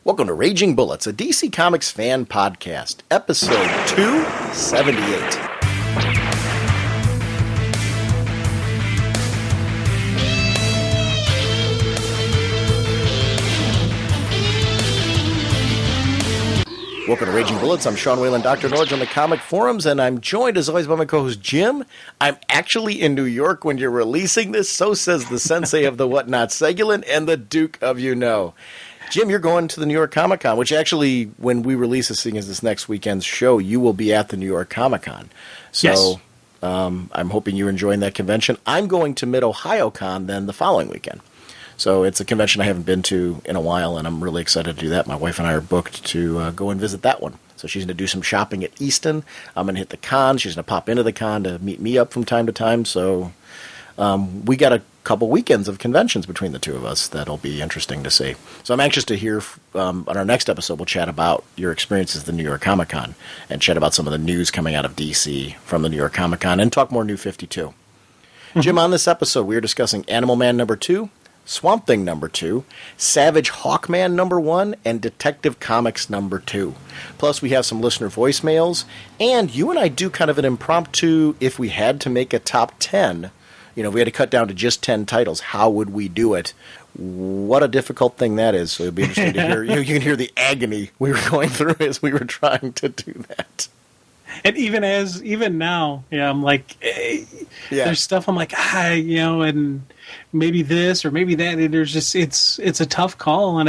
Welcome to Raging Bullets, a DC Comics fan podcast, episode 278. Welcome to Raging Bullets. I'm Sean Whalen, drnorge on the comic forums, and I'm joined as always by my co-host Jim. I'm actually in New York when you're releasing this, so says the sensei of the whatnot, Segulin, and the Duke of You Know. Jim, you're going to the New York Comic Con, which actually, when we release this thing as this next weekend's show, you will be at the New York Comic Con. So yes. I'm hoping you're enjoying that convention. I'm going to Mid-Ohio Con then the following weekend. So it's a convention I haven't been to in a while, and I'm really excited to do that. My wife and I are booked to go and visit that one. So she's going to do some shopping at Easton. I'm going to hit the con. She's going to pop into the con to meet me up from time to time. So we got a couple weekends of conventions between the two of us that'll be interesting to see. So I'm anxious to hear, on our next episode, we'll chat about your experiences at the New York Comic Con and chat about some of the news coming out of DC from the New York Comic Con and talk more New 52. Mm-hmm. Jim, on this episode, we are discussing Animal Man number 2, Swamp Thing number 2, Savage Hawkman number 1, and Detective Comics number 2. Plus, we have some listener voicemails, and you and I do kind of an impromptu, if we had to make a top 10, if we had to cut down to just 10 titles, how would we do it? What a difficult thing that is. So it'd be interesting to hear. You can hear the agony we were going through as we were trying to do that. And even now, I'm like, there's stuff I'm like, and maybe this or maybe that. And there's just it's a tough call, and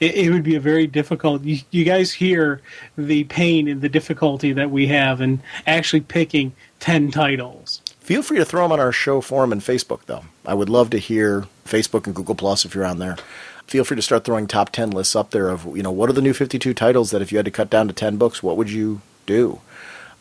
it would be a very difficult. You guys hear the pain and the difficulty that we have in actually picking 10 titles. Feel free to throw them on our show forum and Facebook, though. I would love to hear Facebook and Google Plus if you're on there. Feel free to start throwing top 10 lists up there of, what are the new 52 titles that if you had to cut down to 10 books, what would you do?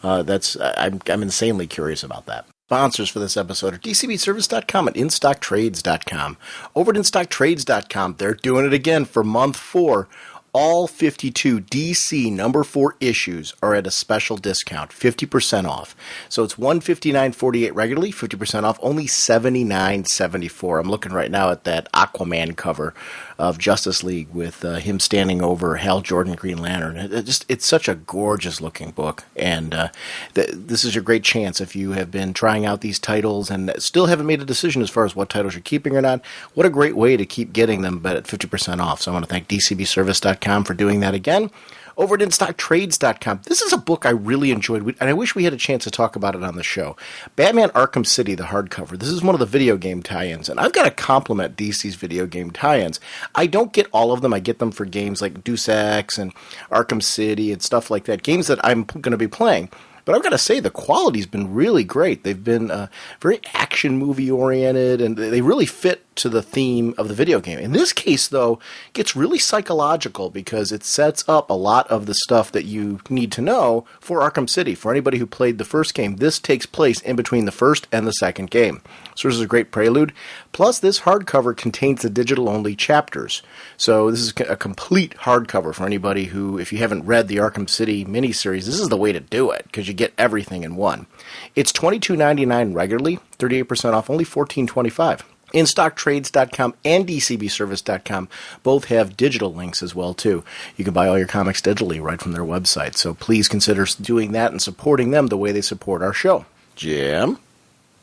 I'm insanely curious about that. Sponsors for this episode are DCBService.com and InStockTrades.com. Over at InStockTrades.com, they're doing it again for month 4. All 52 DC number 4 issues are at a special discount, 50% off. So it's $159.48 regularly, 50% off, only $79.74. I'm looking right now at that Aquaman cover of Justice League with him standing over Hal Jordan, Green Lantern. It's such a gorgeous looking book, and this is your great chance if you have been trying out these titles and still haven't made a decision as far as what titles you're keeping or not. What a great way to keep getting them, but at 50% off. So I want to thank DCBService.com for doing that again. Over at InStockTrades.com, this is a book I really enjoyed, and I wish we had a chance to talk about it on the show. Batman Arkham City, the hardcover. This is one of the video game tie-ins, and I've got to compliment DC's video game tie-ins. I don't get all of them. I get them for games like Deus Ex and Arkham City and stuff like that, games that I'm going to be playing. But I've got to say, the quality's been really great. They've been very action movie oriented, and they really fit to the theme of the video game. In this case, though, it gets really psychological because it sets up a lot of the stuff that you need to know for Arkham City. For anybody who played the first game, this takes place in between the first and the second game. So this is a great prelude. Plus, this hardcover contains the digital-only chapters. So this is a complete hardcover for anybody who, if you haven't read the Arkham City miniseries, this is the way to do it because you get everything in one. It's $22.99 regularly, 38% off, only $14.25. InStockTrades.com and DCBService.com both have digital links as well, too. You can buy all your comics digitally right from their website. So please consider doing that and supporting them the way they support our show. Jim,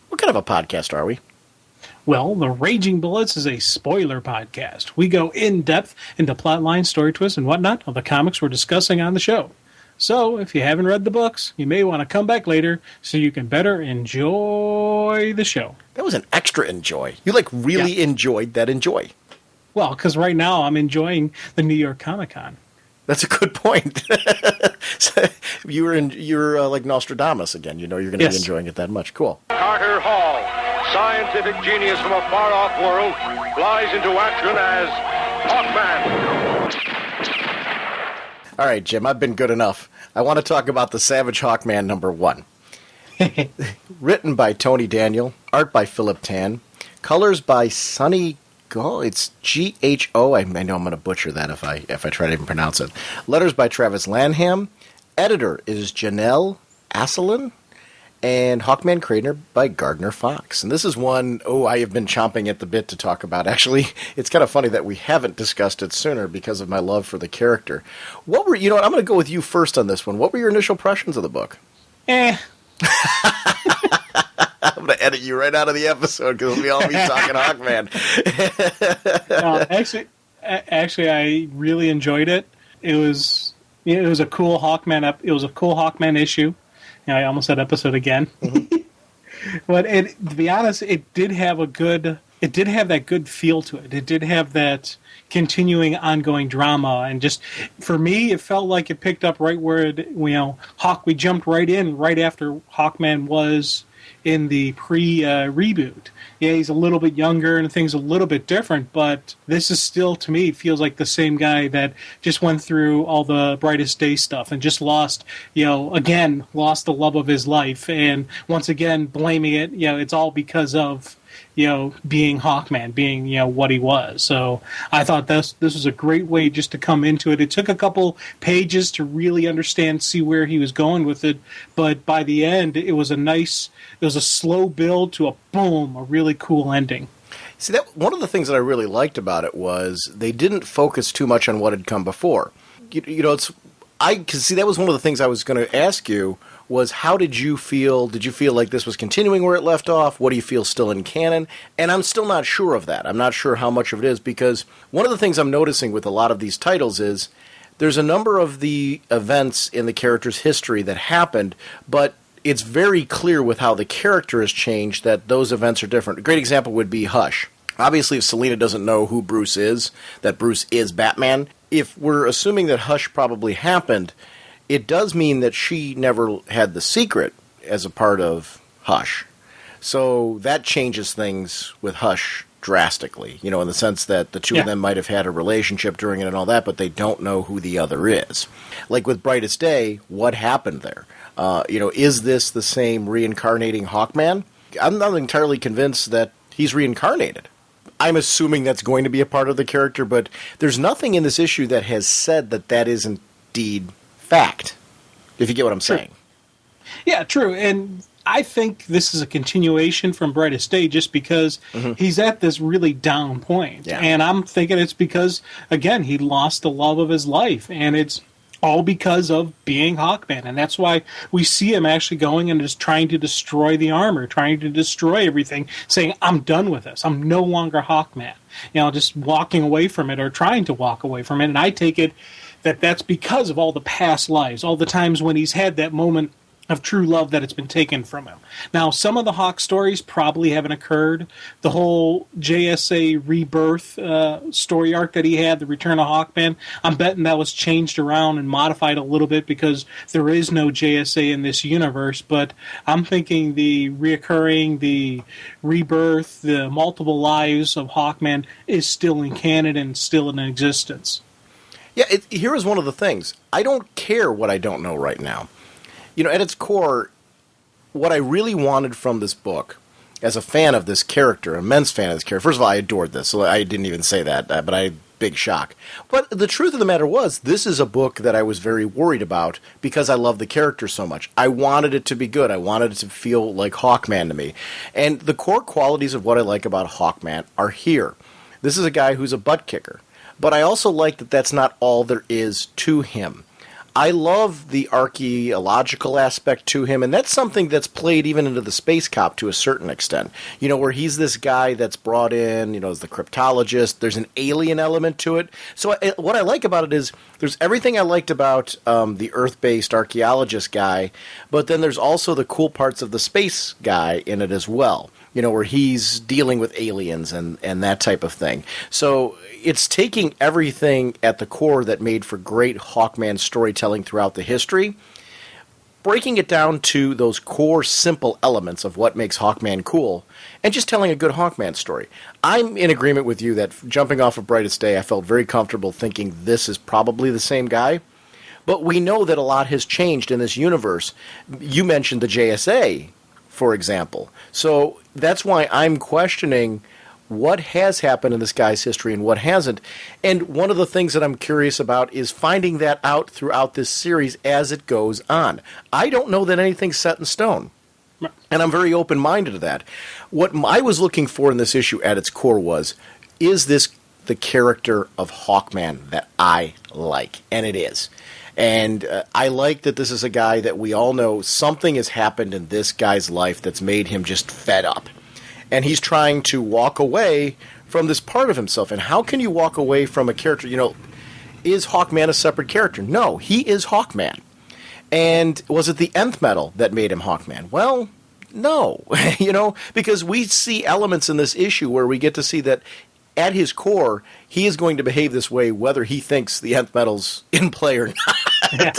what kind of a podcast are we? Well, the Raging Bullets is a spoiler podcast. We go in-depth into plotline, story twists, and whatnot of the comics we're discussing on the show. So, if you haven't read the books, you may want to come back later so you can better enjoy the show. That was an extra enjoy. You really enjoyed that enjoy. Well, because right now I'm enjoying the New York Comic Con. That's a good point. So you're like Nostradamus again. You're going to be enjoying it that much. Cool. Carter Hall, scientific genius from a far-off world, flies into action as Hawkman. All right, Jim, I've been good enough. I want to talk about the Savage Hawkman number 1. Written by Tony Daniel, art by Philip Tan, colors by Sonny Go. It's Gho. I know I'm going to butcher that if I try to even pronounce it. Letters by Travis Lanham. Editor is Janelle Asselin. and Hawkman created by Gardner Fox. And this is one, I have been chomping at the bit to talk about. Actually, it's kind of funny that we haven't discussed it sooner because of my love for the character. I'm going to go with you first on this one. What were your initial impressions of the book? I'm going to edit you right out of the episode because we'll all be talking Hawkman. Actually, I really enjoyed it. It was a cool Hawkman. It was a cool Hawkman issue. I almost said episode again. Mm-hmm. But to be honest, it did have that good feel to it. It did have that continuing, ongoing drama, and just for me, it felt like it picked up right where we jumped right in right after Hawkman was in the pre-reboot. Yeah, he's a little bit younger and things a little bit different, but this is still, to me, feels like the same guy that just went through all the Brightest Day stuff and just lost the love of his life, and once again blaming it, it's all because of being Hawkman, being what he was. So I thought this was a great way just to come into it. It took a couple pages to really understand, see where he was going with it, but by the end, it was a slow build to a really cool ending. See, that one of the things that I really liked about it was they didn't focus too much on what had come before. Because that was one of the things I was going to ask you. Was how did you feel? Did you feel like this was continuing where it left off? What do you feel still in canon? And I'm still not sure of that. I'm not sure how much of it is, because one of the things I'm noticing with a lot of these titles is there's a number of the events in the character's history that happened, but it's very clear with how the character has changed that those events are different. A great example would be Hush. Obviously, if Selina doesn't know who Bruce is, that Bruce is Batman, if we're assuming that Hush probably happened, it does mean that she never had the secret as a part of Hush. So that changes things with Hush drastically, in the sense that the two of them might have had a relationship during it and all that, but they don't know who the other is. Like with Brightest Day, what happened there? Is this the same reincarnating Hawkman? I'm not entirely convinced that he's reincarnated. I'm assuming that's going to be a part of the character, but there's nothing in this issue that has said that is indeed fact, if you get what I'm saying. Yeah, true. And I think this is a continuation from Brightest Day just because he's at this really down point. Yeah. And I'm thinking it's because, again, he lost the love of his life. And it's all because of being Hawkman. And that's why we see him actually going and just trying to destroy the armor, trying to destroy everything, saying, I'm done with this. I'm no longer Hawkman. Just walking away from it or trying to walk away from it. And I take it that's because of all the past lives, all the times when he's had that moment of true love that it's been taken from him. Now, some of the Hawk stories probably haven't occurred. The whole JSA rebirth story arc that he had, the Return of Hawkman, I'm betting that was changed around and modified a little bit because there is no JSA in this universe. But I'm thinking the reoccurring, the rebirth, the multiple lives of Hawkman is still in canon and still in existence. Yeah, here is one of the things. I don't care what I don't know right now. At its core, what I really wanted from this book, as a fan of this character, an immense fan of this character, first of all, I adored this, so I didn't even say that, but big shock. But the truth of the matter was, this is a book that I was very worried about because I love the character so much. I wanted it to be good. I wanted it to feel like Hawkman to me. And the core qualities of what I like about Hawkman are here. This is a guy who's a butt kicker. But I also like that that's not all there is to him. I love the archaeological aspect to him, and that's something that's played even into the Space Cop to a certain extent. Where he's this guy that's brought in, as the cryptologist. There's an alien element to it. So what I like about it is there's everything I liked about the Earth-based archaeologist guy, but then there's also the cool parts of the space guy in it as well. Where he's dealing with aliens and that type of thing. So it's taking everything at the core that made for great Hawkman storytelling throughout the history, breaking it down to those core simple elements of what makes Hawkman cool, and just telling a good Hawkman story. I'm in agreement with you that jumping off of Brightest Day, I felt very comfortable thinking this is probably the same guy. But we know that a lot has changed in this universe. You mentioned the JSA, for example. So that's why I'm questioning what has happened in this guy's history and what hasn't. And one of the things that I'm curious about is finding that out throughout this series as it goes on. I don't know that anything's set in stone. And I'm very open-minded to that. What I was looking for in this issue at its core was, is this the character of Hawkman that I like? And it is. And I like that this is a guy that we all know something has happened in this guy's life that's made him just fed up. And he's trying to walk away from this part of himself. And how can you walk away from a character? You know, is Hawkman a separate character? No, he is Hawkman. And was it the nth metal that made him Hawkman? Well, no, you know, because we see elements in this issue where we get to see that at his core, he is going to behave this way whether he thinks the nth metal's in play or not. Yeah.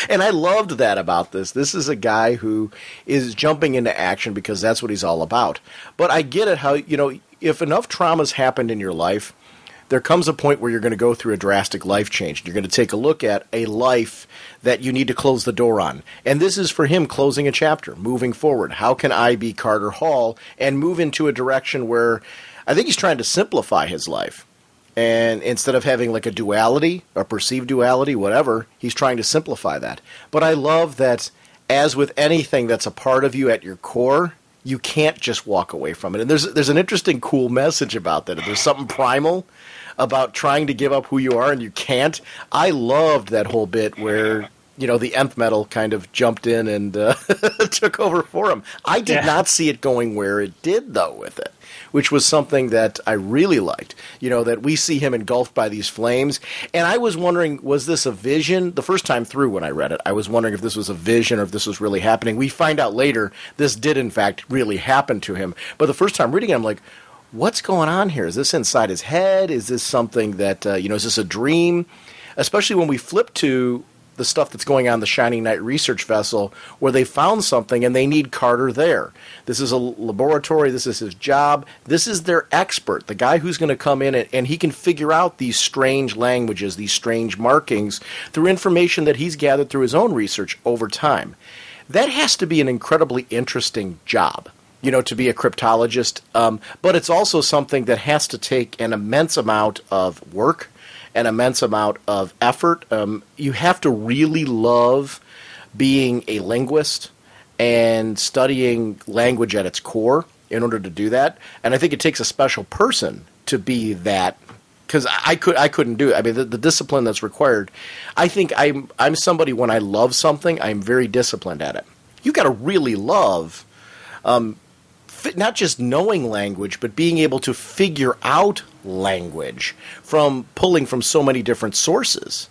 And I loved that about this. This is a guy who is jumping into action because that's what he's all about. But I get it how, you know, if enough trauma's happened in your life, there comes a point where you're going to go through a drastic life change. You're going to take a look at a life that you need to close the door on. And this is for him closing a chapter, moving forward. How can I be Carter Hall and move into a direction where I think he's trying to simplify his life. And instead of having like a duality, a perceived duality, whatever, he's trying to simplify that. But I love that, as with anything that's a part of you at your core, you can't just walk away from it. And there's an interesting, cool message about that. There's something primal about trying to give up who you are and you can't. I loved that whole bit where, you know, the nth metal kind of jumped in and took over for him. I did not see it going where it did, though, with it, which was something that I really liked. You know, that we see him engulfed by these flames. And I was wondering, was this a vision? The first time through when I read it, I was wondering if this was a vision or if this was really happening. We find out later this did, in fact, really happen to him. But the first time reading it, I'm like, what's going on here? Is this inside his head? Is this something that, you know, is this a dream? Especially when we flip to the stuff that's going on in the Shining Knight research vessel where they found something and they need Carter there. This is a laboratory. This is his job. This is their expert, the guy who's going to come in and he can figure out these strange languages, these strange markings through information that he's gathered through his own research over time. That has to be an incredibly interesting job, you know, to be a cryptologist. But it's also something that has to take an immense amount of work, an immense amount of effort. You have to really love being a linguist and studying language at its core in order to do that. And I think it takes a special person to be that, because I couldn't do it. I mean, the discipline that's required. I think I'm somebody, when I love something, I'm very disciplined at it. You got to really love not just knowing language, but being able to figure out language from pulling from so many different sources.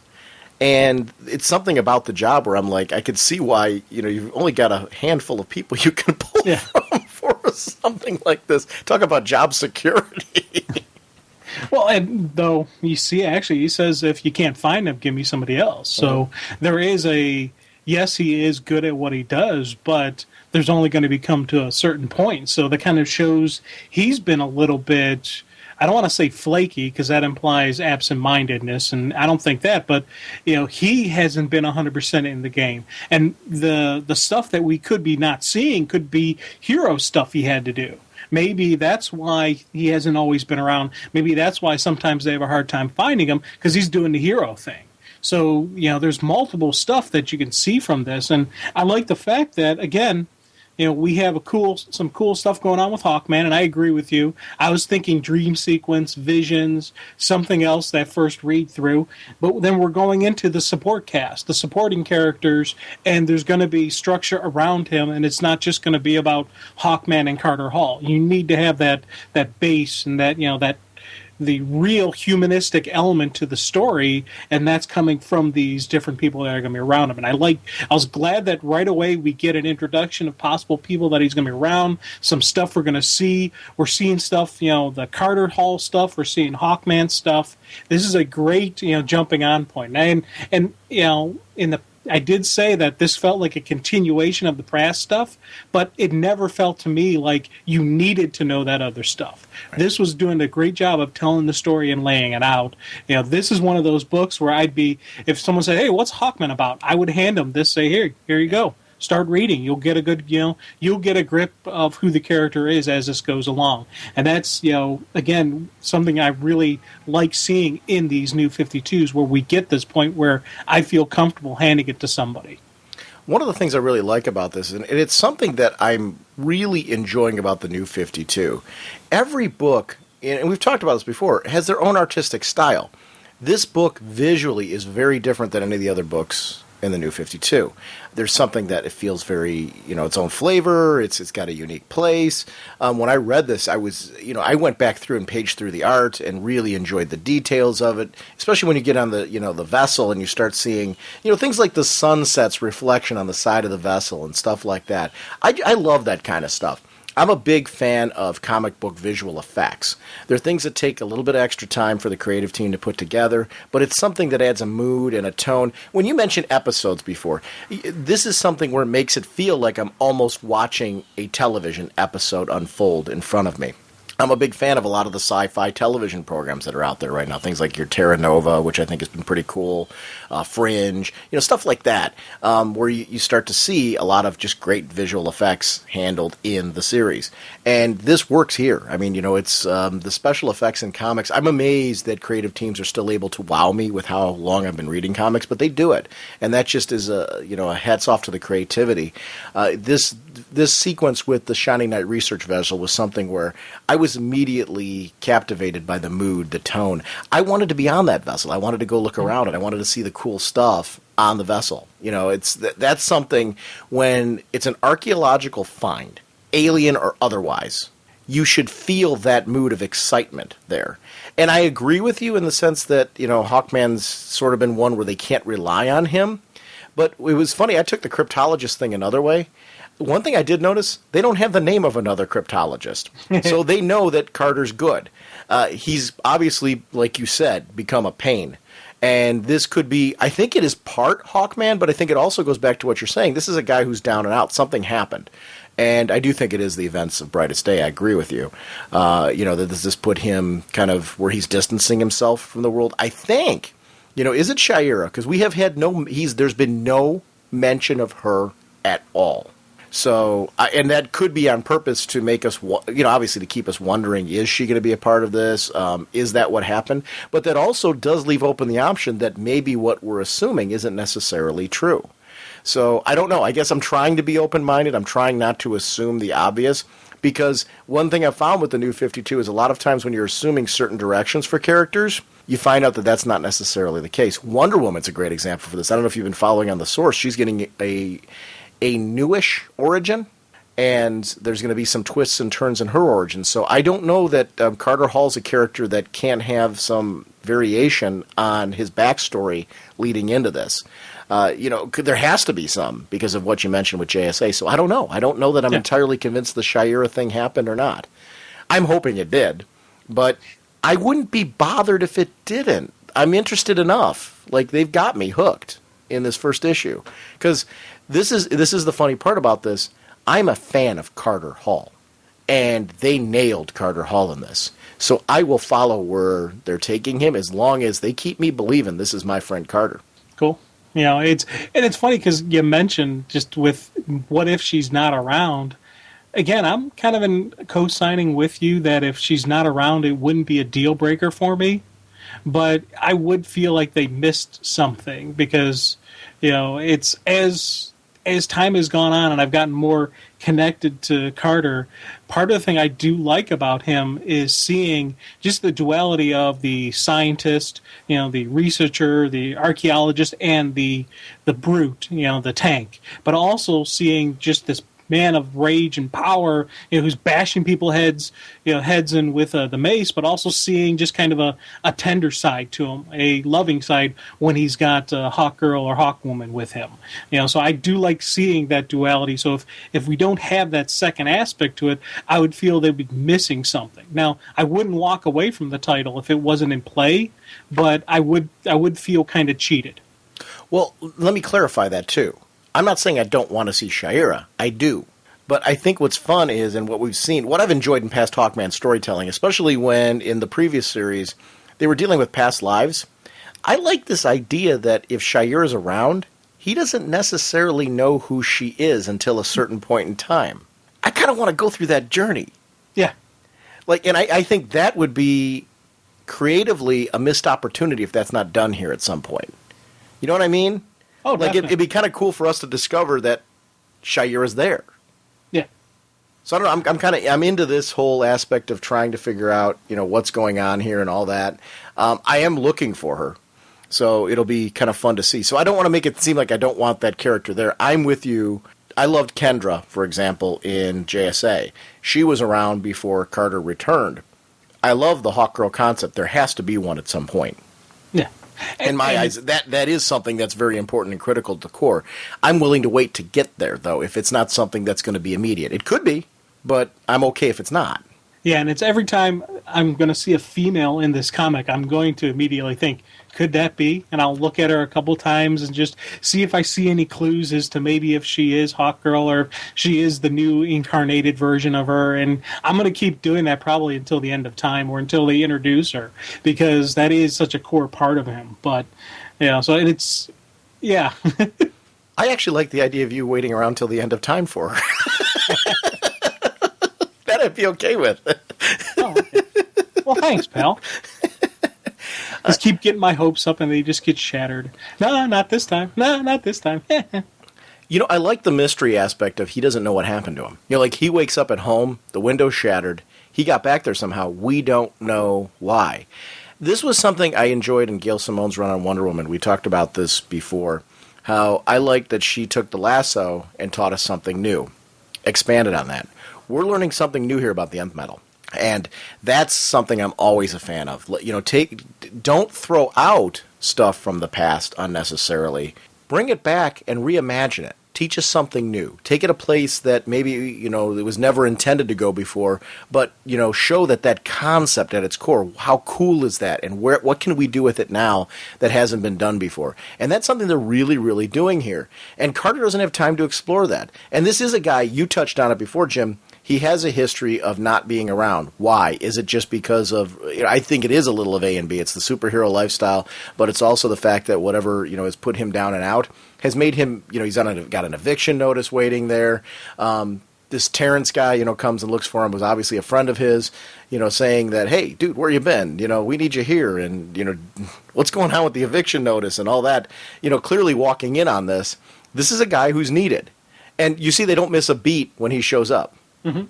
And it's something about the job where I'm like, I could see why, you know, you've only got a handful of people you can pull from for something like this. Talk about job security. Well, and though you see, actually, he says, if you can't find him, give me somebody else. So there is yes, he is good at what he does, but there's only going to come to a certain point. So that kind of shows he's been a little bit, I don't want to say flaky, because that implies absent-mindedness, and I don't think that, but you know, he hasn't been 100% in the game. And the stuff that we could be not seeing could be hero stuff he had to do. Maybe that's why he hasn't always been around. Maybe that's why sometimes they have a hard time finding him, because he's doing the hero thing. So, you know, there's multiple stuff that you can see from this. And I like the fact that, again, you know, we have some cool stuff going on with Hawkman, and I agree with you. I was thinking dream sequence, visions, something else that first read through. But then we're going into the support cast, the supporting characters, and there's going to be structure around him, and it's not just going to be about Hawkman and Carter Hall. You need to have that base and that, you know, that the real humanistic element to the story, and that's coming from these different people that are going to be around him. And I was glad that right away we get an introduction of possible people that he's going to be around, some stuff we're going to see. We're seeing stuff, you know, the Carter Hall stuff, we're seeing Hawkman stuff. This is a great, you know, jumping on point. And you know, I did say that this felt like a continuation of the past stuff, but it never felt to me like you needed to know that other stuff. Right. This was doing a great job of telling the story and laying it out. You know, this is one of those books where I'd be, if someone said, "Hey, what's Hawkman about?" I would hand them this, say, here you go. Start reading. You'll get a good, you know, you'll get a grip of who the character is as this goes along. And that's, you know, again, something I really like seeing in these new 52s, where we get this point where I feel comfortable handing it to somebody. One of the things I really like about this, and it's something that I'm really enjoying about the New 52, every book, and we've talked about this before, has their own artistic style. This book visually is very different than any of the other books in the New 52. There's something that it feels very, its own flavor. It's got a unique place. When I read this, I went back through and paged through the art and really enjoyed the details of it, especially when you get on the vessel and you start seeing, things like the sunset's reflection on the side of the vessel and stuff like that. I love that kind of stuff. I'm a big fan of comic book visual effects. They're things that take a little bit of extra time for the creative team to put together, but it's something that adds a mood and a tone. When you mentioned episodes before, this is something where it makes it feel like I'm almost watching a television episode unfold in front of me. I'm a big fan of a lot of the sci-fi television programs that are out there right now. Things like your Terra Nova, which I think has been pretty cool, Fringe, stuff like that, where you start to see a lot of just great visual effects handled in the series. And this works here. I mean, it's the special effects in comics. I'm amazed that creative teams are still able to wow me with how long I've been reading comics, but they do it. And that just is a hats off to the creativity. This sequence with the Shining Knight research vessel was something where I was immediately captivated by the mood, the tone. I wanted to be on that vessel. I wanted to go look around it. I wanted to see the cool stuff on the vessel. That's something when it's an archaeological find, alien or otherwise, you should feel that mood of excitement there. And I agree with you in the sense that, Hawkman's sort of been one where they can't rely on him. But it was funny, I took the cryptologist thing another way. One thing I did notice, they don't have the name of another cryptologist. So they know that Carter's good. He's obviously, like you said, become a pain. And this could be, I think it is part Hawkman, but I think it also goes back to what you're saying. This is a guy who's down and out. Something happened. And I do think it is the events of Brightest Day. I agree with you. That this put him kind of where he's distancing himself from the world. I think, is it Shira? Because we have had there's been no mention of her at all. So, and that could be on purpose to make us, obviously to keep us wondering, is she going to be a part of this? Is that what happened? But that also does leave open the option that maybe what we're assuming isn't necessarily true. So, I don't know. I guess I'm trying to be open-minded. I'm trying not to assume the obvious, because one thing I've found with the New 52 is a lot of times when you're assuming certain directions for characters, you find out that that's not necessarily the case. Wonder Woman's a great example for this. I don't know if you've been following on the source. She's getting a newish origin, and there's going to be some twists and turns in her origin. So I don't know that Carter Hall's a character that can't have some variation on his backstory leading into this. There has to be some because of what you mentioned with JSA. So I don't know. I don't know that I'm entirely convinced the Shira thing happened or not. I'm hoping it did, but I wouldn't be bothered if it didn't. I'm interested enough. Like, they've got me hooked in this first issue, because this is the funny part about this. I'm a fan of Carter Hall, and they nailed Carter Hall in this. So I will follow where they're taking him as long as they keep me believing this is my friend Carter. Cool. It's funny because you mentioned just with what if she's not around. Again, I'm kind of co-signing with you that if she's not around, it wouldn't be a deal breaker for me. But I would feel like they missed something because, it's as time has gone on and I've gotten more connected to Carter, part of the thing I do like about him is seeing just the duality of the scientist, the researcher, the archaeologist, and the brute, the tank. But also seeing just this man of rage and power, who's bashing people's heads in with the mace, but also seeing just kind of a tender side to him, a loving side when he's got Hawk Girl or Hawk Woman with him. So I do like seeing that duality. So if we don't have that second aspect to it, I would feel they'd be missing something. Now, I wouldn't walk away from the title if it wasn't in play, but I would feel kind of cheated. Well, let me clarify that too. I'm not saying I don't want to see Shira. I do. But I think what's fun is, and what we've seen, what I've enjoyed in past Hawkman storytelling, especially when in the previous series they were dealing with past lives, I like this idea that if Shira's around, he doesn't necessarily know who she is until a certain point in time. I kind of want to go through that journey. Yeah. And I think that would be creatively a missed opportunity if that's not done here at some point. You know what I mean? Oh, like definitely. it'd be kind of cool for us to discover that Shayura's there. Yeah. So I don't know. I'm into this whole aspect of trying to figure out, what's going on here and all that. I am looking for her, so it'll be kind of fun to see. So I don't want to make it seem like I don't want that character there. I'm with you. I loved Kendra, for example, in JSA. She was around before Carter returned. I love the Hawkgirl concept. There has to be one at some point. Yeah. In my eyes, that is something that's very important and critical to core. I'm willing to wait to get there, though, if it's not something that's going to be immediate. It could be, but I'm okay if it's not. Yeah, and it's every time I'm going to see a female in this comic, I'm going to immediately think, could that be? And I'll look at her a couple times and just see if I see any clues as to maybe if she is Hawkgirl or if she is the new incarnated version of her. And I'm going to keep doing that probably until the end of time or until they introduce her, because that is such a core part of him. But, so it's, yeah. I actually like the idea of you waiting around till the end of time for her. That I'd be okay with. Oh, okay. Well, thanks, pal. Just keep getting my hopes up and they just get shattered. No, not this time. No, not this time. I like the mystery aspect of he doesn't know what happened to him. Like he wakes up at home, the window's shattered, he got back there somehow, we don't know why. This was something I enjoyed in Gail Simone's run on Wonder Woman. We talked about this before, how I liked that she took the lasso and taught us something new, expanded on that. We're learning something new here about the nth metal. And that's something I'm always a fan of. Don't throw out stuff from the past unnecessarily. Bring it back and reimagine it. Teach us something new. Take it a place that maybe, it was never intended to go before, but, show that concept at its core, how cool is that, and what can we do with it now that hasn't been done before? And that's something they're really, really doing here. And Carter doesn't have time to explore that. And this is a guy, you touched on it before, Jim. He has a history of not being around. Why? Is it just because of, I think it is a little of A and B. It's the superhero lifestyle, but it's also the fact that whatever, has put him down and out has made him, he's got an eviction notice waiting there. This Terrence guy, comes and looks for him, was obviously a friend of his, saying that, hey, dude, where you been? We need you here. And, what's going on with the eviction notice and all that? Clearly walking in on this. This is a guy who's needed. And you see they don't miss a beat when he shows up. Mm-hmm.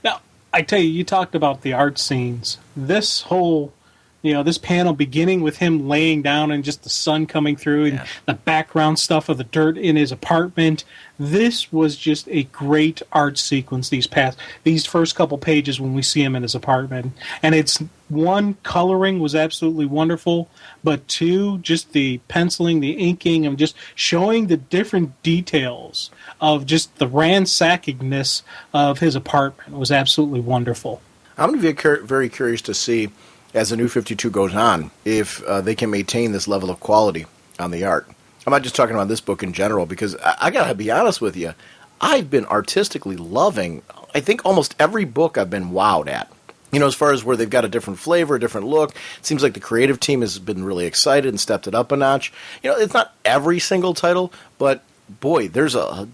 Now, I tell you, you talked about the art scenes. This whole, this panel beginning with him laying down and just the sun coming through and the background stuff of the dirt in his apartment. This was just a great art sequence these first couple pages when we see him in his apartment. And it's, one, coloring was absolutely wonderful, but two, just the penciling, the inking, and just showing the different details of just the ransackingness of his apartment was absolutely wonderful. I'm going to be very curious to see, as the New 52 goes on, if they can maintain this level of quality on the art. I'm not just talking about this book in general, because I got to be honest with you, I've been artistically loving, I think, almost every book I've been wowed at. As far as where they've got a different flavor, a different look. It seems like the creative team has been really excited and stepped it up a notch. It's not every single title, but boy, there's a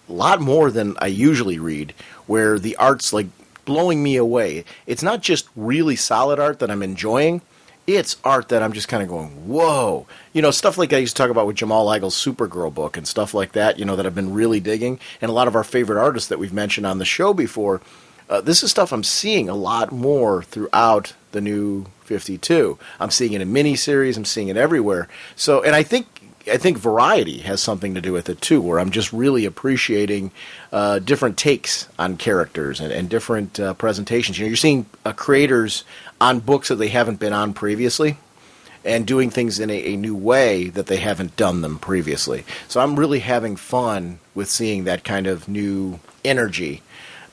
lot more than I usually read where the art's like blowing me away. It's not just really solid art that I'm enjoying. It's art that I'm just kind of going, whoa. Stuff like I used to talk about with Jamal Eigel's Supergirl book and stuff like that, that I've been really digging. And a lot of our favorite artists that we've mentioned on the show before. This is stuff I'm seeing a lot more throughout the New 52. I'm seeing it in miniseries. I'm seeing it everywhere. So, and I think variety has something to do with it too, where I'm just really appreciating different takes on characters and different presentations. You're seeing creators on books that they haven't been on previously, and doing things in a new way that they haven't done them previously. So I'm really having fun with seeing that kind of new energy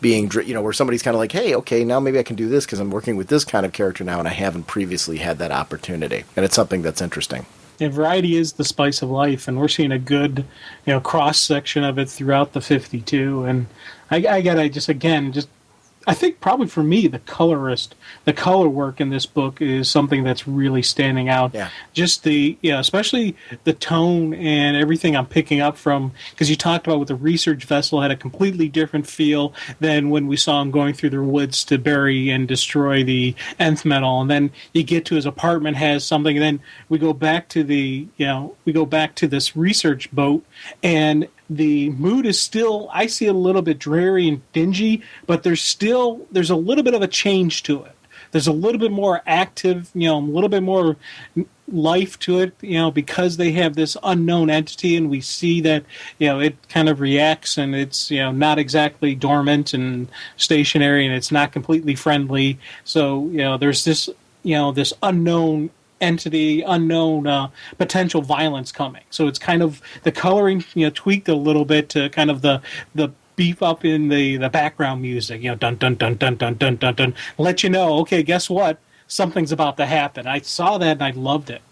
being, where somebody's kind of like, hey, okay, now maybe I can do this because I'm working with this kind of character now and I haven't previously had that opportunity. And it's something that's interesting. And variety is the spice of life, and we're seeing a good, cross section of it throughout the 52. And I gotta just I think probably for me, the color work in this book is something that's really standing out. Yeah. Just especially the tone and everything I'm picking up from, because you talked about with the research vessel had a completely different feel than when we saw him going through the woods to bury and destroy the nth metal. And then you get to his apartment has something, and then we go back to this research boat, and the mood is still, I see, a little bit dreary and dingy, but there's a little bit of a change to it. There's a little bit more active, a little bit more life to it, because they have this unknown entity, and we see that, it kind of reacts, and it's, not exactly dormant and stationary, and it's not completely friendly. So, there's this, this unknown entity, unknown potential violence coming. So it's kind of the coloring, tweaked a little bit to kind of the beef up in the background music, dun dun dun dun dun dun dun dun, let you know, okay, guess what? Something's about to happen. I saw that and I loved it.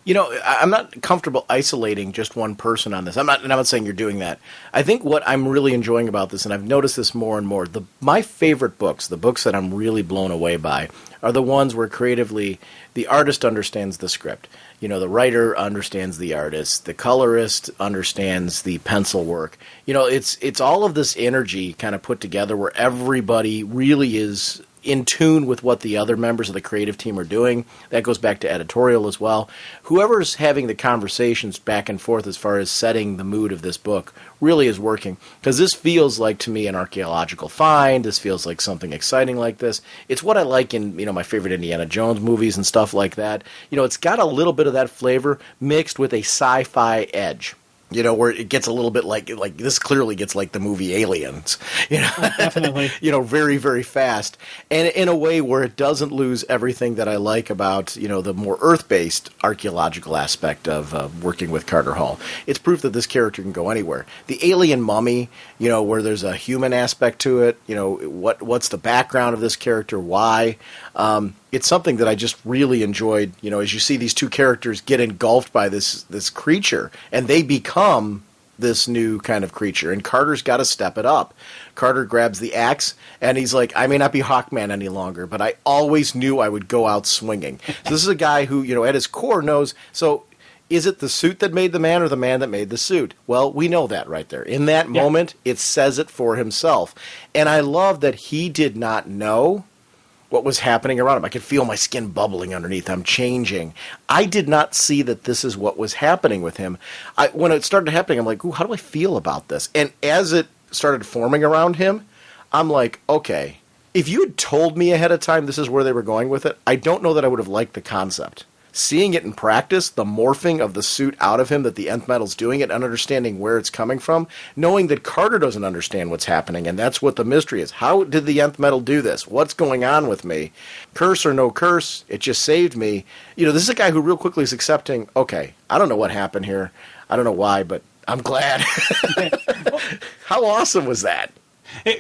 I'm not comfortable isolating just one person on this. I'm not saying you're doing that. I think what I'm really enjoying about this, and I've noticed this more and more, my favorite books, the books that I'm really blown away by, are the ones where creatively the artist understands the script. The writer understands the artist. The colorist understands the pencil work. It's all of this energy kind of put together where everybody really is in tune with what the other members of the creative team are doing. That goes back to editorial as well. Whoever's having the conversations back and forth as far as setting the mood of this book really is working, because this feels like, to me, an archaeological find. This feels like something exciting like this. It's what I like in, my favorite Indiana Jones movies and stuff like that. It's got a little bit of that flavor mixed with a sci-fi edge. Where it gets a little bit like this clearly gets like the movie Aliens, Definitely. Very, very fast. And in a way where it doesn't lose everything that I like about, the more Earth-based archaeological aspect of working with Carter Hall. It's proof that this character can go anywhere. The alien mummy, where there's a human aspect to it, what's the background of this character, why? It's something that I just really enjoyed, as you see these two characters get engulfed by this creature, and they become this new kind of creature, and Carter's got to step it up. Carter grabs the axe, and he's like, I may not be Hawkman any longer, but I always knew I would go out swinging. So this is a guy who, at his core knows, so is it the suit that made the man or the man that made the suit? Well, we know that right there. In that moment, it says it for himself. And I love that he did not know what was happening around him. I could feel my skin bubbling underneath. I'm changing. I did not see that this is what was happening with him. When it started happening, I'm like, ooh, how do I feel about this? And as it started forming around him, I'm like, okay, if you had told me ahead of time this is where they were going with it, I don't know that I would have liked the concept. Seeing it in practice, the morphing of the suit out of him that the nth metal's doing it, and understanding where it's coming from, knowing that Carter doesn't understand what's happening, and that's what the mystery is. How did the nth metal do this? What's going on with me? Curse or no curse, it just saved me. This is a guy who real quickly is accepting, okay, I don't know what happened here. I don't know why, but I'm glad. How awesome was that?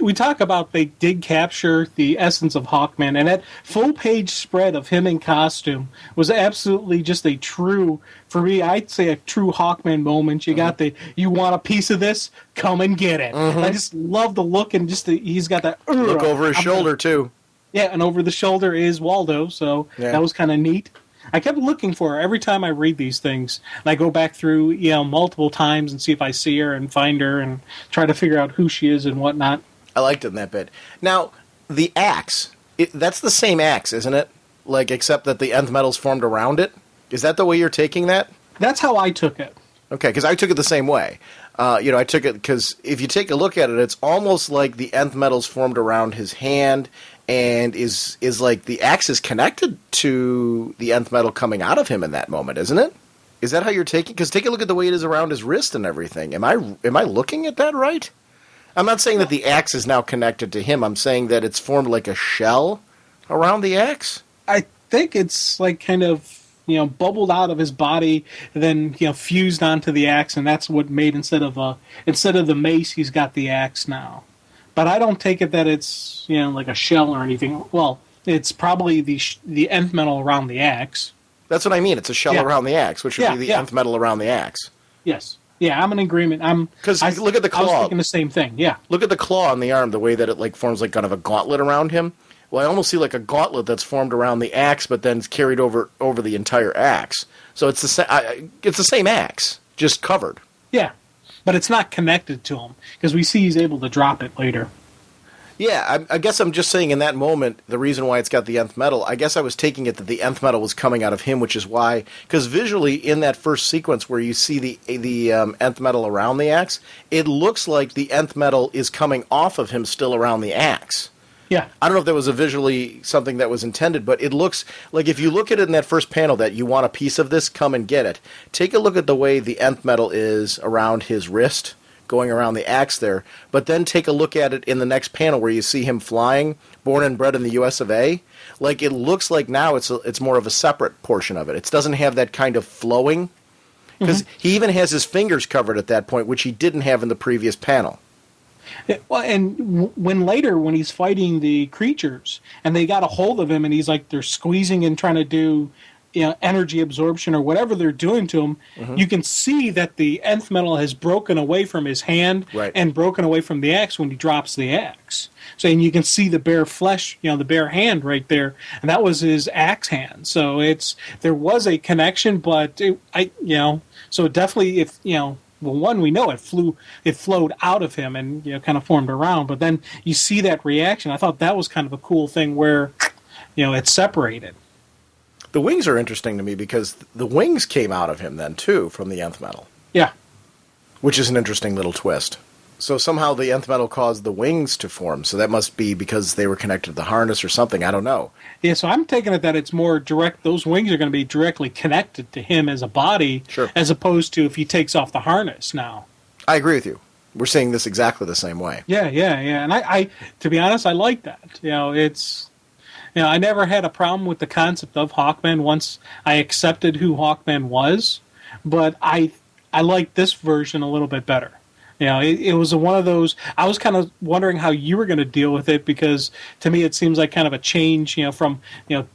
We talk about they did capture the essence of Hawkman, and that full-page spread of him in costume was absolutely just a true, for me, I'd say a true Hawkman moment. You got you want a piece of this? Come and get it. I just love the look, and just he's got that... Look over his shoulder, too. Yeah, and over the shoulder is Waldo, so that was kind of neat. I kept looking for her every time I read these things. And I go back through, multiple times and see if I see her and find her and try to figure out who she is and whatnot. I liked it in that bit. Now, the axe, that's the same axe, isn't it? Except that the nth metal's formed around it? Is that the way you're taking that? That's how I took it. Okay, because I took it the same way. I took it because if you take a look at it, it's almost like the nth metal's formed around his hand, and is like the axe is connected to the nth metal coming out of him in that moment, isn't it? Is that how you're taking? Because take a look at the way it is around his wrist and everything. Am I looking at that right? I'm not saying that the axe is now connected to him. I'm saying that it's formed like a shell around the axe. I think it's like kind of bubbled out of his body, and then fused onto the axe, and that's what made instead of the mace, he's got the axe now. But I don't take it that it's like a shell or anything. Well, it's probably the nth metal around the axe. That's what I mean. It's a shell around the axe, which would be the nth metal around the axe. Yes. Yeah, I'm in agreement. Because look at the claw. I was thinking the same thing. Yeah. Look at the claw on the arm, the way that it like forms like kind of a gauntlet around him. Well, I almost see like a gauntlet that's formed around the axe, but then it's carried over the entire axe. So it's the same axe, just covered. Yeah, but it's not connected to him because we see he's able to drop it later. Yeah, I guess I'm just saying in that moment, the reason why it's got the nth metal, I guess I was taking it that the nth metal was coming out of him, which is why, because visually in that first sequence where you see the nth metal around the axe, it looks like the nth metal is coming off of him still around the axe. Yeah. I don't know if that was visually something that was intended, but it looks like if you look at it in that first panel that you want a piece of this, come and get it. Take a look at the way the nth metal is around his wrist, going around the axe there, but then take a look at it in the next panel where you see him flying, born and bred in the US of A. Like, it looks like now it's more of a separate portion of it. It doesn't have that kind of flowing, because he even has his fingers covered at that point, which he didn't have in the previous panel. Well, and when he's fighting the creatures, and they got a hold of him, and he's like, they're squeezing and trying to do, energy absorption or whatever they're doing to him, you can see that the nth metal has broken away from his hand and broken away from the axe when he drops the axe. So, and you can see the bare flesh, the bare hand right there, and that was his axe hand. So there was a connection, but so definitely well, one, we know it flowed out of him and kind of formed around, but then you see that reaction. I thought that was kind of a cool thing where it separated. The wings are interesting to me because the wings came out of him then too from the nth metal. Yeah. Which is an interesting little twist. So somehow the nth metal caused the wings to form, so that must be because they were connected to the harness or something, I don't know. Yeah, so I'm taking it that it's more direct, those wings are going to be directly connected to him as a body, as opposed to if he takes off the harness now. I agree with you. We're seeing this exactly the same way. Yeah, and I to be honest, I like that. I never had a problem with the concept of Hawkman once I accepted who Hawkman was, but I like this version a little bit better. It was one of those, I was kind of wondering how you were going to deal with it, because to me it seems like kind of a change, from,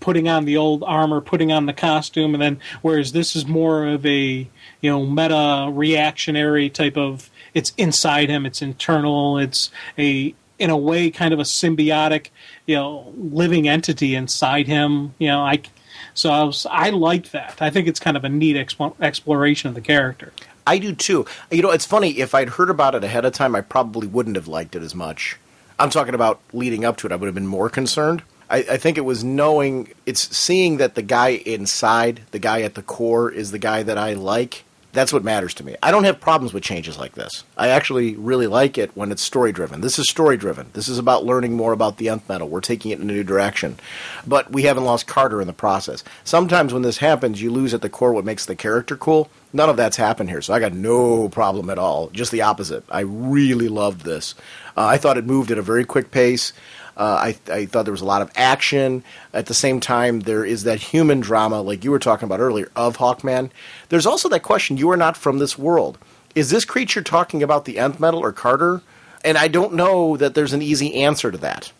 putting on the old armor, putting on the costume, and then, whereas this is more of a, meta reactionary type of, it's inside him, it's internal, it's in a way kind of a symbiotic, living entity inside him, I liked that. I think it's kind of a neat exploration of the character. I do too. It's funny, if I'd heard about it ahead of time, I probably wouldn't have liked it as much. I'm talking about leading up to it, I would have been more concerned. I think it was seeing that the guy inside, the guy at the core, is the guy that I like. That's what matters to me. I don't have problems with changes like this. I actually really like it when it's story-driven. This is story-driven. This is about learning more about the nth metal. We're taking it in a new direction. But we haven't lost Carter in the process. Sometimes when this happens, you lose at the core what makes the character cool. None of that's happened here, so I got no problem at all. Just the opposite. I really loved this. I thought it moved at a very quick pace. I thought there was a lot of action. At the same time, there is that human drama, like you were talking about earlier, of Hawkman. There's also that question, you are not from this world. Is this creature talking about the nth metal or Carter? And I don't know that there's an easy answer to that.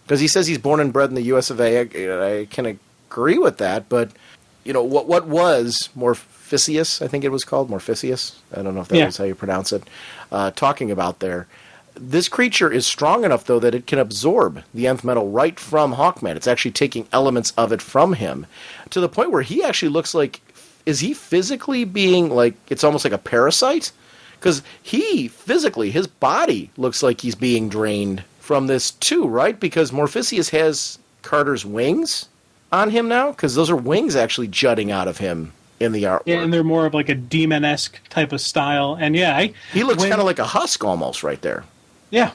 Because he says he's born and bred in the US of A. I can agree with that, but what was Morpheus, I think it was called, Morpheus? I don't know if that was how you pronounce it, talking about there. This creature is strong enough, though, that it can absorb the nth metal right from Hawkman. It's actually taking elements of it from him, to the point where he actually looks like, is he physically being, like, it's almost like a parasite? Because his body looks like he's being drained from this, too, right? Because Morpheus has Carter's wings on him now, because those are wings actually jutting out of him in the artwork. Yeah, and they're more of like a demon-esque type of style. And he looks kind of like a husk almost right there. Yeah.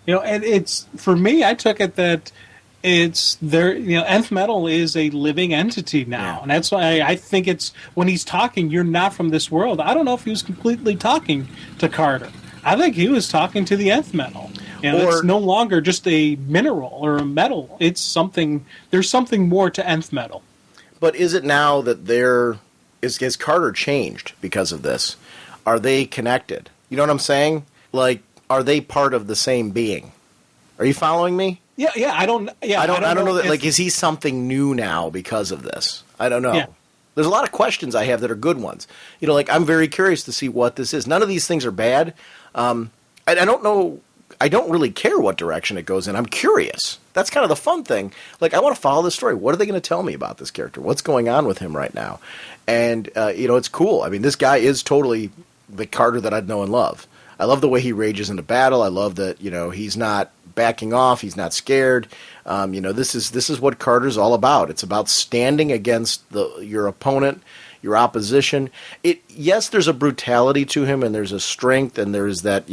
And it's, for me, I took it that it's there, nth metal is a living entity now. And that's why I think it's, when he's talking, you're not from this world. I don't know if he was completely talking to Carter. I think he was talking to the nth metal. It's no longer just a mineral or a metal. It's something, there's something more to nth metal. But is it now that has Carter changed because of this? Are they connected? You know what I'm saying? Like, are they part of the same being? Are you following me? I don't know that. Like, is he something new now because of this? I don't know. Yeah. There's a lot of questions I have that are good ones. Like I'm very curious to see what this is. None of these things are bad. I don't know. I don't really care what direction it goes in. I'm curious. That's kind of the fun thing. Like, I want to follow this story. What are they going to tell me about this character? What's going on with him right now? And, it's cool. I mean, this guy is totally the Carter that I'd know and love. I love the way he rages into battle. I love that, he's not backing off. He's not scared. This is what Carter's all about. It's about standing against your opponent, your opposition. Yes, there's a brutality to him, and there's a strength, and there's that,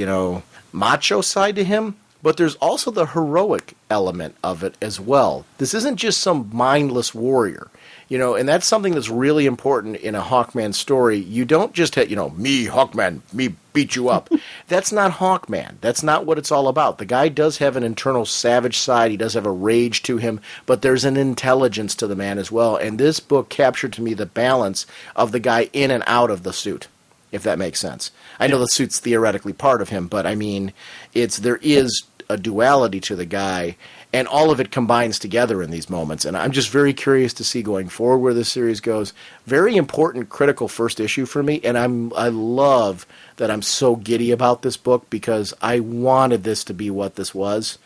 macho side to him, but there's also the heroic element of it as well. This isn't just some mindless warrior, and that's something that's really important in a Hawkman story. You don't just hit, me, Hawkman, me beat you up. That's not Hawkman. That's not what it's all about. The guy does have an internal savage side. He does have a rage to him, but there's an intelligence to the man as well. And this book captured to me the balance of the guy in and out of the suit, if that makes sense. I know the suit's theoretically part of him, but I mean, there is a duality to the guy, and all of it combines together in these moments. And I'm just very curious to see going forward where this series goes. Very important, critical first issue for me, and I love that I'm so giddy about this book because I wanted this to be what this was.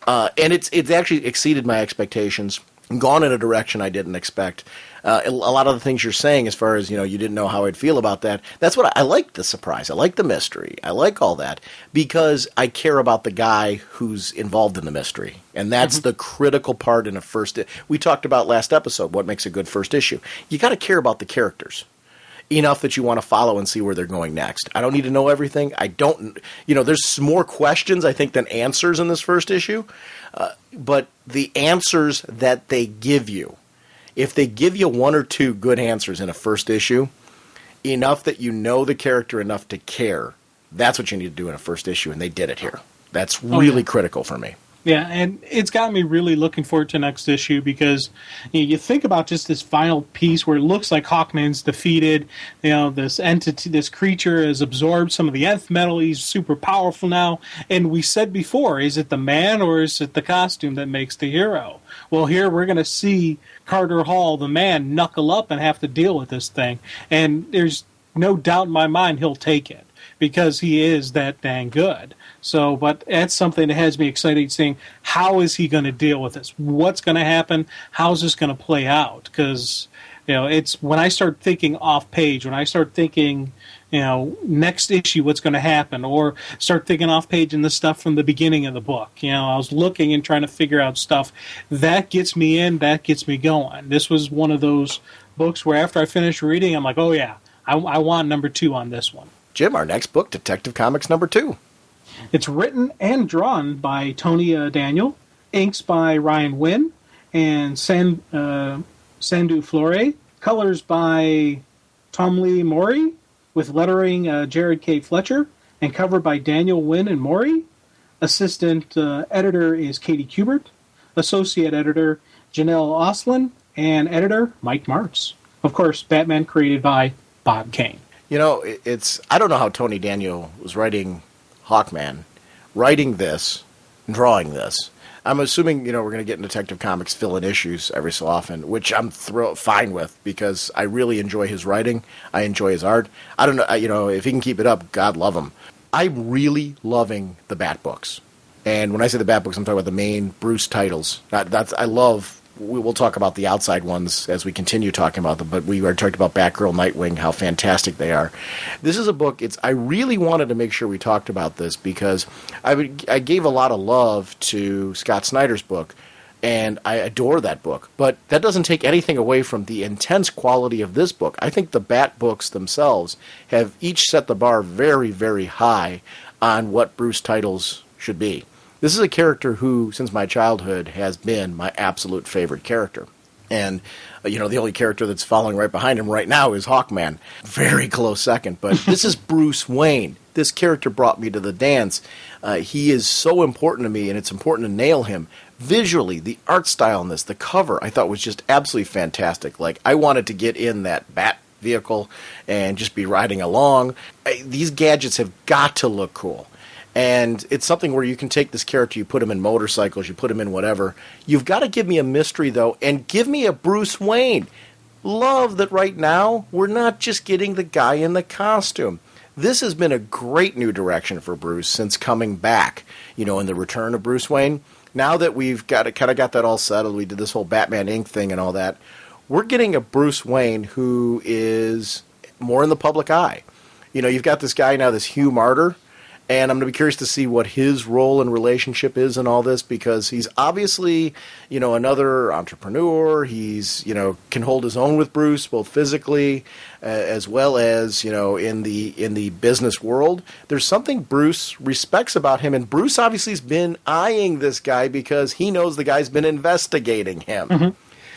And it's actually exceeded my expectations, gone in a direction I didn't expect. A lot of the things you're saying as far as, you didn't know how I'd feel about that, that's what I like, the surprise. I like the mystery. I like all that because I care about the guy who's involved in the mystery. And that's the critical part in a first. We talked about last episode, what makes a good first issue. You got to care about the characters enough that you want to follow and see where they're going next. I don't need to know everything. I don't, there's more questions, I think, than answers in this first issue. But the answers that they give you, if they give you one or two good answers in a first issue, enough that you know the character enough to care, that's what you need to do in a first issue, and they did it here. That's really critical for me. Yeah, and it's got me really looking forward to next issue because you think about just this final piece where it looks like Hawkman's defeated. This entity, this creature has absorbed some of the nth metal. He's super powerful now. And we said before, is it the man or is it the costume that makes the hero? Well, here we're going to see Carter Hall, the man, knuckle up and have to deal with this thing. And there's no doubt in my mind he'll take it because he is that dang good. So, but that's something that has me excited, seeing how is he going to deal with this? What's going to happen? How's this going to play out? Because, it's when I start thinking off page, when I start thinking, next issue, what's going to happen? Or start thinking off page in the stuff from the beginning of the book. I was looking and trying to figure out stuff. That gets me in, that gets me going. This was one of those books where after I finished reading, I'm like, oh yeah, I want number 2 on this one. Jim, our next book, Detective Comics number 2. It's written and drawn by Tony Daniel, inks by Ryan Wynn, and Sandu Flore, colors by Tom Lee Morey, with lettering Jared K. Fletcher, and cover by Daniel Wynn and Morey. Assistant editor is Katie Kubert, associate editor Janelle Oslin, and editor Mike Martz. Of course, Batman created by Bob Kane. I don't know how Tony Daniel was writing Hawkman, writing this, and drawing this. I'm assuming, we're going to get in Detective Comics fill-in issues every so often, which I'm fine with because I really enjoy his writing. I enjoy his art. I don't know, if he can keep it up, God love him. I'm really loving the Bat books. And when I say the Bat books, I'm talking about the main Bruce titles. We'll talk about the outside ones as we continue talking about them, but we already talked about Batgirl, Nightwing, how fantastic they are. This is a book, I really wanted to make sure we talked about this because I gave a lot of love to Scott Snyder's book, and I adore that book. But that doesn't take anything away from the intense quality of this book. I think the Bat books themselves have each set the bar very, very high on what Bruce titles should be. This is a character who, since my childhood, has been my absolute favorite character. And, the only character that's following right behind him right now is Hawkman. Very close second. But this is Bruce Wayne. This character brought me to the dance. He is so important to me, and it's important to nail him. Visually, the art style in this, the cover, I thought was just absolutely fantastic. Like, I wanted to get in that Bat vehicle and just be riding along. These gadgets have got to look cool. And it's something where you can take this character, you put him in motorcycles, you put him in whatever. You've got to give me a mystery, though, and give me a Bruce Wayne. love that right now we're not just getting the guy in the costume. This has been a great new direction for Bruce since coming back, in the return of Bruce Wayne. Now that we've got that all settled, we did this whole Batman Inc. thing and all that, we're getting a Bruce Wayne who is more in the public eye. You've got this guy now, this Hugh Martyr, and I'm going to be curious to see what his role and relationship is in all this, because he's obviously, another entrepreneur. He's, can hold his own with Bruce, both physically as well as, in the business world. There's something Bruce respects about him, and Bruce obviously has been eyeing this guy because he knows the guy's been investigating him. Mm-hmm.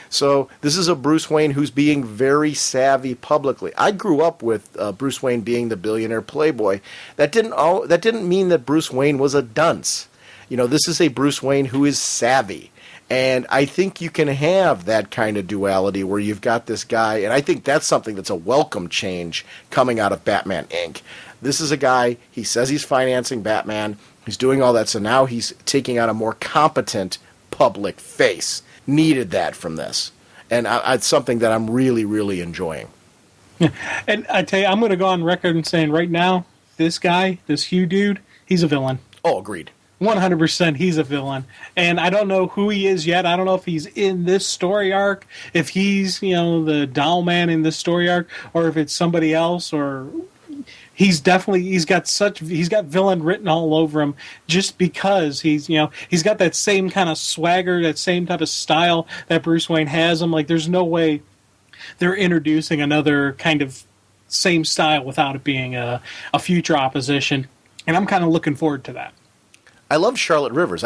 So this is a Bruce Wayne who's being very savvy publicly. I grew up with Bruce Wayne being the billionaire playboy. That didn't mean that Bruce Wayne was a dunce. This is a Bruce Wayne who is savvy. And I think you can have that kind of duality where you've got this guy, and I think that's something that's a welcome change coming out of Batman Inc. This is a guy, he says he's financing Batman, he's doing all that, so now he's taking on a more competent public face. Needed that from this. And it's something that I'm really, really enjoying. And I tell you, I'm going to go on record and saying right now, this guy, this Hugh dude, he's a villain. Oh, agreed. 100% he's a villain. And I don't know who he is yet. I don't know if he's in this story arc, if he's, the doll man in this story arc, or if it's somebody else, or... He's got villain written all over him just because he's got that same kind of swagger, that same type of style that Bruce Wayne has. I'm like, there's no way they're introducing another kind of same style without it being a future opposition. And I'm kind of looking forward to that. I love Charlotte Rivers.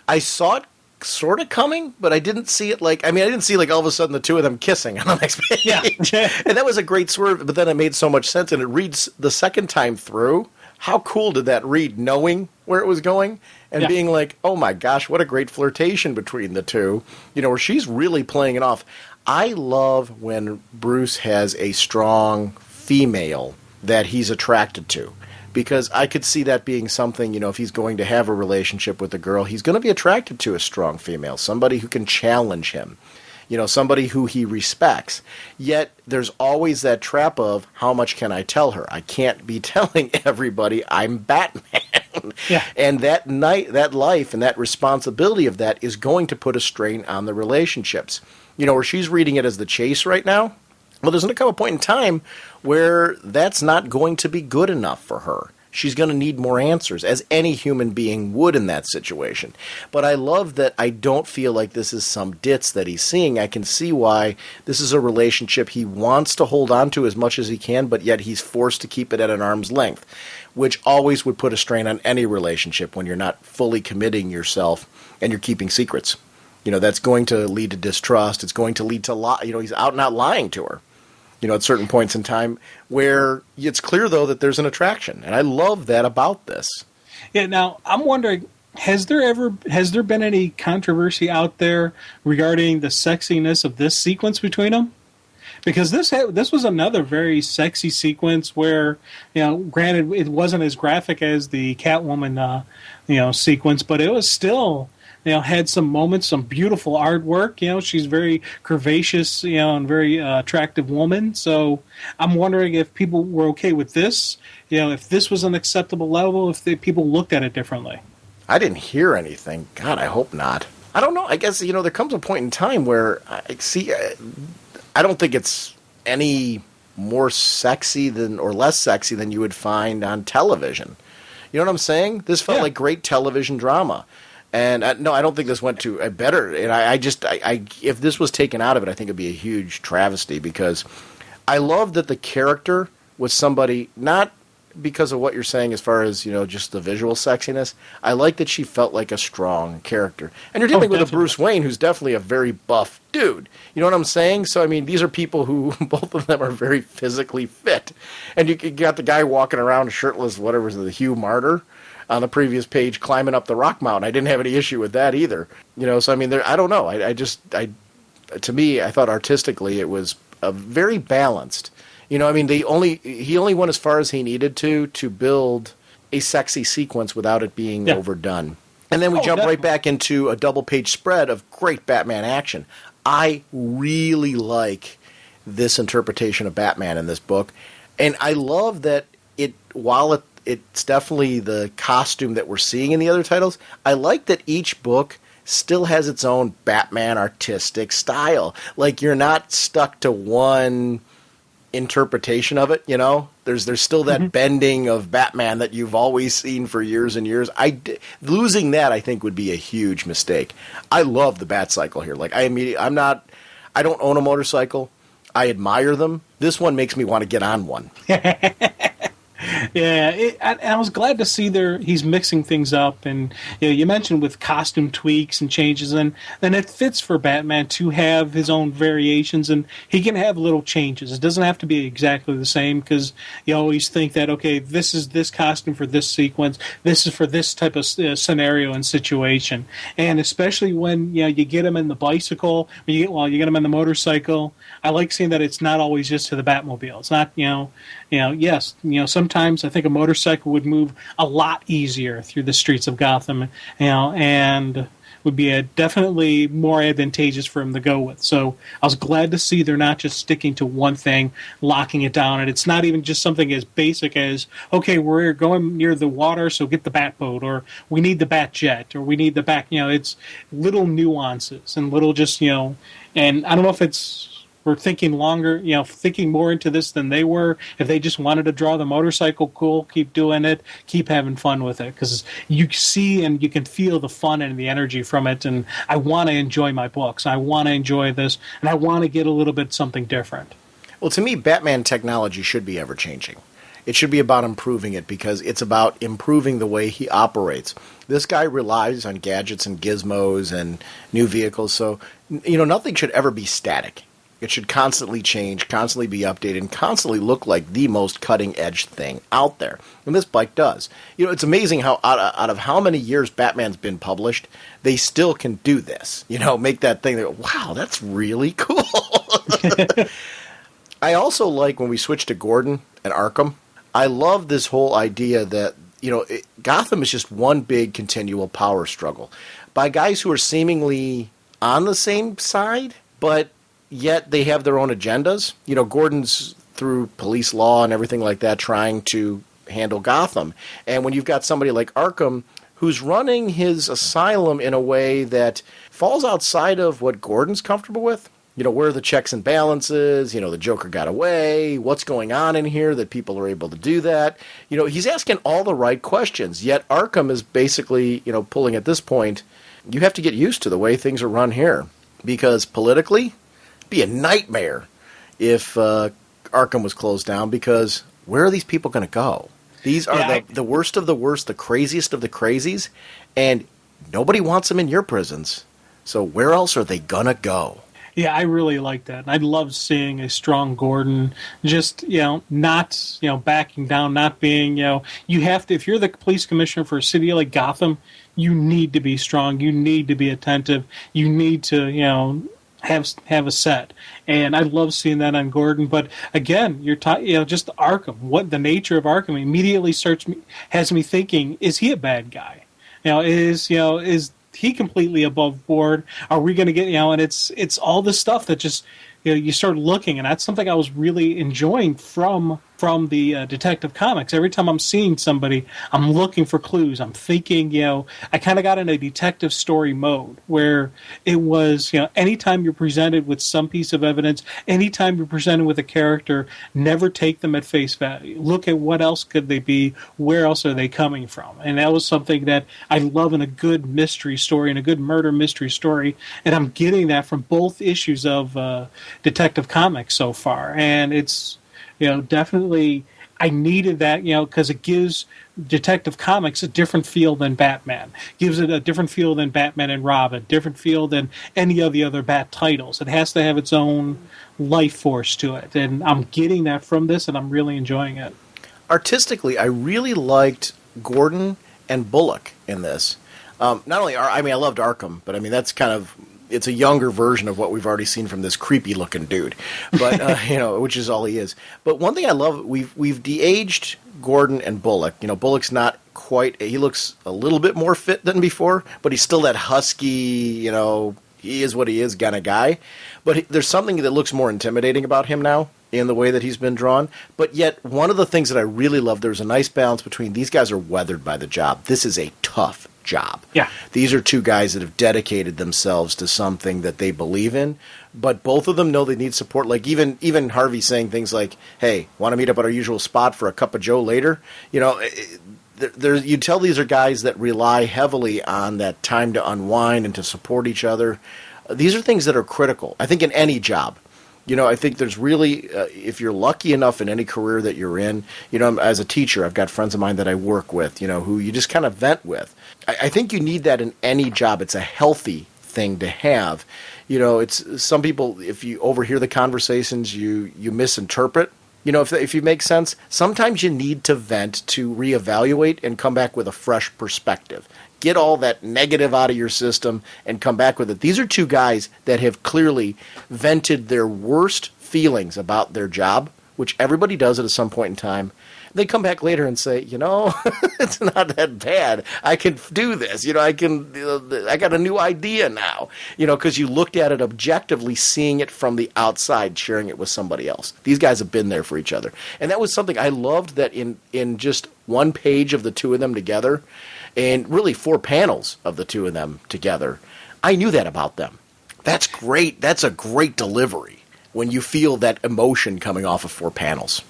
I saw it sort of coming, but I didn't see it I didn't see all of a sudden the two of them kissing on the next page. Yeah. And that was a great swerve, but then it made so much sense, and it reads the second time through. How cool did that read, knowing where it was going and being like, oh my gosh, what a great flirtation between the two, where she's really playing it off. I love when Bruce has a strong female that he's attracted to. Because I could see that being something, if he's going to have a relationship with a girl, he's going to be attracted to a strong female, somebody who can challenge him, somebody who he respects. Yet there's always that trap of, how much can I tell her? I can't be telling everybody I'm Batman. Yeah. And that life and that responsibility of that is going to put a strain on the relationships. Where she's reading it as the chase right now. Well, there's going to come a point in time where that's not going to be good enough for her. She's going to need more answers, as any human being would in that situation. But I love that I don't feel like this is some ditz that he's seeing. I can see why this is a relationship he wants to hold on to as much as he can, but yet he's forced to keep it at an arm's length, which always would put a strain on any relationship when you're not fully committing yourself and you're keeping secrets. That's going to lead to distrust. It's going to lead to he's out and out lying to her. At certain points in time, where it's clear, though, that there's an attraction. And I love that about this. Yeah, now, I'm wondering, has there been any controversy out there regarding the sexiness of this sequence between them? Because this was another very sexy sequence where, granted, it wasn't as graphic as the Catwoman, sequence, but it was still... had some moments, some beautiful artwork. She's very curvaceous, and very attractive woman. So I'm wondering if people were okay with this, if this was an acceptable level, if people looked at it differently. I didn't hear anything. God, I hope not. I don't know. I guess, there comes a point in time where I don't think it's any more sexy or less sexy than you would find on television. You know what I'm saying? This felt like great television drama. And no, I don't think this went to a better. And I if this was taken out of it, I think it'd be a huge travesty, because I love that the character was somebody, not because of what you're saying as far as just the visual sexiness. I like that she felt like a strong character. And you're dealing with a Bruce Wayne who's definitely a very buff dude. You know what I'm saying? So I mean, these are people who both of them are very physically fit, and you got the guy walking around shirtless, whatever, the Hugh Martyr on the previous page, climbing up the rock mountain. I didn't have any issue with that either. So I mean, I don't know. To me, I thought artistically it was very balanced. I mean, he only went as far as he needed to build a sexy sequence without it being overdone. And then we jump right back into a double-page spread of great Batman action. I really like this interpretation of Batman in this book. And I love that while it's definitely the costume that we're seeing in the other titles, I like that each book still has its own Batman artistic style. Like, you're not stuck to one interpretation of it, you know? There's still that bending of Batman that you've always seen for years and years. Losing that, I think, would be a huge mistake. I love the Bat Cycle here. Like, I don't own a motorcycle. I admire them. This one makes me want to get on one. Yeah, I was glad to see he's mixing things up, and you mentioned with costume tweaks and changes, and then it fits for Batman to have his own variations, and he can have little changes. It doesn't have to be exactly the same, because you always think that, okay, this is this costume for this sequence, this is for this type of scenario and situation, and especially when you get him in the bicycle, you get him in the motorcycle. I like seeing that it's not always just to the Batmobile. It's not yes, sometimes I think a motorcycle would move a lot easier through the streets of Gotham, and would be definitely more advantageous for him to go with. So I was glad to see they're not just sticking to one thing, locking it down, and it's not even just something as basic as, okay, we're going near the water, so get the Batboat, or we need the Batjet, or we need the Bat. It's little nuances and little just and I don't know if we're thinking longer, thinking more into this than they were. If they just wanted to draw the motorcycle, cool, keep doing it, keep having fun with it. Because you see and you can feel the fun and the energy from it. And I want to enjoy my books. I want to enjoy this. And I want to get a little bit something different. Well, to me, Batman technology should be ever-changing. It should be about improving it, because it's about improving the way he operates. This guy relies on gadgets and gizmos and new vehicles. So, nothing should ever be static. It should constantly change, constantly be updated, and constantly look like the most cutting-edge thing out there. And this bike does. It's amazing how out of how many years Batman's been published, they still can do this. Make that thing. Wow, that's really cool. I also like when we switch to Gordon and Arkham. I love this whole idea that, Gotham is just one big continual power struggle by guys who are seemingly on the same side, but yet they have their own agendas. Gordon's through police law and everything like that trying to handle Gotham. And when you've got somebody like Arkham who's running his asylum in a way that falls outside of what Gordon's comfortable with, where are the checks and balances? The Joker got away. What's going on in here that people are able to do that? He's asking all the right questions, yet Arkham is basically, pulling at this point, you have to get used to the way things are run here. Because politically, be a nightmare if Arkham was closed down, because where are these people going to go? These are the worst of the worst, the craziest of the crazies, and nobody wants them in your prisons. So where else are they going to go? Yeah, I really like that. I love seeing a strong Gordon, just, not, backing down, not being, you have to, if you're the police commissioner for a city like Gotham, you need to be strong, you need to be attentive, you need to, have a set, and I love seeing that on Gordon. But again, you're just Arkham. What the nature of Arkham immediately has me thinking: is he a bad guy? Is he completely above board? Are we going to get and it's all this stuff that just you start looking, and that's something I was really enjoying from the Detective Comics. Every time I'm seeing somebody, I'm looking for clues. I'm thinking, I kind of got in a detective story mode where it was, anytime you're presented with some piece of evidence, anytime you're presented with a character, never take them at face value. Look at what else could they be, where else are they coming from? And that was something that I love in a good mystery story and a good murder mystery story, and I'm getting that from both issues of Detective Comics so far. And it's definitely I needed that, because it gives Detective Comics a different feel than Batman. Gives it a different feel than Batman and Robin, different feel than any of the other Bat titles. It has to have its own life force to it, and I'm getting that from this, and I'm really enjoying it. Artistically, I really liked Gordon and Bullock in this. Not only, I loved Arkham, but that's kind of, it's a younger version of what we've already seen from this creepy-looking dude, but which is all he is. But one thing I love, we've de-aged Gordon and Bullock. Bullock's not quite. He looks a little bit more fit than before, but he's still that husky. he is what he is kind of guy. But there's something that looks more intimidating about him now in the way that he's been drawn. But yet, one of the things that I really love, there's a nice balance between these guys are weathered by the job. This is a tough job. Yeah. These are two guys that have dedicated themselves to something that they believe in, but both of them know they need support. Like even Harvey saying things like, "Hey, want to meet up at our usual spot for a cup of Joe later?" You know, you tell these are guys that rely heavily on that time to unwind and to support each other. These are things that are critical, I think, in any job. You know, I think there's really, if you're lucky enough in any career that you're in, you know, as a teacher, I've got friends of mine that I work with, you know, who you just kind of vent with. I think you need that in any job. It's a healthy thing to have. You know, it's some people, if you overhear the conversations, you misinterpret. You know, if you make sense, sometimes you need to vent to reevaluate and come back with a fresh perspective. Get all that negative out of your system and come back with it. These are two guys that have clearly vented their worst feelings about their job, which everybody does it at some point in time. They come back later and say, you know, it's not that bad. I can do this. You know, I got a new idea now. You know, because you looked at it objectively, seeing it from the outside, sharing it with somebody else. These guys have been there for each other. And that was something I loved, that in just one page of the two of them together, and really 4 panels of the two of them together, I knew that about them. That's great. That's a great delivery when you feel that emotion coming off of 4 panels.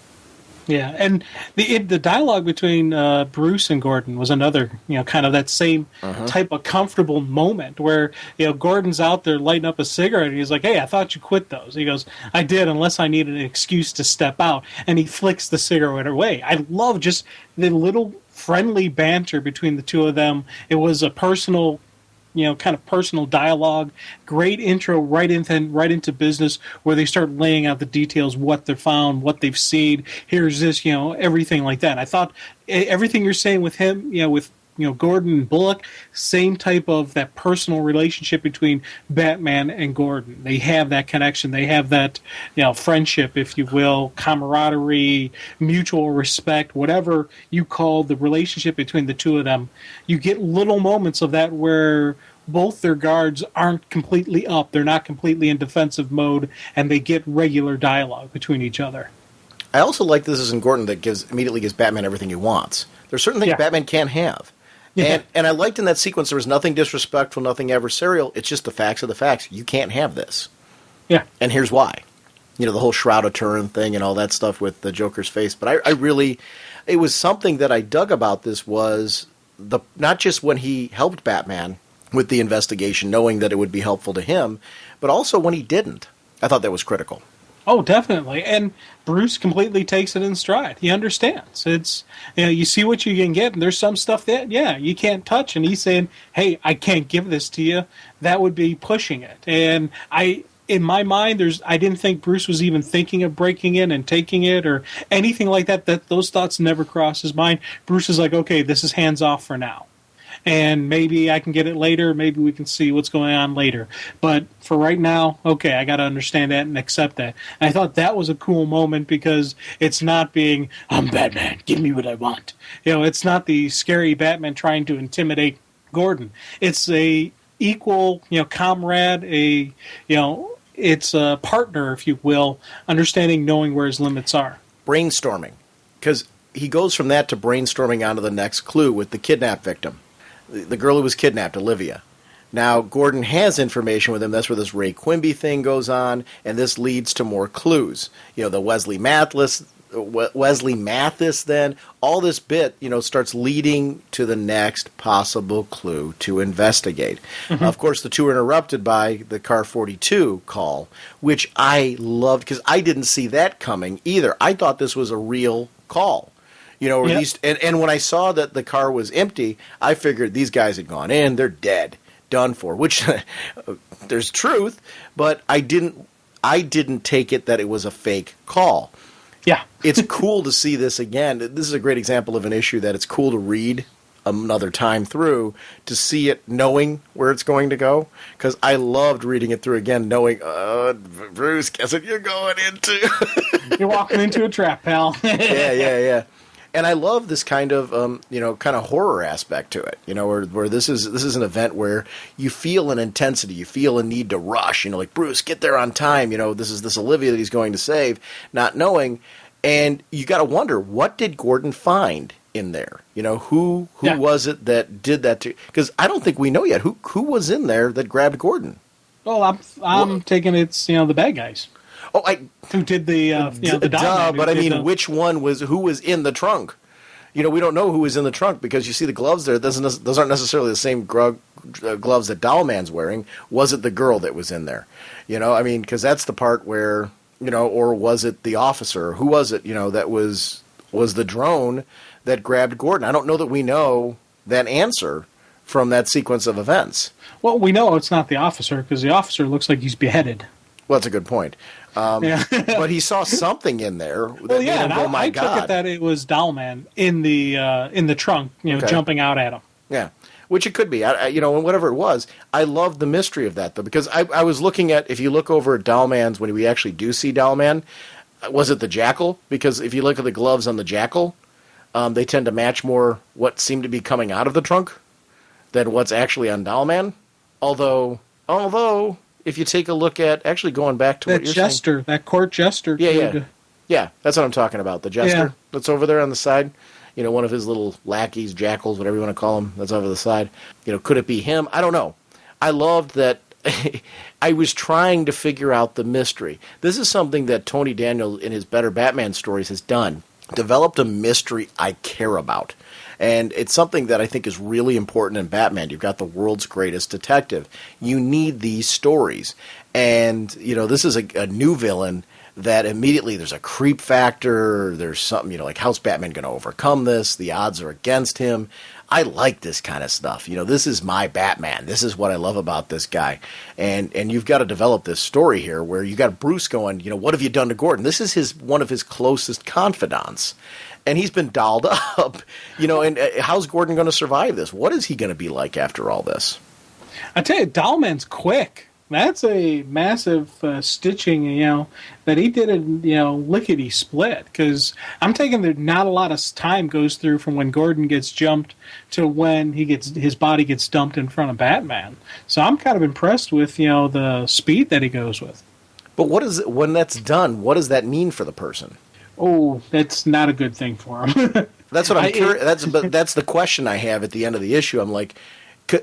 Yeah, and the dialogue between Bruce and Gordon was another, you know, kind of that same type of comfortable moment where, you know, Gordon's out there lighting up a cigarette and he's like, "Hey, I thought you quit those." He goes, "I did, unless I needed an excuse to step out." And he flicks the cigarette away. I love just the little friendly banter between the two of them. It was a personal, you know, kind of personal dialogue. Great intro right into business, where they start laying out the details, what they've found, what they've seen. Here's this, you know, everything like that. I thought everything you're saying with him, you know, with, you know, Gordon and Bullock, same type of that personal relationship between Batman and Gordon. They have that connection. They have that, you know, friendship, if you will, camaraderie, mutual respect, whatever you call the relationship between the two of them. You get little moments of that where both their guards aren't completely up. They're not completely in defensive mode, and they get regular dialogue between each other. I also like this is in Gordon that immediately gives Batman everything he wants. There's certain things Batman can't have. Yeah. And I liked in that sequence there was nothing disrespectful, nothing adversarial. It's just the facts of the facts. You can't have this. Yeah. And here's why. You know, the whole Shroud of Turin thing and all that stuff with the Joker's face. But I really, it was something that I dug about this was not just when he helped Batman with the investigation, knowing that it would be helpful to him, but also when he didn't. I thought that was critical. Oh, definitely. And Bruce completely takes it in stride. He understands. It's, you know, you see what you can get, and there's some stuff that, yeah, you can't touch. And he's saying, "Hey, I can't give this to you." That would be pushing it. And in my mind, I didn't think Bruce was even thinking of breaking in and taking it or anything like that. That those thoughts never crossed his mind. Bruce is like, "Okay, this is hands off for now. And maybe I can get it later. Maybe we can see what's going on later. But for right now, okay, I got to understand that and accept that." And I thought that was a cool moment because it's not being, "I'm Batman, give me what I want." You know, it's not the scary Batman trying to intimidate Gordon. It's a equal, you know, comrade, it's a partner, if you will, understanding, knowing where his limits are. Brainstorming. Because he goes from that to brainstorming onto the next clue with the kidnap victim. The girl who was kidnapped, Olivia. Now, Gordon has information with him. That's where this Ray Quimby thing goes on, and this leads to more clues. You know, the Wesley Mathis then, all this bit, you know, starts leading to the next possible clue to investigate. Mm-hmm. Of course, the two are interrupted by the Car 42 call, which I loved because I didn't see that coming either. I thought this was a real call. You know, yep. And when I saw that the car was empty, I figured these guys had gone in, they're dead, done for, which there's truth, but I didn't take it that it was a fake call. Yeah. It's cool to see this again. This is a great example of an issue that it's cool to read another time through, to see it knowing where it's going to go, because I loved reading it through again, knowing, Bruce, guess what you're going into? You're walking into a trap, pal. Yeah. And I love this kind of, kind of horror aspect to it, where this is an event where you feel an intensity, you feel a need to rush, like Bruce, get there on time, this is this Olivia that he's going to save, not knowing, and you got to wonder, what did Gordon find in there? Who was it that did that to? Because I don't think we know yet who was in there that grabbed Gordon. Well, I'm taking it's the bad guys. Oh, who did the but I mean, which one who was in the trunk? We don't know who was in the trunk because you see the gloves there. Those aren't necessarily the same gloves that Dollman's wearing. Was it the girl that was in there? Because that's the part where or was it the officer? Who was it? That was the drone that grabbed Gordon. I don't know that we know that answer from that sequence of events. Well, we know it's not the officer because the officer looks like he's beheaded. Well, that's a good point. But he saw something in there. That made him go, my God. I took it that it was Dollman in the trunk, jumping out at him. Yeah, which it could be. Whatever it was, I love the mystery of that though, because I was looking at, if you look over at Dollman's, when we actually do see Dollman, was it the Jackal? Because if you look at the gloves on the Jackal, they tend to match more what seemed to be coming out of the trunk than what's actually on Dollman. Although. If you take a look at, actually going back to that what you're jester, saying. that court jester. Yeah, that's what I'm talking about. The jester that's over there on the side. One of his little lackeys, jackals, whatever you want to call him, that's over the side. Could it be him? I don't know. I loved that. I was trying to figure out the mystery. This is something that Tony Daniel in his Better Batman stories has done. Developed a mystery I care about. And it's something that I think is really important in Batman. You've got the world's greatest detective. You need these stories. And, this is a new villain that immediately there's a creep factor. There's something, like, how's Batman going to overcome this? The odds are against him. I like this kind of stuff. This is my Batman. This is what I love about this guy. And you've got to develop this story here where you got Bruce going, what have you done to Gordon? This is one of his closest confidants. And he's been dolled up, and how's Gordon going to survive this? What is he going to be like after all this? I tell you, Dollman's quick. That's a massive stitching, that he did in, lickety split. Because I'm taking that not a lot of time goes through from when Gordon gets jumped to when his body gets dumped in front of Batman. So I'm kind of impressed with, the speed that he goes with. But when that's done, what does that mean for the person? Oh, that's not a good thing for him. That's what I'm curious. That's the question I have at the end of the issue. I'm like,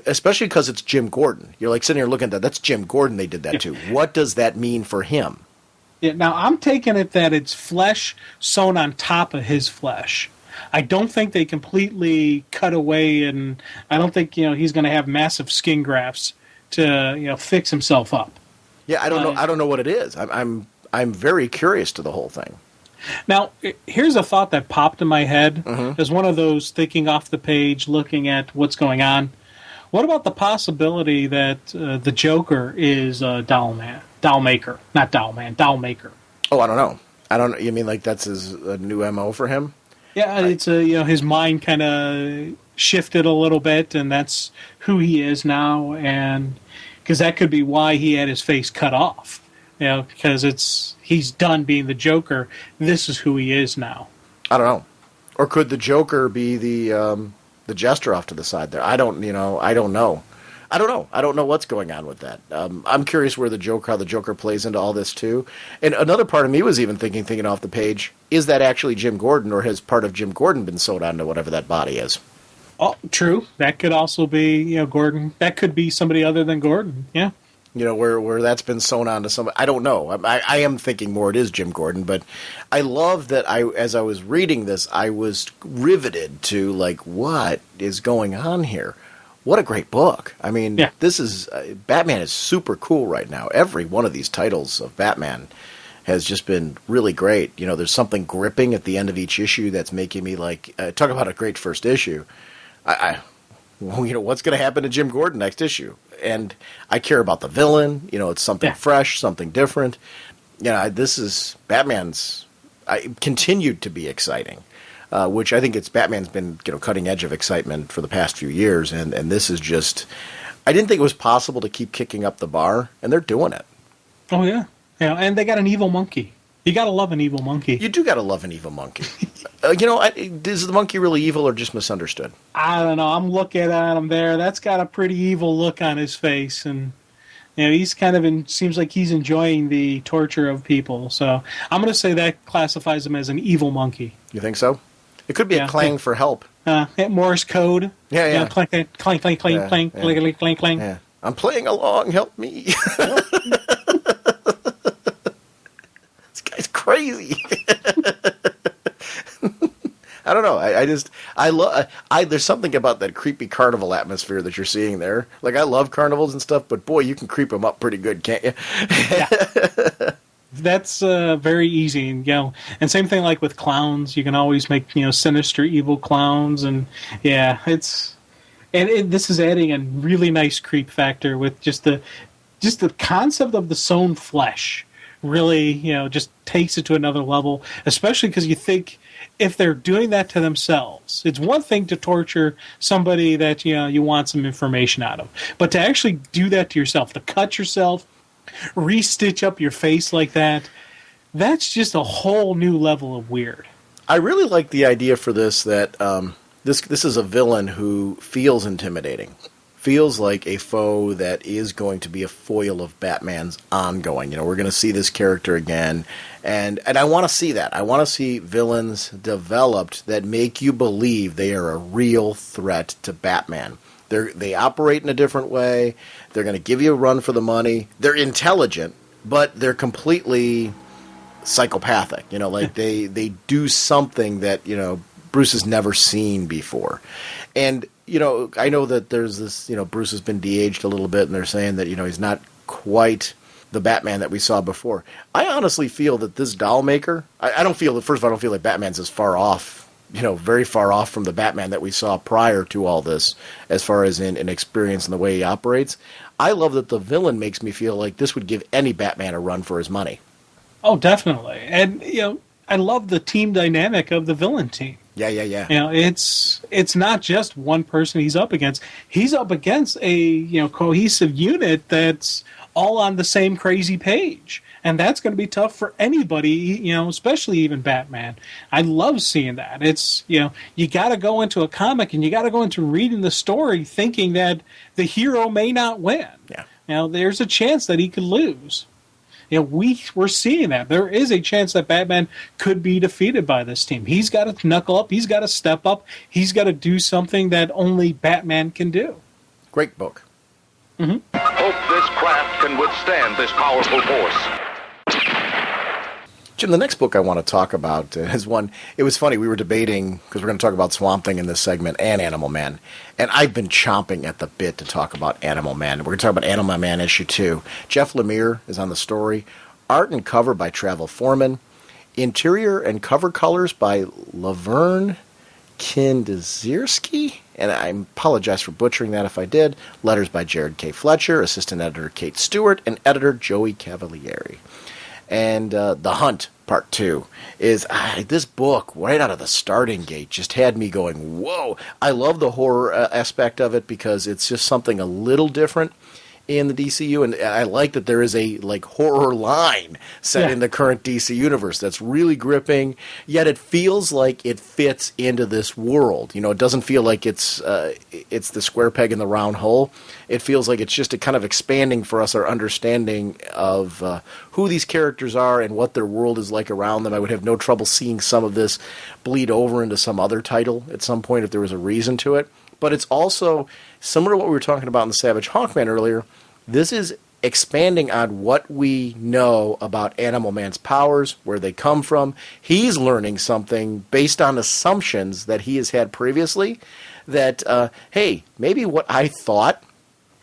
especially because it's Jim Gordon. You're like sitting here looking at that. That's Jim Gordon they did that to. What does that mean for him? Yeah. Now I'm taking it that it's flesh sewn on top of his flesh. I don't think they completely cut away, and I don't think he's going to have massive skin grafts to fix himself up. Yeah, I don't know. I don't know what it is. I'm very curious to the whole thing. Now, here's a thought that popped in my head as one of those thinking off the page, looking at what's going on. What about the possibility that the Joker is Dollmaker, not Dollman, Dollmaker? Oh, I don't know. I don't. You mean like that's a new MO for him? Yeah, it's his mind kind of shifted a little bit, and that's who he is now, and because that could be why he had his face cut off. Because he's done being the Joker. This is who he is now. I don't know. Or could the Joker be the jester off to the side there? I don't know. I don't know. I don't know what's going on with that. I'm curious how the Joker plays into all this too. And another part of me was even thinking off the page, is that actually Jim Gordon, or has part of Jim Gordon been sewed onto whatever that body is? Oh, true. That could also be Gordon. That could be somebody other than Gordon. Yeah. Where that's been sewn onto somebody. I don't know. I am thinking more it is Jim Gordon, but I love that as I was reading this, I was riveted to, like, what is going on here? What a great book. I mean, This is, Batman is super cool right now. Every one of these titles of Batman has just been really great. There's something gripping at the end of each issue that's making me like, talk about a great first issue. What's going to happen to Jim Gordon next issue? And I care about the villain. It's something fresh, something different. This is Batman's continued to be exciting, which I think Batman's been cutting edge of excitement for the past few years, and this is just. I didn't think it was possible to keep kicking up the bar, and they're doing it. Oh yeah, and they got an evil monkey. You gotta love an evil monkey. You do gotta love an evil monkey. Is the monkey really evil or just misunderstood? I don't know. I'm looking at him there. That's got a pretty evil look on his face, and he's kind of seems like he's enjoying the torture of people. So I'm going to say that classifies him as an evil monkey. You think so? It could be a clang for help. Morse code. Yeah. Clank, clank, clank, clank, clank, clank, clank, clank, clank. Yeah. I'm playing along. Help me. This guy's crazy. I don't know. There's something about that creepy carnival atmosphere that you're seeing there. Like, I love carnivals and stuff, but boy, you can creep them up pretty good, can't you? Yeah. That's very easy, and same thing like with clowns. You can always make sinister, evil clowns, and this is adding a really nice creep factor with just the concept of the sewn flesh. Really, just takes it to another level, especially because you think if they're doing that to themselves, it's one thing to torture somebody that you want some information out of, but to actually do that to yourself, to cut yourself, re-stitch up your face like that's just a whole new level of weird. I really like the idea for this that this is a villain who feels intimidating. Feels like a foe that is going to be a foil of Batman's ongoing. We're going to see this character again, and I want to see that. I want to see villains developed that make you believe they are a real threat to Batman. They operate in a different way. They're going to give you a run for the money. They're intelligent, but they're completely psychopathic. They do something that Bruce has never seen before, and. I know that there's this, Bruce has been de-aged a little bit, and they're saying that, he's not quite the Batman that we saw before. I honestly feel that this doll maker, I don't feel like Batman's as far off, very far off from the Batman that we saw prior to all this, as far as in experience and the way he operates. I love that the villain makes me feel like this would give any Batman a run for his money. Oh, definitely. And, I love the team dynamic of the villain team. Yeah. It's not just one person he's up against. He's up against a cohesive unit that's all on the same crazy page, and that's going to be tough for anybody. Especially even Batman. I love seeing that. It's you got to go into a comic and you got to go into reading the story thinking that the hero may not win. Yeah. There's a chance that he could lose. We're seeing that. There is a chance that Batman could be defeated by this team. He's got to knuckle up. He's got to step up. He's got to do something that only Batman can do. Great book. Mm-hmm. Hope this craft can withstand this powerful force. Jim, the next book I want to talk about is one. It was funny. We were debating, because we're going to talk about Swamp Thing in this segment and Animal Man. And I've been chomping at the bit to talk about Animal Man. We're going to talk about Animal Man issue 2. Jeff Lemire is on the story. Art and cover by Travel Foreman. Interior and cover colors by Laverne Kindezierski. And I apologize for butchering that if I did. Letters by Jared K. Fletcher. Assistant editor Kate Stewart. And editor Joey Cavalieri. And The Hunt, Part 2, is this book, right out of the starting gate, just had me going, whoa. I love the horror aspect of it because it's just something a little different in the DCU, and I like that there is a horror line set in the current DC universe that's really gripping, yet it feels like it fits into this world. It doesn't feel like it's the square peg in the round hole. It feels like it's just a kind of expanding for us our understanding of who these characters are and what their world is like around them. I would have no trouble seeing some of this bleed over into some other title at some point if there was a reason to it. But it's also similar to what we were talking about in the Savage Hawkman earlier. This is expanding on what we know about Animal Man's powers, where they come from. He's learning something based on assumptions that he has had previously that, hey, maybe what I thought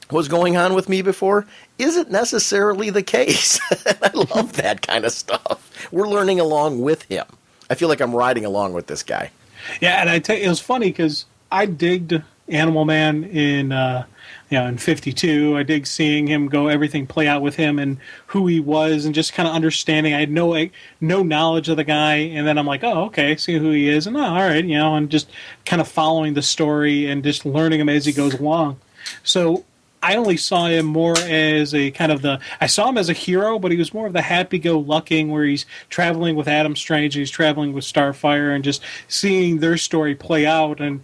was going on with me before isn't necessarily the case. I love that kind of stuff. We're learning along with him. I feel like I'm riding along with this guy. Yeah, and I tell you, it was funny because I digged Animal Man in 52. I dig seeing him go, everything play out with him and who he was, and just kind of understanding. I had no knowledge of the guy, and then I'm like, oh, okay, see who he is, and all right, and just kind of following the story and just learning him as he goes along. So I only saw him more as a kind of I saw him as a hero, but he was more of the happy-go-lucky, where he's traveling with Adam Strange, and he's traveling with Starfire, and just seeing their story play out. And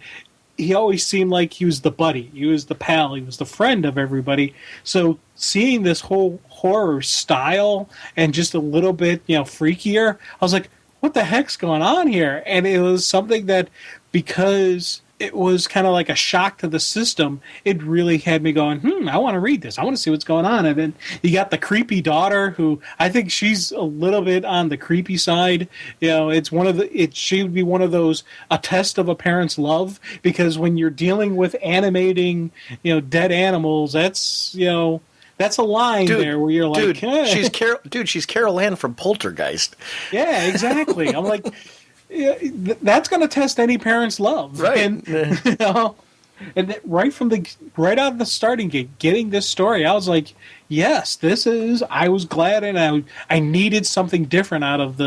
he always seemed like he was the buddy, he was the pal, he was the friend of everybody. So seeing this whole horror style and just a little bit, freakier, I was like, what the heck's going on here? And it was something that, because it was kind of like a shock to the system, it really had me going, I want to read this. I want to see what's going on. And then you got the creepy daughter, who I think she's a little bit on the creepy side. She would be one of those, a test of a parent's love, because when you're dealing with animating, dead animals, that's a line there where you're like, she's Carol Ann from Poltergeist. Yeah, exactly. I'm like, that's going to test any parent's love, right? And, and right out of the starting gate, getting this story, I was like, yes, I was glad, and I needed something different out of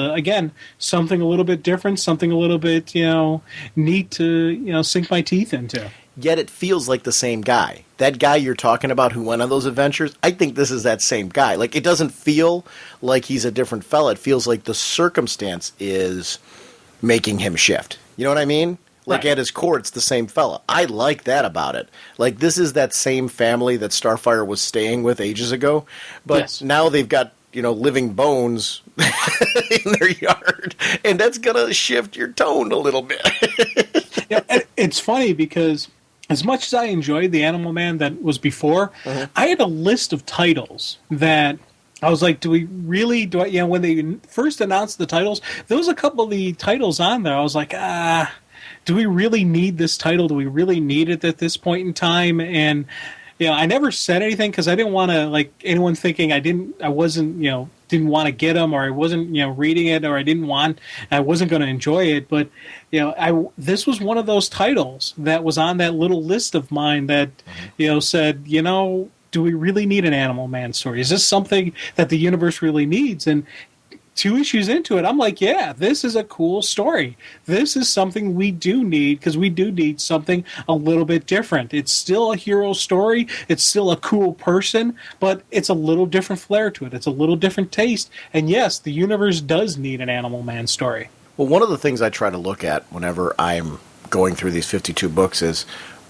something a little bit different, something a little bit, neat to, sink my teeth into. Yet it feels like the same guy. That guy you're talking about who went on those adventures, I think this is that same guy. Like, it doesn't feel like he's a different fella. It feels like the circumstance is making him shift. You know what I mean? Like, right. At his core, it's the same fella. I like that about it. Like, this is that same family that Starfire was staying with ages ago, but now they've got, living bones in their yard, and that's going to shift your tone a little bit. It's funny because as much as I enjoyed the Animal Man that was before, I had a list of titles that I was like, when they first announced the titles, there was a couple of the titles on there. I was like, do we really need this title? Do we really need it at this point in time? And, I never said anything because I didn't want to, like, anyone thinking didn't want to get them, or I wasn't, reading it, or I wasn't going to enjoy it. But, this was one of those titles that was on that little list of mine that, said, do we really need an Animal Man story? Is this something that the universe really needs? And 2 issues into it, I'm like, yeah, this is a cool story. This is something we do need, because we do need something a little bit different. It's still a hero story. It's still a cool person, but it's a little different flair to it. It's a little different taste. And yes, the universe does need an Animal Man story. Well, one of the things I try to look at whenever I'm going through these 52 books is,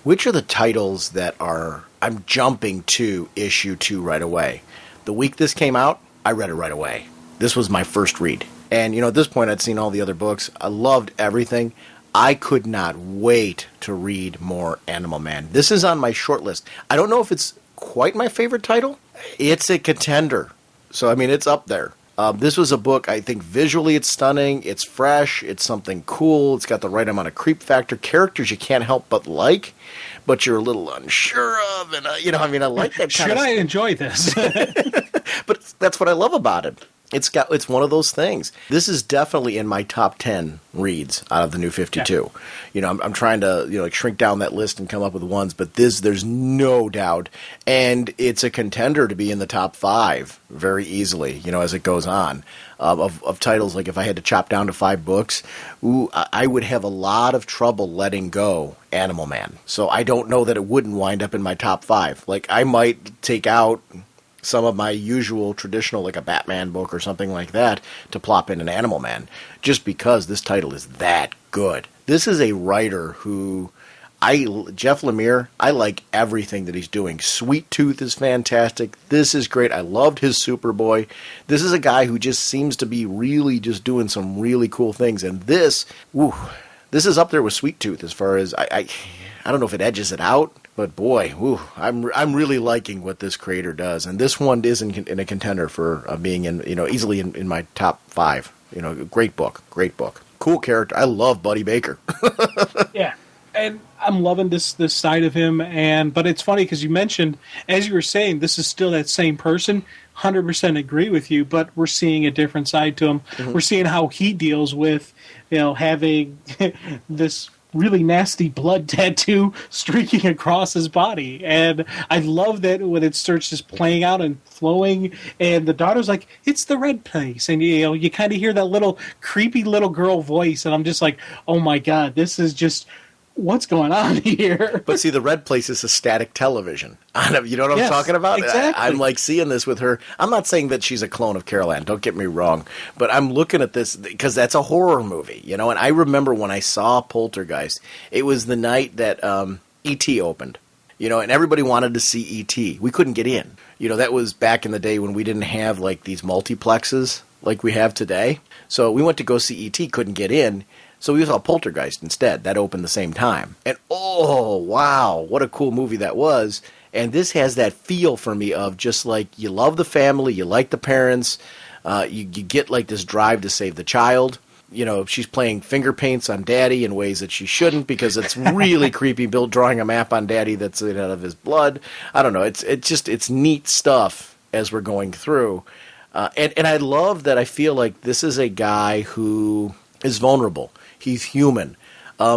which are the titles that I'm jumping to issue 2 right away. The week this came out, I read it right away. This was my first read. And, at this point, I'd seen all the other books. I loved everything. I could not wait to read more Animal Man. This is on my short list. I don't know if it's quite my favorite title. It's a contender. So, it's up there. This was a book, I think visually it's stunning, it's fresh, it's something cool, it's got the right amount of creep factor, characters you can't help but like, but you're a little unsure of, and, I like that kind of... Should I enjoy this? But that's what I love about it. It's one of those things. This is definitely in my top 10 reads out of the new 52. Yeah. I'm trying to shrink down that list and come up with ones, but there's no doubt, and it's a contender to be in the top 5 very easily. As it goes on, of titles. Like, if I had to chop down to 5 books, I would have a lot of trouble letting go Animal Man. So I don't know that it wouldn't wind up in my top 5. Like, I might take out some of my usual traditional, like a Batman book or something like that, to plop in an Animal Man, just because this title is that good. This is a writer who, Jeff Lemire, I like everything that he's doing. Sweet Tooth is fantastic. This is great. I loved his Superboy. This is a guy who just seems to be really just doing some really cool things. And this is up there with Sweet Tooth as far as, I don't know if it edges it out, but boy, I'm really liking what this creator does, and this one is in a contender for being in easily in my top 5. Great book, cool character. I love Buddy Baker. Yeah, and I'm loving this side of him. But it's funny because you mentioned, as you were saying, this is still that same person. 100% agree with you, but we're seeing a different side to him. Mm-hmm. We're seeing how he deals with having this really nasty blood tattoo streaking across his body. And I love that when it starts just playing out and flowing, and the daughter's like, it's the red place, and you kind of hear that little creepy little girl voice, and I'm just like, oh my god, this is just what's going on here? But see, the red place is a static television. You know what I'm Yes, talking about? exactly. I'm like seeing this with her. I'm not saying that she's a clone of Carol Ann. Don't get me wrong. But I'm looking at this because that's a horror movie, you know. And I remember when I saw Poltergeist, it was the night that E.T. opened, you know, and everybody wanted to see E.T. We couldn't get in. You know, that was back in the day when we didn't have like these multiplexes like we have today. So we went to go see E.T., couldn't get in. So we saw Poltergeist instead. That opened the same time. And oh, wow, what a cool movie that was. And this has that feel for me of just like you love the family, you like the parents, you get like this drive to save the child. You know, she's playing finger paints on Daddy in ways that she shouldn't because it's really creepy. Bill drawing a map on Daddy that's out of his blood. I don't know. It's neat stuff as we're going through. And I love that I feel like this is a guy who is vulnerable. He's human.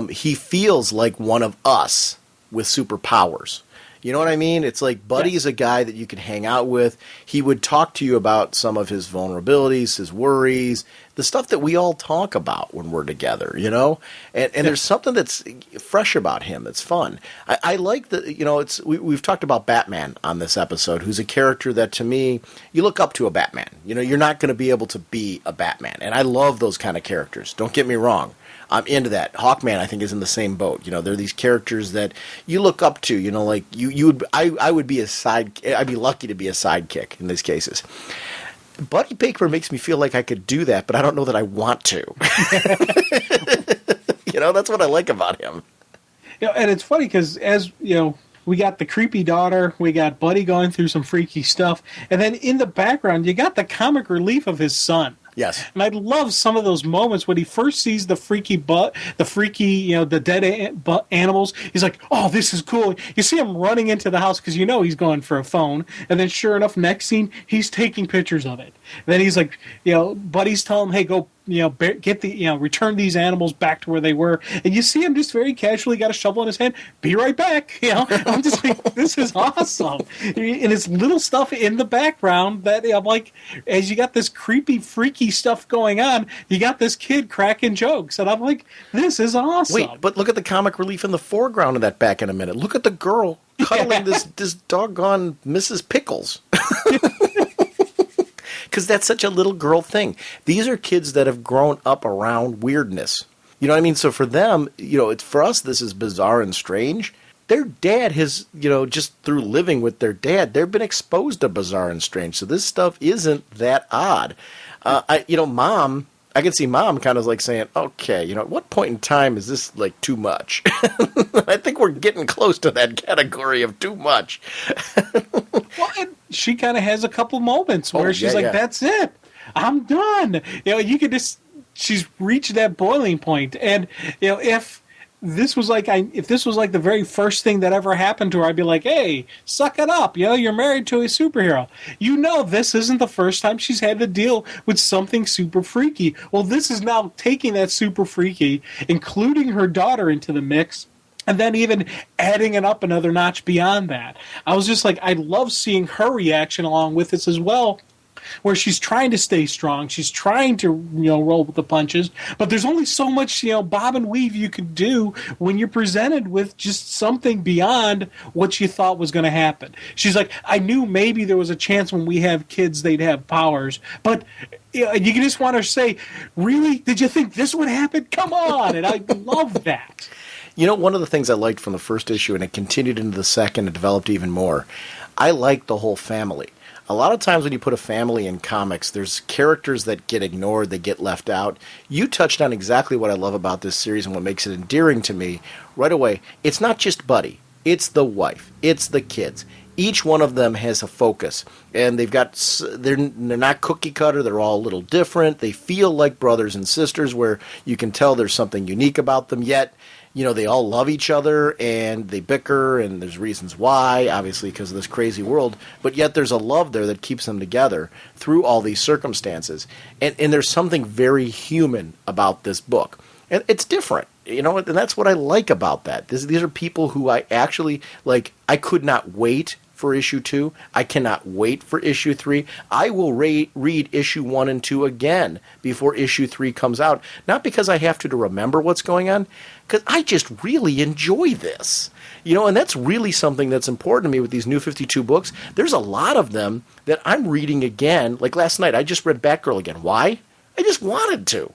He feels like one of us with superpowers. You know what I mean? It's like Buddy is a guy that you can hang out with. He would talk to you about some of his vulnerabilities, his worries, the stuff that we all talk about when we're together, you know? And there's something that's fresh about him that's fun. I like the, you know, we've talked about Batman on this episode, who's a character that to me, you look up to a Batman. You know, you're not going to be able to be a Batman. And I love those kind of characters. Don't get me wrong. I'm into that. Hawkman, I think, is in the same boat. You know, they're these characters that you look up to. You know, like I would be I'd be lucky to be a sidekick in these cases. Buddy Baker makes me feel like I could do that, but I don't know that I want to. You know, that's what I like about him. You know, and it's funny because as you know, we got the creepy daughter, we got Buddy going through some freaky stuff, and then in the background, you got the comic relief of his son. Yes. And I love some of those moments when he first sees the freaky, you know, the dead animals. He's like, oh, this is cool. You see him running into the house because you know he's going for a phone. And then sure enough, next scene, he's taking pictures of it. And then he's like, you know, Buddy's telling him, hey, go, you know, get the, you know, return these animals back to where they were. And you see him just very casually got a shovel in his hand. Be right back. You know, I'm just like, this is awesome. And it's little stuff in the background that I'm like, as you got this creepy, freaky stuff going on, you got this kid cracking jokes. And I'm like, this is awesome. Wait, but look at the comic relief in the foreground of that back in a minute. Look at the girl cuddling this doggone Mrs. Pickles. Because that's such a little girl thing. These are kids that have grown up around weirdness. You know what I mean? So for them, you know, for us, this is bizarre and strange. Their dad has, you know, just through living with their dad, they've been exposed to bizarre and strange. So this stuff isn't that odd. Mom, I can see Mom kind of like saying, okay, you know, at what point in time is this like too much? I think we're getting close to that category of too much. Well, and she kind of has a couple moments where she's like, that's it. I'm done. You know, you could just, she's reached that boiling point. And, you know, if this was like the very first thing that ever happened to her, I'd be like, hey, suck it up. You know, you're married to a superhero. You know, this isn't the first time she's had to deal with something super freaky. Well, this is now taking that super freaky, including her daughter into the mix, and then even adding it up another notch beyond that. I was just like, I love seeing her reaction along with this as well, where she's trying to stay strong. She's trying to, you know, roll with the punches. But there's only so much, you know, bob and weave you could do when you're presented with just something beyond what you thought was going to happen. She's like, I knew maybe there was a chance when we have kids they'd have powers. But you know, you just want to say, really? Did you think this would happen? Come on. And I love that. You know, one of the things I liked from the first issue, and it continued into the second and developed even more, I liked the whole family. A lot of times when you put a family in comics, there's characters that get ignored, they get left out. You touched on exactly what I love about this series and what makes it endearing to me right away. It's not just Buddy. It's the wife. It's the kids. Each one of them has a focus, and they're not cookie cutter. They're all a little different. They feel like brothers and sisters where you can tell there's something unique about them, yet you know, they all love each other and they bicker, and there's reasons why, obviously because of this crazy world, but yet there's a love there that keeps them together through all these circumstances. And there's something very human about this book. And it's different, you know, and that's what I like about that. These are people who I actually, like, I could not wait for issue 2. I cannot wait for issue 3. I will read issue 1 and 2 again before issue 3 comes out. Not because I have to remember what's going on, because I just really enjoy this. And that's really something that's important to me with these New 52 books. There's a lot of them that I'm reading again. Like last night, I just read Batgirl again. Why? I just wanted to.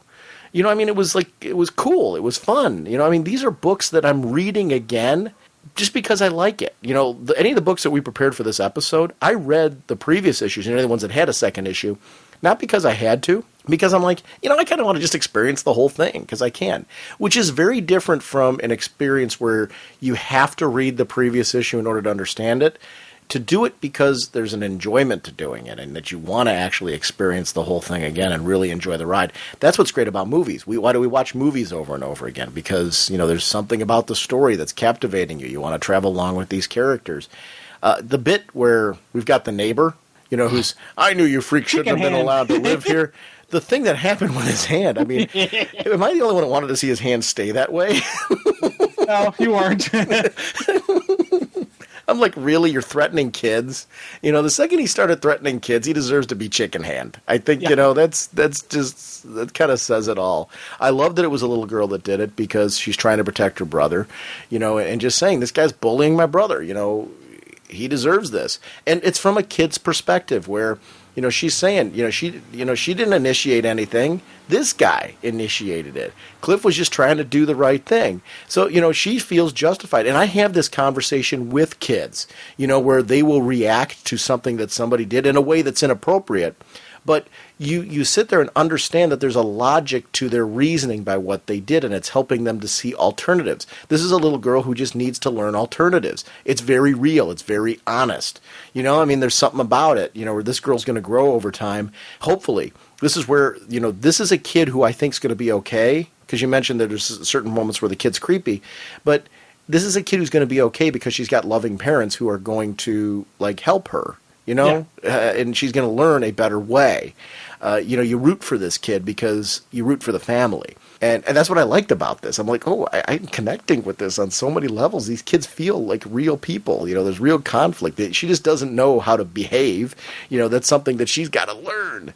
It was cool. It was fun. These are books that I'm reading again just because I like it. Any of the books that we prepared for this episode, I read the previous issues, the ones that had a second issue, not because I had to, because I'm like, I kind of want to just experience the whole thing because I can, which is very different from an experience where you have to read the previous issue in order to understand it. To do it because there's an enjoyment to doing it and that you want to actually experience the whole thing again and really enjoy the ride. That's what's great about movies. Why do we watch movies over and over again? Because, there's something about the story that's captivating you. You want to travel along with these characters. The bit where we've got the neighbor, who's, I knew you freak shouldn't have been allowed to live here. The thing that happened with his hand, am I the only one that wanted to see his hand stay that way? No, you weren't. I'm like, really? You're threatening kids? The second he started threatening kids, he deserves to be chicken hand. I think, that kind of says it all. I love that it was a little girl that did it because she's trying to protect her brother, and just saying, this guy's bullying my brother, he deserves this. And it's from a kid's perspective where, she's saying, she didn't initiate anything. This guy initiated it. Cliff was just trying to do the right thing. So, she feels justified. And I have this conversation with kids, where they will react to something that somebody did in a way that's inappropriate. But you sit there and understand that there's a logic to their reasoning by what they did, and it's helping them to see alternatives. This is a little girl who just needs to learn alternatives. It's very real. It's very honest. There's something about it, where this girl's going to grow over time, hopefully. This is where, this is a kid who I think is going to be okay, because you mentioned that there's certain moments where the kid's creepy, but this is a kid who's going to be okay because she's got loving parents who are going to, help her. And she's going to learn a better way. You root for this kid because you root for the family. And that's what I liked about this. I'm like, I'm connecting with this on so many levels. These kids feel like real people. There's real conflict. She just doesn't know how to behave. That's something that she's got to learn.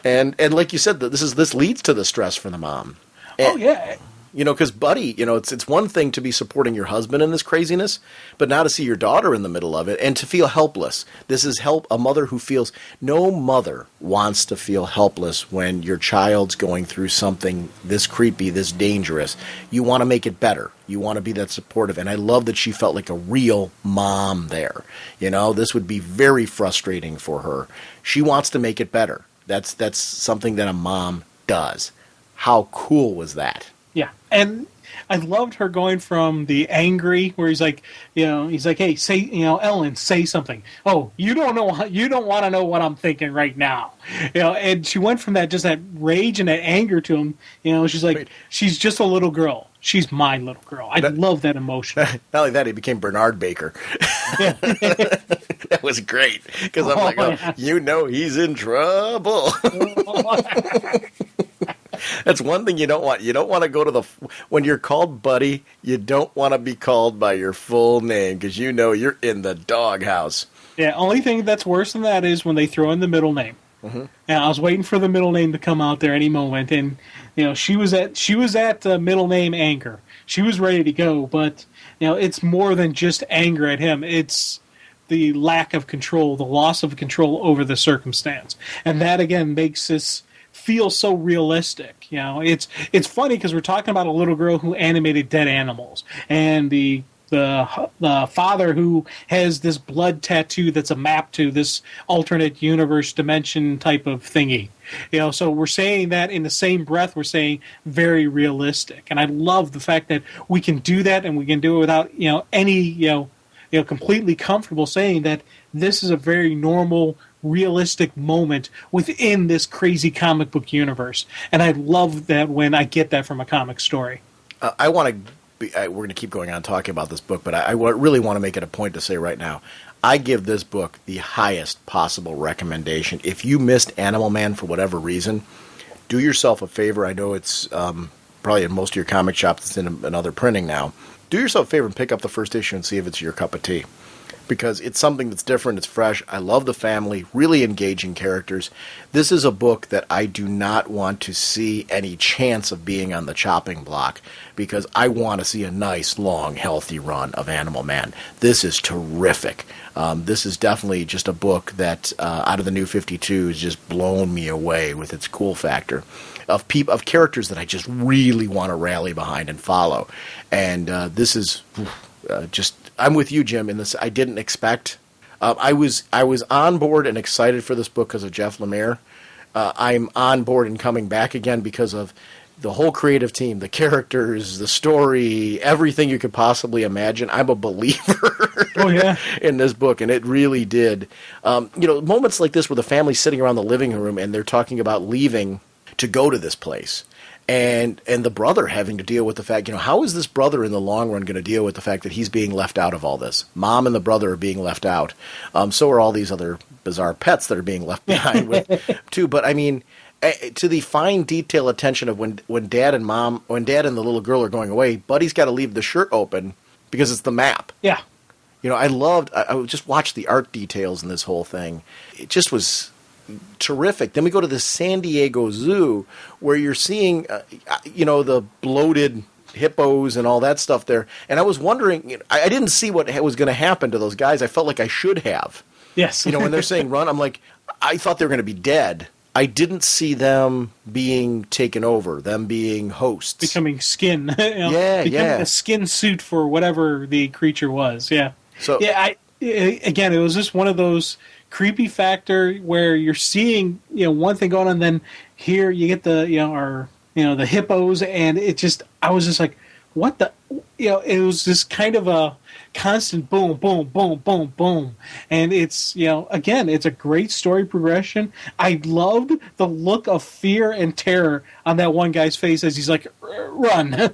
And like you said, this leads to the stress for the mom. And, yeah. Because Buddy, it's one thing to be supporting your husband in this craziness, but now to see your daughter in the middle of it and to feel helpless. This is a mother who feels, no mother wants to feel helpless when your child's going through something this creepy, this dangerous. You want to make it better. You want to be that supportive. And I love that she felt like a real mom there. This would be very frustrating for her. She wants to make it better. That's something that a mom does. How cool was that? Yeah, and I loved her going from the angry, where he's like, hey, say, Ellen, say something. Oh, you don't want to know what I'm thinking right now, And she went from that rage and that anger to him. She's like, Wait. She's just a little girl. She's my little girl. I love that emotion. Not only that, he became Bernard Baker. That was great because I'm like, he's in trouble. That's one thing you don't want. You don't want to go to when you're called Buddy, you don't want to be called by your full name because you're in the doghouse. Yeah, only thing that's worse than that is when they throw in the middle name. Mm-hmm. And I was waiting for the middle name to come out there any moment, and she was at middle name anger. She was ready to go, but it's more than just anger at him. It's the lack of control, the loss of control over the circumstance, and that again makes this feel so realistic. It's funny because we're talking about a little girl who animated dead animals, and the father who has this blood tattoo that's a map to this alternate universe dimension type of thingy. So we're saying that in the same breath, we're saying very realistic, and I love the fact that we can do that, and we can do it without any completely comfortable saying that this is a very normal, realistic moment within this crazy comic book universe. And I love that when I get that from a comic story. We're going to keep going on talking about this book, but I really want to make it a point to say right now, I give this book the highest possible recommendation. If you missed Animal Man for whatever reason, do yourself a favor. I know it's probably in most of your comic shops. It's in another printing now. Do yourself a favor and pick up the first issue and see if it's your cup of tea. because it's something that's different, it's fresh. I love the family, really engaging characters. This is a book that I do not want to see any chance of being on the chopping block, because I want to see a nice, long, healthy run of Animal Man. This is terrific. This is definitely just a book that, out of the New 52, has just blown me away with its cool factor of characters that I just really want to rally behind and follow. And this is just... I'm with you, Jim, in this. I didn't expect. I was on board and excited for this book because of Jeff Lemire. I'm on board and coming back again because of the whole creative team, the characters, the story, everything you could possibly imagine. I'm a believer in this book, and it really did. Moments like this where the family's sitting around the living room and they're talking about leaving to go to this place. And the brother having to deal with the fact, how is this brother in the long run going to deal with the fact that he's being left out of all this? Mom and the brother are being left out. So are all these other bizarre pets that are being left behind with too. But I mean, to the fine detail attention of when Dad and the little girl are going away, Buddy's got to leave the shirt open because it's the map. Yeah. I would just watch the art details in this whole thing. It just was terrific. Then we go to the San Diego Zoo where you're seeing, the bloated hippos and all that stuff there. And I was wondering, I didn't see what was going to happen to those guys. I felt like I should have. Yes. When they're saying run, I'm like, I thought they were going to be dead. I didn't see them being taken over, them being hosts. Becoming skin. Becoming a skin suit for whatever the creature was. Yeah. So again, it was just one of those creepy factor where you're seeing one thing going on, then here you get the the hippos, and I was just like, what the it was just kind of a constant boom, boom, boom, boom, boom, and it's again, it's a great story progression. I loved the look of fear and terror on that one guy's face as he's like, run.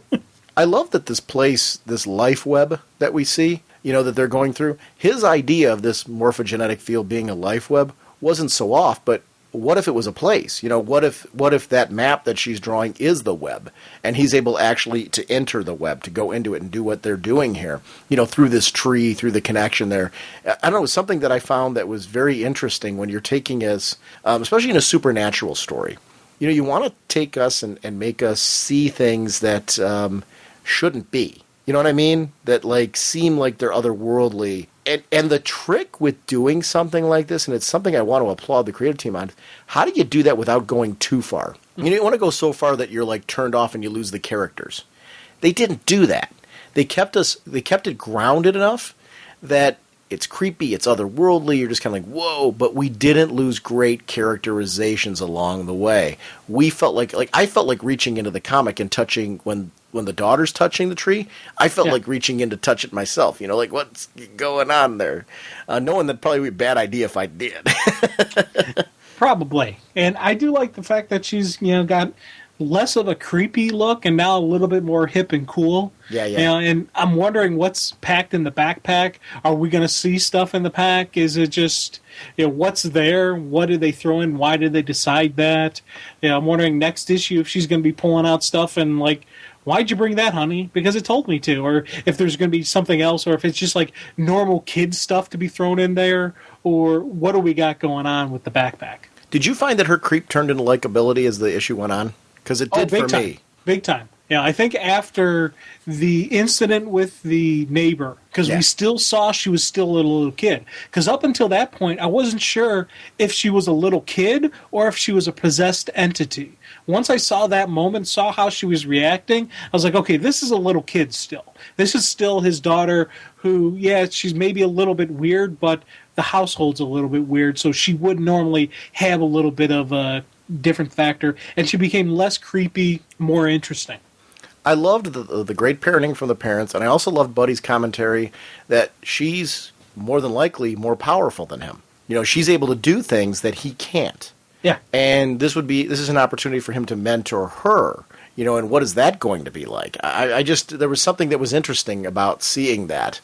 I love that this life web that we see, that they're going through, his idea of this morphogenetic field being a life web wasn't so off, but what if it was a place? What if that map that she's drawing is the web, and he's able actually to enter the web, to go into it and do what they're doing here, through this tree, through the connection there. I don't know, it was something that I found that was very interesting when you're taking us, especially in a supernatural story. You want to take us and make us see things that shouldn't be. You know what I mean? That seem like they're otherworldly. And the trick with doing something like this, and it's something I want to applaud the creative team on, how do you do that without going too far? You don't want to go so far that you're turned off and you lose the characters. They didn't do that. They kept it grounded enough that it's creepy, it's otherworldly, you're just kind of like, whoa, but we didn't lose great characterizations along the way. We felt I felt like reaching into the comic and touching when the daughter's touching the tree, I felt like reaching in to touch it myself. What's going on there? Knowing that probably would be a bad idea if I did. Probably. And I do like the fact that she's, got less of a creepy look and now a little bit more hip and cool. Yeah. And I'm wondering what's packed in the backpack. Are we going to see stuff in the pack? Is it just, what's there? What did they throw in? Why did they decide that? I'm wondering next issue if she's going to be pulling out stuff and why'd you bring that, honey? Because it told me to. Or if there's going to be something else, or if it's just normal kid stuff to be thrown in there, or what do we got going on with the backpack? Did you find that her creep turned into likability as the issue went on? Because it did for me. Big time. Yeah, I think after the incident with the neighbor, because we still saw she was still a little kid. Because up until that point, I wasn't sure if she was a little kid or if she was a possessed entity. Once I saw that moment, saw how she was reacting, I was like, okay, this is a little kid still. This is still his daughter who, she's maybe a little bit weird, but the household's a little bit weird, so she would normally have a little bit of a different factor, and she became less creepy, more interesting. I loved the great parenting from the parents, and I also loved Buddy's commentary that she's more than likely more powerful than him. She's able to do things that he can't. Yeah. And this is an opportunity for him to mentor her, and what is that going to be like? There was something that was interesting about seeing that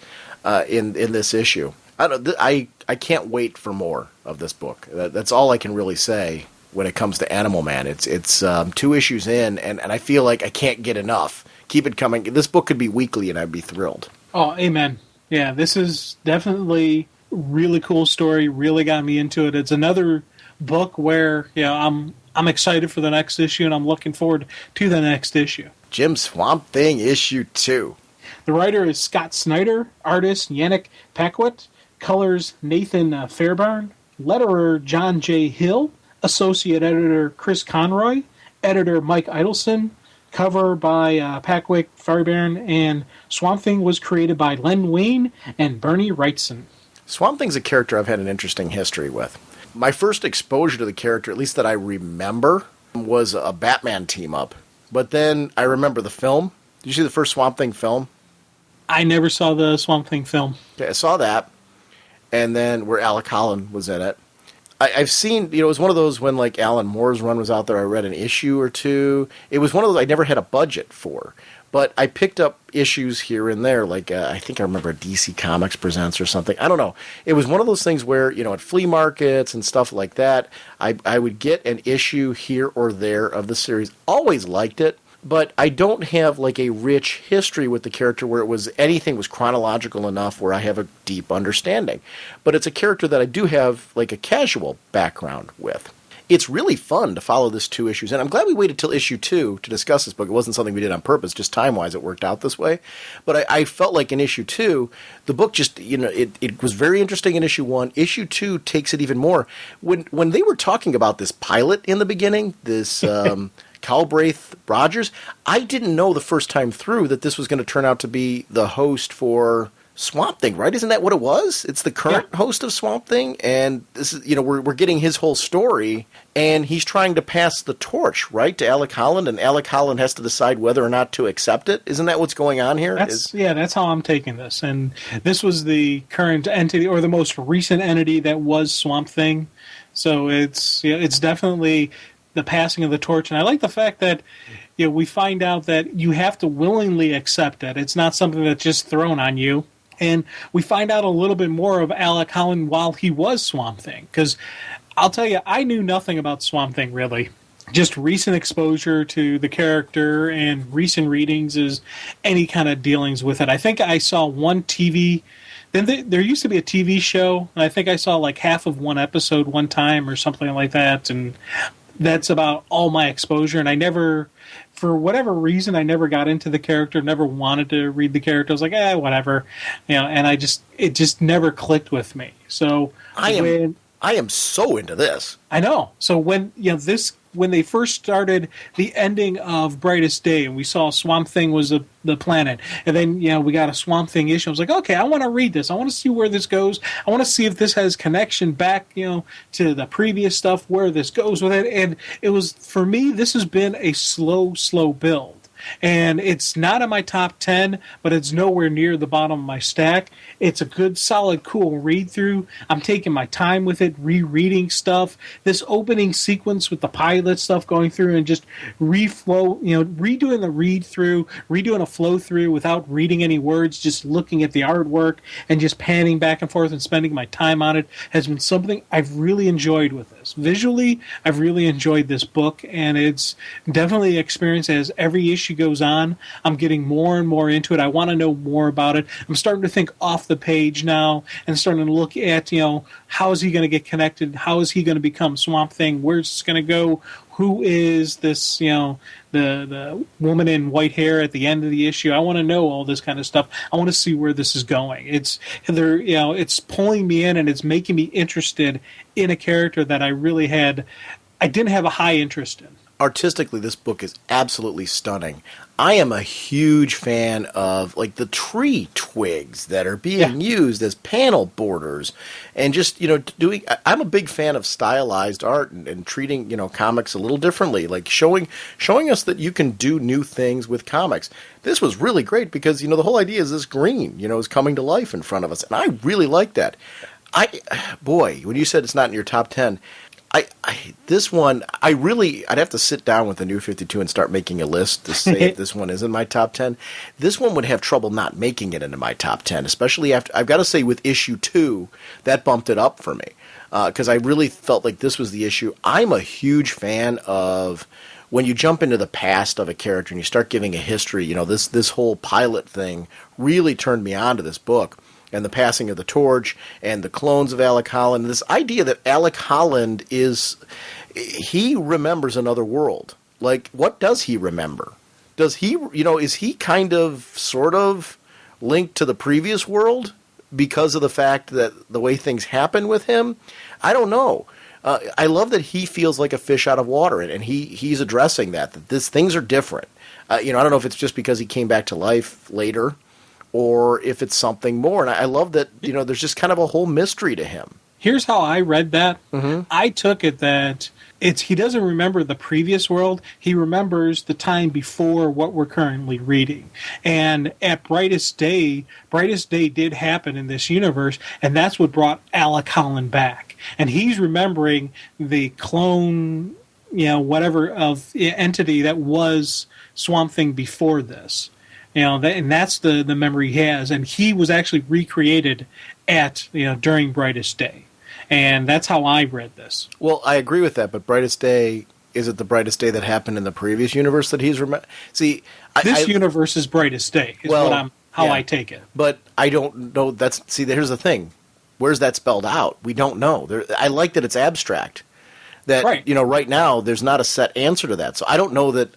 in this issue. I can't wait for more of this book. That's all I can really say when it comes to Animal Man. It's 2 issues in, and I feel like I can't get enough. Keep it coming. This book could be weekly, and I'd be thrilled. Oh, amen. Yeah, this is definitely really cool story. Really got me into it. It's another book where I'm excited for the next issue, and I'm looking forward to the next issue. Jim Swamp Thing issue 2. The writer is Scott Snyder, artist Yannick Paquette, colors Nathan Fairbairn, letterer John J. Hill, associate editor Chris Conroy, editor Mike Idelson, cover by Paquette, Fairbairn, and Swamp Thing was created by Len Wein and Bernie Wrightson. Swamp Thing's a character I've had an interesting history with. My first exposure to the character, at least that I remember, was a Batman team-up. But then I remember the film. Did you see the first Swamp Thing film? I never saw the Swamp Thing film. Okay, I saw that. And then where Alec Holland was in it. I've seen, it was one of those when like Alan Moore's run was out there, I read an issue or two. It was one of those I never had a budget for. But I picked up issues here and there, like I think I remember DC Comics Presents or something. I don't know. It was one of those things where, at flea markets and stuff like that, I would get an issue here or there of the series. Always liked it, but I don't have like a rich history with the character where anything was chronological enough where I have a deep understanding. But it's a character that I do have like a casual background with. It's really fun to follow this 2 issues, and I'm glad we waited till issue 2 to discuss this book. It wasn't something we did on purpose, just time-wise it worked out this way. But I felt like in issue 2, the book just, it was very interesting in issue 1. Issue 2 takes it even more. When they were talking about this pilot in the beginning, this Calbraith Rogers, I didn't know the first time through that this was going to turn out to be the host for Swamp Thing, right? Isn't that what it was? It's the current host of Swamp Thing, and this is, we're getting his whole story, and he's trying to pass the torch, right, to Alec Holland, and Alec Holland has to decide whether or not to accept it. Isn't that what's going on here? That's how I'm taking this, and this was the current entity, or the most recent entity that was Swamp Thing, so it's definitely the passing of the torch, and I like the fact that we find out that you have to willingly accept it. It's not something that's just thrown on you. And we find out a little bit more of Alec Holland while he was Swamp Thing. Because I'll tell you, I knew nothing about Swamp Thing, really. Just recent exposure to the character and recent readings is any kind of dealings with it. I think I saw one TV... Then there used to be a TV show, and I think I saw like half of one episode one time or something like that. And that's about all my exposure. And I never... For whatever reason, I never got into the character, never wanted to read the character. I was like, whatever. And it just never clicked with me. So I am so into this. I know. So when they first started the ending of Brightest Day, and we saw Swamp Thing was the planet, and then we got a Swamp Thing issue. I was like, okay, I want to read this. I want to see where this goes. I want to see if this has connection back, to the previous stuff, where this goes with it. And it was, for me, this has been a slow build. And it's not in my top 10, but it's nowhere near the bottom of my stack. It's a good, solid, cool read-through. I'm taking my time with it, rereading stuff. This opening sequence with the pilot stuff going through and just redoing the read-through, redoing a flow-through without reading any words, just looking at the artwork and just panning back and forth and spending my time on it has been something I've really enjoyed with this. Visually, I've really enjoyed this book, and it's definitely an experience as every issue goes on. I'm getting more and more into it. I want to know more about it. I'm starting to think off the page now and starting to look at, how is he going to get connected? How is he going to become Swamp Thing? Where's this going to go? Who is this, the woman in white hair at the end of the issue? I want to know all this kind of stuff. I want to see where this is going. It's pulling me in, and it's making me interested in a character that I didn't have a high interest in. Artistically, this book is absolutely stunning. I am a huge fan of like the tree twigs that are being used as panel borders, and just doing. I'm a big fan of stylized art and treating comics a little differently, like showing us that you can do new things with comics. This was really great because the whole idea is this green is coming to life in front of us, and I really like that. When you said it's not in your top 10. This one, I'd have to sit down with the New 52 and start making a list to say if this one is in my top 10. This one would have trouble not making it into my top 10, especially after, I've got to say with issue 2, that bumped it up for me. Because I really felt like this was the issue. I'm a huge fan of when you jump into the past of a character and you start giving a history. This whole pilot thing really turned me on to this book. and the passing of the torch and the clones of Alec Holland. This idea that Alec Holland he remembers another world. Like, what does he remember? Does he, is he kind of, sort of linked to the previous world because of the fact that the way things happen with him? I don't know. I love that he feels like a fish out of water, and he's addressing that things are different. I don't know if it's just because he came back to life later, or if it's something more. And I love that, there's just kind of a whole mystery to him. Here's how I read that. Mm-hmm. I took it that he doesn't remember the previous world. He remembers the time before what we're currently reading. And at Brightest Day did happen in this universe, and that's what brought Alec Holland back. And he's remembering the clone, whatever of entity that was Swamp Thing before this. And that's the memory he has. And he was actually recreated during Brightest Day. And that's how I read this. Well, I agree with that, but Brightest Day, is it the Brightest Day that happened in the previous universe that he's See, this universe is Brightest Day, I take it. But I don't know. Here's the thing. Where's that spelled out? We don't know. I like that it's abstract. That, right. Right now, there's not a set answer to that. So I don't know that.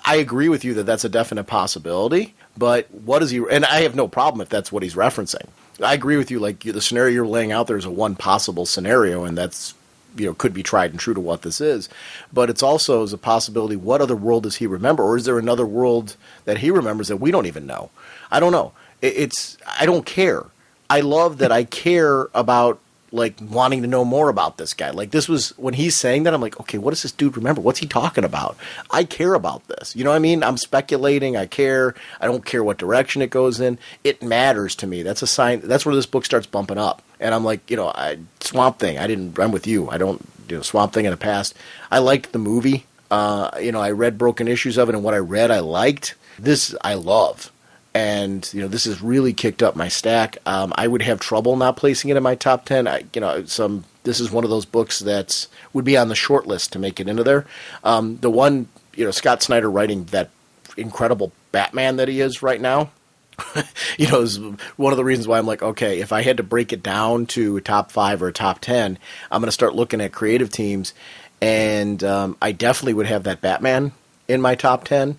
I agree with you that that's a definite possibility, but what is he? And I have no problem if that's what he's referencing. I agree with you. Like, the scenario you're laying out there is a one possible scenario, and that's, could be tried and true to what this is. But it's also as a possibility, what other world does he remember? Or is there another world that he remembers that we don't even know? I don't know. I don't care. I love that I care about, like, wanting to know more about this guy. Like, this was, when he's saying that, I'm like, okay, what does this dude remember? What's he talking about? I care about this. You know what I mean? I'm speculating. I care. I don't care what direction it goes in. It matters to me. That's a sign. That's where this book starts bumping up. And I'm like, Swamp Thing. I'm with you. I don't, Swamp Thing in the past. I liked the movie. I read broken issues of it, and what I read, I liked. This, I love. And, this has really kicked up my stack. I would have trouble not placing it in my top 10. This is one of those books that would be on the short list to make it into there. The one, Scott Snyder writing that incredible Batman that he is right now, is one of the reasons why I'm like, okay, if I had to break it down to a top 5 or a top 10, I'm going to start looking at creative teams. And I definitely would have that Batman in my top 10.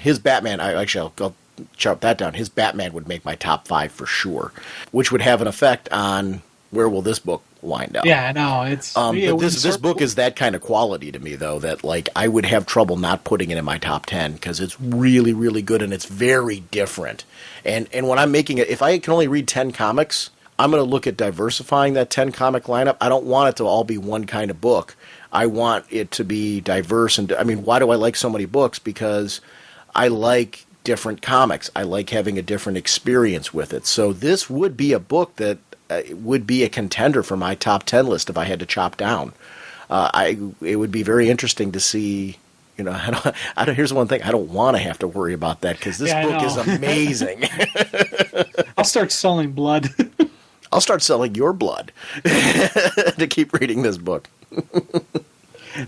His Batman, I'll chart that down. His Batman would make my top 5 for sure, which would have an effect on where will this book wind up. Yeah, no, it's. But this book is that kind of quality to me, though, that, like, I would have trouble not putting it in my top 10 because it's really, really good and it's very different. And when I'm making it, if I can only read 10 comics, I'm going to look at diversifying that 10 comic lineup. I don't want it to all be one kind of book. I want it to be diverse. And why do I like so many books? Because I like different comics. I like having a different experience with it. So this would be a book that would be a contender for my top 10 list if I had to chop down. It would be very interesting to see. Here's one thing. I don't want to have to worry about that because this book is amazing. I'll start selling blood. I'll start selling your blood to keep reading this book.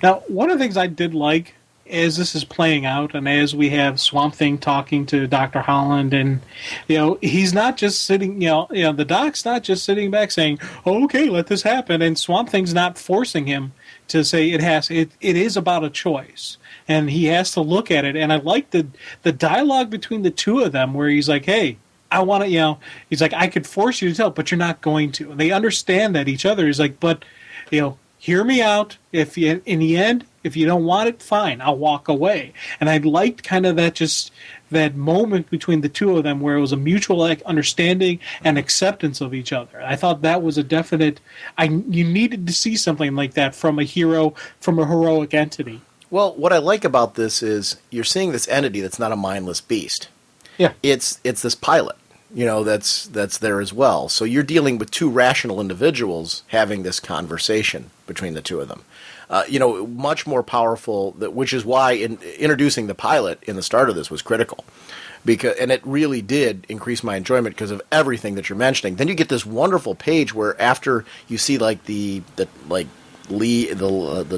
Now, one of the things I did like as this is playing out, and as we have Swamp Thing talking to Dr. Holland, and he's not just sitting, the Doc's not just sitting back saying, "Oh, okay, let this happen," and Swamp Thing's not forcing him to say it is about a choice, and he has to look at it. And I like the dialogue between the two of them, where he's like, "Hey, I want to," he's like, "I could force you to tell, but you're not going to." And they understand that each other. He's like, "But, hear me out. If in the end, if you don't want it, fine, I'll walk away." And I liked kind of that moment between the two of them where it was a mutual understanding and acceptance of each other. I thought that was a definite. You needed to see something like that from a hero, from a heroic entity. Well, what I like about this is you're seeing this entity that's not a mindless beast. Yeah, it's this pilot. That's there as well. So you're dealing with two rational individuals having this conversation between the two of them. Much more powerful, which is why introducing the pilot in the start of this was critical. And it really did increase my enjoyment because of everything that you're mentioning. Then you get this wonderful page where after you see like the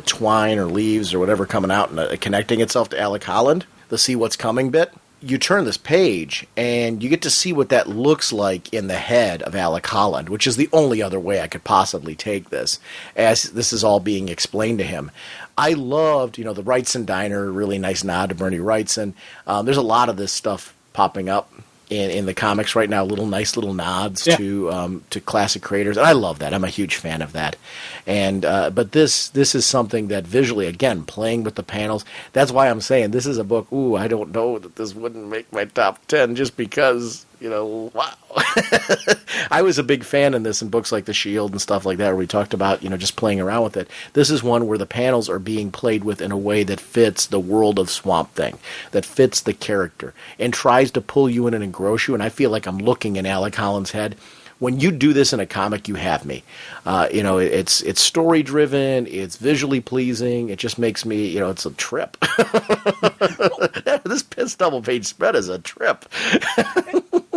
twine or leaves or whatever coming out and connecting itself to Alec Holland, the see what's coming bit. you turn this page and you get to see what that looks like in the head of Alec Holland, which is the only other way I could possibly take this, as this is all being explained to him. I loved, the Wrightson Diner, really nice nod to Bernie Wrightson. There's a lot of this stuff popping up in the comics right now, nice little nods to classic creators, and I love that. I'm a huge fan of that. And but this is something that visually, again, playing with the panels. That's why I'm saying this is a book. Ooh, I don't know that this wouldn't make my top 10 just because. Wow. I was a big fan in this in books like The Shield and stuff like that, where we talked about, just playing around with it. This is one where the panels are being played with in a way that fits the world of Swamp Thing, that fits the character, and tries to pull you in and engross you. And I feel like I'm looking in Alec Holland's head. When you do this in a comic, you have me. It's story driven. It's visually pleasing. It just makes me, it's a trip. This double page spread is a trip.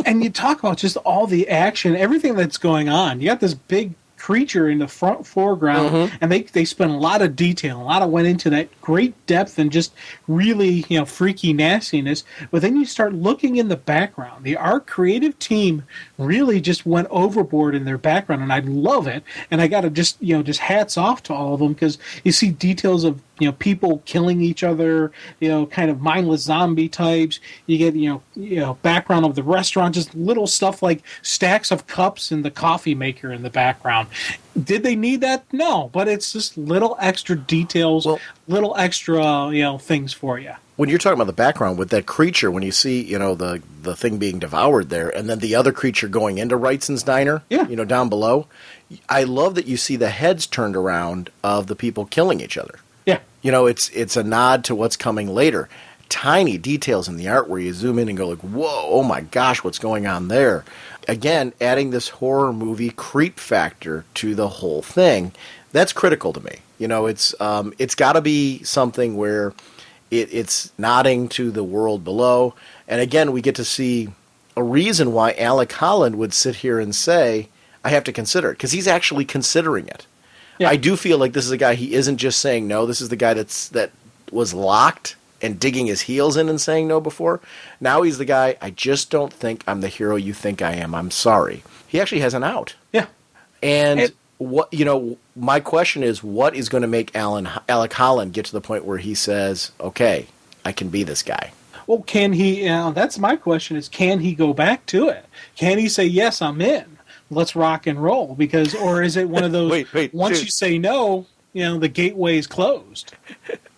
And you talk about just all the action, everything that's going on. You got this big creature in the foreground, and they spent a lot of detail, a lot of went into that great depth and just really freaky nastiness. But then you start looking in the background. The art creative team really just went overboard in their background, and I love it. And I got to just hats off to all of them, because you see details of people killing each other, kind of mindless zombie types. You get background of the restaurant, just little stuff like stacks of cups and the coffee maker in the background. Did they need that? No, but it's just little extra details, little extra things for you. When you're talking about the background with that creature, when you see the thing being devoured there, and then the other creature going into Wrightson's Diner, down below, I love that you see the heads turned around of the people killing each other. Yeah. It's a nod to what's coming later. Tiny details in the art where you zoom in and go like, whoa, oh my gosh, what's going on there? Again, adding this horror movie creep factor to the whole thing, that's critical to me. It's got to be something where it's nodding to the world below. And again, we get to see a reason why Alec Holland would sit here and say, I have to consider it, because he's actually considering it. Yeah. I do feel like this is a guy, he isn't just saying no. This is the guy that was locked and digging his heels in and saying no before. Now he's the guy, I just don't think I'm the hero you think I am. I'm sorry. He actually has an out. Yeah. And my question is, what is going to make Alec Holland get to the point where he says, okay, I can be this guy? Well, can he, that's my question, is can he go back to it? Can he say, yes, I'm in? Let's rock and roll, or is it one of those? Once you say no, the gateway is closed.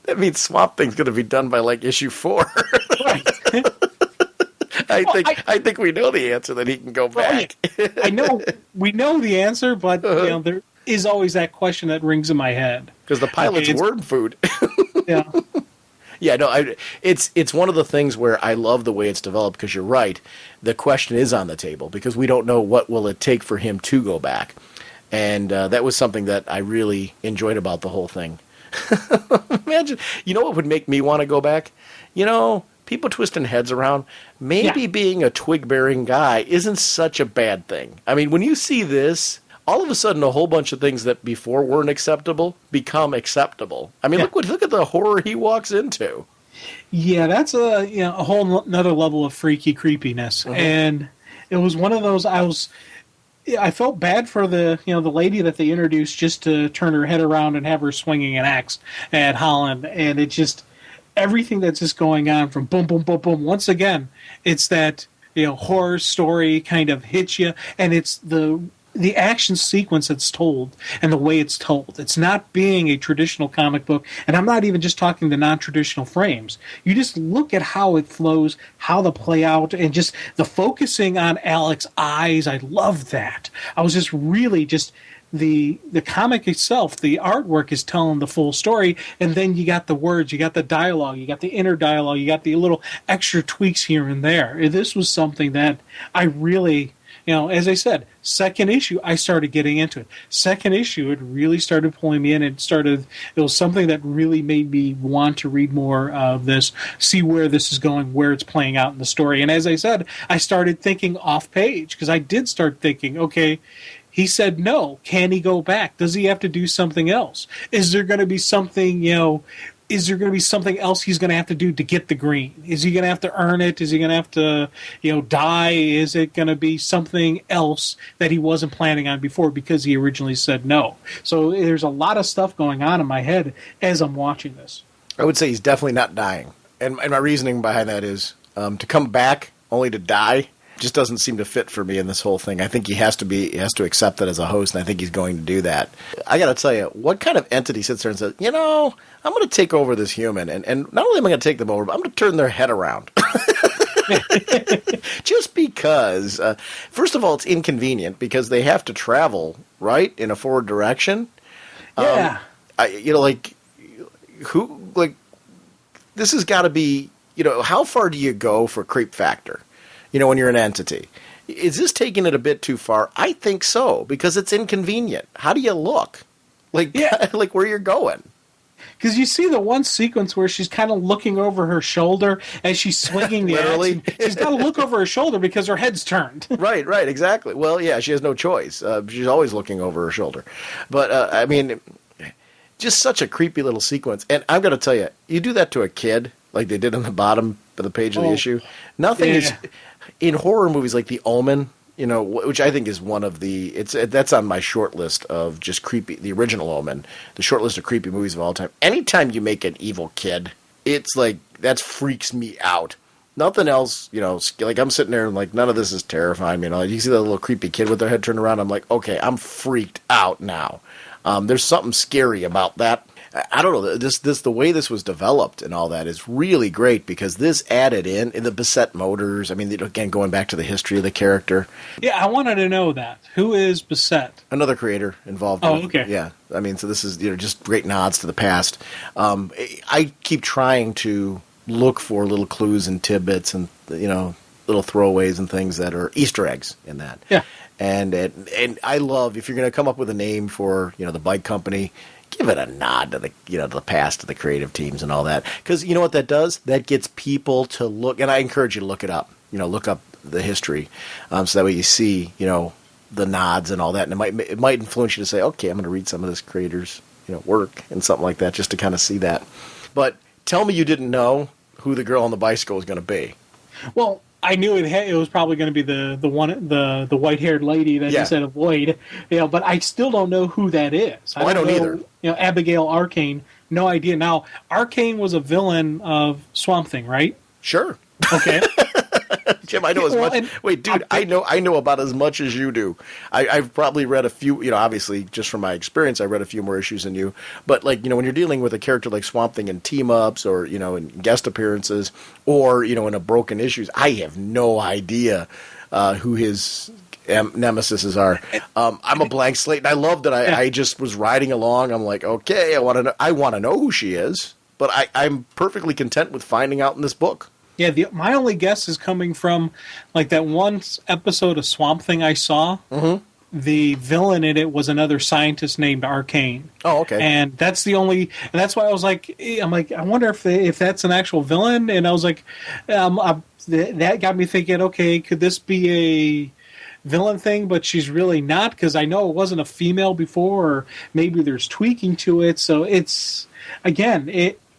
That means Swamp Thing's going to be done by like issue 4. Right. I think we know the answer, that he can go back. I know we know the answer, but there is always that question that rings in my head, because the pilot's worm food. Yeah. Yeah, no, it's one of the things where I love the way it's developed, because you're right. The question is on the table, because we don't know what will it take for him to go back. And that was something that I really enjoyed about the whole thing. Imagine, what would make me want to go back? People twisting heads around. Maybe being a twig-bearing guy isn't such a bad thing. I mean, when you see this, all of a sudden a whole bunch of things that before weren't acceptable become acceptable. I mean, look at the horror he walks into. Yeah, that's a whole another level of freaky creepiness. And it was one of those, I felt bad for the the lady that they introduced just to turn her head around and have her swinging an axe at Holland, and it just, everything that's just going on from boom, boom, boom, boom. Once again, it's that horror story kind of hits you, and it's the action sequence that's told and the way it's told. It's not being a traditional comic book, and I'm not even just talking the non-traditional frames. You just look at how it flows, how the play out, and just the focusing on Alec's eyes. I love that. I was just really the comic itself, the artwork is telling the full story, and then you got the words, you got the dialogue, you got the inner dialogue, you got the little extra tweaks here and there. This was something that I really... as I said, second issue, I started getting into it. Second issue, it really started pulling me in. It was something that really made me want to read more of this, see where this is going, where it's playing out in the story. And as I said, I started thinking off page, because I did start thinking, okay, he said no. Can he go back? Does he have to do something else? Is there going to be something, is there going to be something else he's going to have to do to get the green? Is he going to have to earn it? Is he going to have to, die? Is it going to be something else that he wasn't planning on before because he originally said no? So there's a lot of stuff going on in my head as I'm watching this. I would say he's definitely not dying. And my reasoning behind that is to come back only to die just doesn't seem to fit for me in this whole thing. I think he has to accept that as a host, and I think he's going to do that. I got to tell you, what kind of entity sits there and says, I'm going to take over this human, and not only am I going to take them over, but I'm going to turn their head around. Just because, first of all, it's inconvenient because they have to travel, right, in a forward direction. Yeah. This has got to be, how far do you go for creep factor? When you're an entity. Is this taking it a bit too far? I think so, because it's inconvenient. How do you look? Like where you're going? Because you see the one sequence where she's kind of looking over her shoulder as she's swinging the Literally. axe. She's got to look over her shoulder because her head's turned. Right, exactly. Well, yeah, she has no choice. She's always looking over her shoulder. But, just such a creepy little sequence. And I've got to tell you, you do that to a kid, like they did on the bottom of the page of the issue. Nothing is... In horror movies like The Omen, which I think is one of that's on my short list of just creepy, the original Omen, the short list of creepy movies of all time. Anytime you make an evil kid, it's like, that freaks me out. Nothing else, like I'm sitting there and like, none of this is terrifying. You see that little creepy kid with their head turned around, I'm like, okay, I'm freaked out now. There's something scary about that. I don't know. The way this was developed and all that is really great because this added in the Bissett motors. I mean, again, going back to the history of the character. Yeah, I wanted to know that. Who is Bissett? Another creator involved. Okay. Yeah. I mean, so this is just great nods to the past. I keep trying to look for little clues and tidbits and little throwaways and things that are Easter eggs in that. Yeah. And I love, if you're going to come up with a name for the bike company, give it a nod to the past of the creative teams and all that. Because you know what that does? That gets people to look, and I encourage you to look it up. Look up the history, so that way you see, the nods and all that. And it might influence you to say, okay, I'm going to read some of this creator's, work and something like that, just to kind of see that. But tell me you didn't know who the girl on the bicycle was going to be. Well, I knew it was probably going to be the white-haired lady that he said avoid, but I still don't know who that is. I don't either. Abigail Arcane, no idea. Now, Arcane was a villain of Swamp Thing, right? Sure. Okay. Jim, I know as much. Wait, dude, I know about as much as you do. I've probably read a few. Obviously, just from my experience, I read a few more issues than you. But when you're dealing with a character like Swamp Thing in team ups, or in guest appearances, or in a broken issues, I have no idea who his nemesis are. I'm a blank slate, and I love that. I just was riding along. I'm like, okay, I want to know who she is, but I'm perfectly content with finding out in this book. Yeah, my only guess is coming from like that one episode of Swamp Thing I saw. Mm-hmm. The villain in it was another scientist named Arcane. Oh, okay. And that's that's why I was like, I wonder if that's an actual villain. And I was like, that got me thinking, okay, could this be a villain thing, but she's really not, because I know it wasn't a female before, or maybe there's tweaking to it. So it's, again,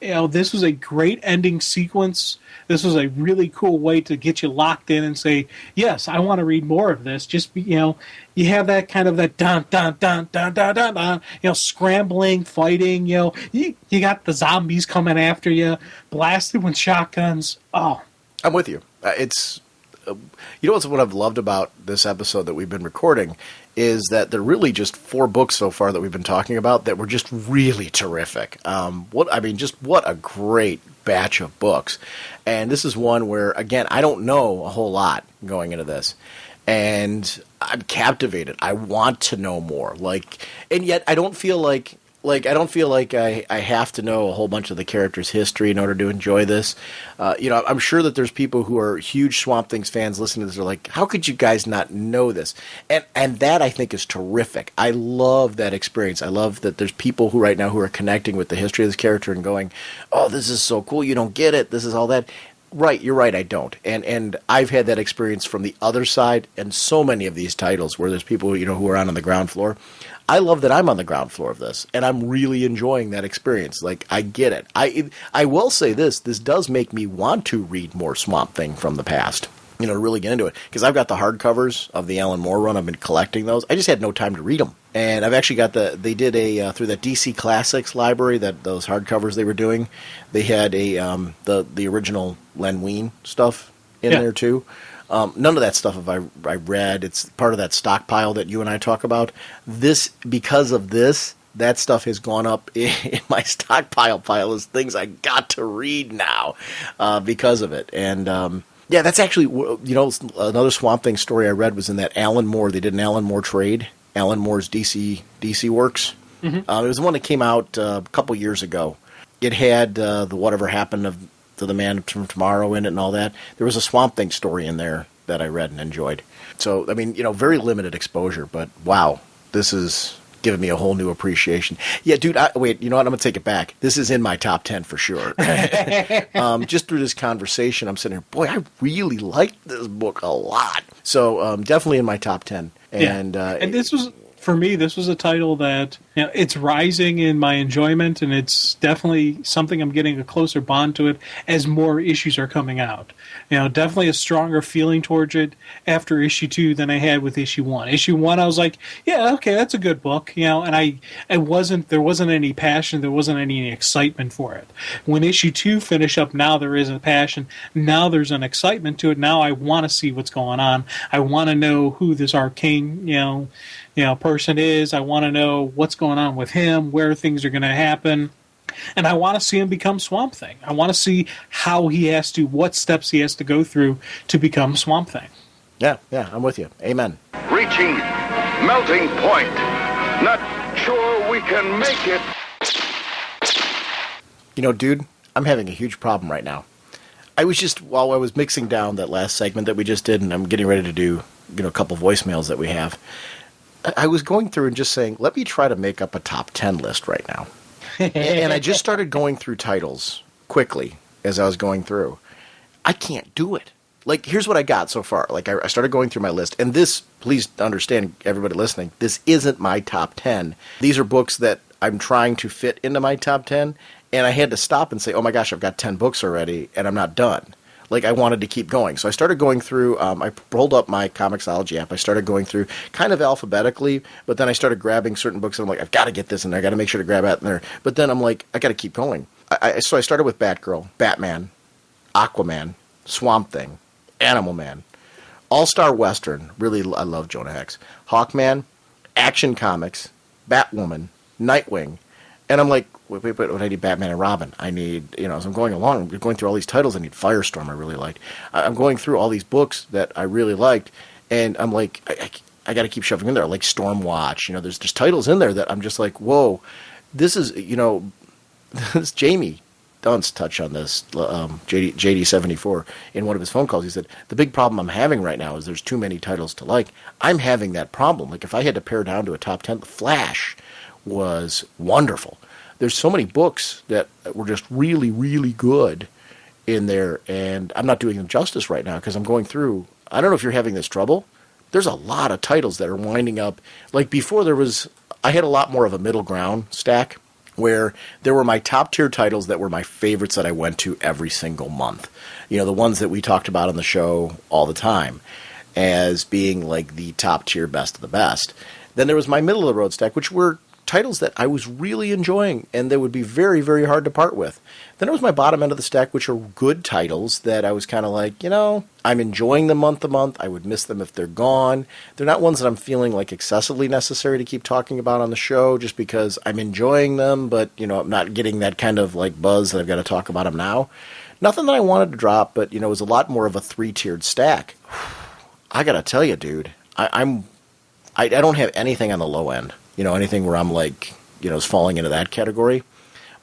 this was a great ending sequence. This was a really cool way to get you locked in and say, yes, I want to read more of this. Just, you have that kind of that dun, dun, dun, dun, dun, dun, dun, scrambling, fighting, you got the zombies coming after you, blasted with shotguns. Oh. I'm with you. It's, what's what I've loved about this episode that we've been recording is that there are really just 4 books so far that we've been talking about that were just really terrific. What a great batch of books. And this is one where, again, I don't know a whole lot going into this. And I'm captivated. I want to know more. And yet I don't feel like I have to know a whole bunch of the character's history in order to enjoy this. I'm sure that there's people who are huge Swamp Things fans listening to this are like, how could you guys not know this? And that, I think, is terrific. I love that experience. I love that there's people who are connecting with the history of this character and going, oh, this is so cool. You don't get it. This is all that. Right, you're right, I don't. And I've had that experience from the other side, and so many of these titles where there's people, who are on the ground floor. I love that I'm on the ground floor of this, and I'm really enjoying that experience. Like, I get it. I will say this does make me want to read more Swamp Thing from the past, to really get into it. Because I've got the hardcovers of the Alan Moore run. I've been collecting those. I just had no time to read them. And I've actually got they did through that DC Classics library, those hardcovers they were doing, they had the original Len Wein stuff in there too. None of that stuff have I read. It's part of that stockpile that you and I talk about. Because of this, that stuff has gone up in my stockpile pile as things I got to read now because of it. And yeah, that's actually, another Swamp Thing story I read was in that Alan Moore. They did an Alan Moore trade, Alan Moore's DC Works. Mm-hmm. It was the one that came out a couple years ago. It had the Whatever Happened to the Man from Tomorrow in it and all that. There was a Swamp Thing story in there that I read and enjoyed. So, I mean, very limited exposure, but wow, this is giving me a whole new appreciation. Yeah, dude, wait, you know what? I'm going to take it back. This is in my top 10 for sure. Just through this conversation, I'm sitting here, boy, I really liked this book a lot. So, definitely in my top 10. And this was, for me, this was a title that, it's rising in my enjoyment, and it's definitely something I'm getting a closer bond to it as more issues are coming out. Definitely a stronger feeling towards it after issue 2 than I had with issue 1. Issue 1, I was like, yeah, okay, that's a good book, and there wasn't any passion, there wasn't any excitement for it. When issue 2 finished up, now there is a passion, now there's an excitement to it, now I want to see what's going on. I want to know who this arcane, person is. I want to know what's going on with him, where things are going to happen. And I want to see him become Swamp Thing. I want to see what steps he has to go through to become Swamp Thing. Yeah, I'm with you. Amen. Reaching melting point. Not sure we can make it. Dude, I'm having a huge problem right now. While I was mixing down that last segment that we just did, and I'm getting ready to do, a couple voicemails that we have, I was going through and just saying, let me try to make up a top 10 list right now. And I just started going through titles quickly as I was going through. I can't do it. Like, here's what I got so far. Like, I started going through my list. And this, please understand, everybody listening, this isn't my top 10. These are books that I'm trying to fit into my top 10. And I had to stop and say, oh my gosh, I've got 10 books already, and I'm not done. Like, I wanted to keep going. So I started going through, I pulled up my Comixology app. I started going through kind of alphabetically, but then I started grabbing certain books, and I'm like, I've got to get this in there. I got to make sure to grab that in there. But then I'm like, I got to keep going. So I started with Batgirl, Batman, Aquaman, Swamp Thing, Animal Man, All-Star Western. Really, I love Jonah Hex. Hawkman, Action Comics, Batwoman, Nightwing. And I'm like, wait, I need Batman and Robin. I need, as I'm going along, I'm going through all these titles. I need Firestorm, I really liked. I'm going through all these books that I really liked, and I'm like, I got to keep shoving in there. Like Stormwatch, there's titles in there that I'm just like, whoa, this is, this Jamie Dunce touched on this, JD74, in one of his phone calls. He said, the big problem I'm having right now is there's too many titles to like. I'm having that problem. Like, if I had to pare down to a top 10, The Flash was wonderful. There's so many books that were just really, really good in there, and I'm not doing them justice right now because I'm going through. I don't know if you're having this trouble. There's a lot of titles that are winding up. Like, before I had a lot more of a middle ground stack where there were my top tier titles that were my favorites that I went to every single month. The ones that we talked about on the show all the time as being like the top tier best of the best. Then there was my middle of the road stack, which were titles that I was really enjoying and that would be very, very hard to part with. Then there was my bottom end of the stack, which are good titles that I was kind of like, I'm enjoying them month to month. I would miss them if they're gone. They're not ones that I'm feeling like excessively necessary to keep talking about on the show just because I'm enjoying them, but, I'm not getting that kind of like buzz that I've got to talk about them now. Nothing that I wanted to drop, but, it was a lot more of a 3-tiered stack. I got to tell you, dude, I don't have anything on the low end. Anything where I'm like, is falling into that category.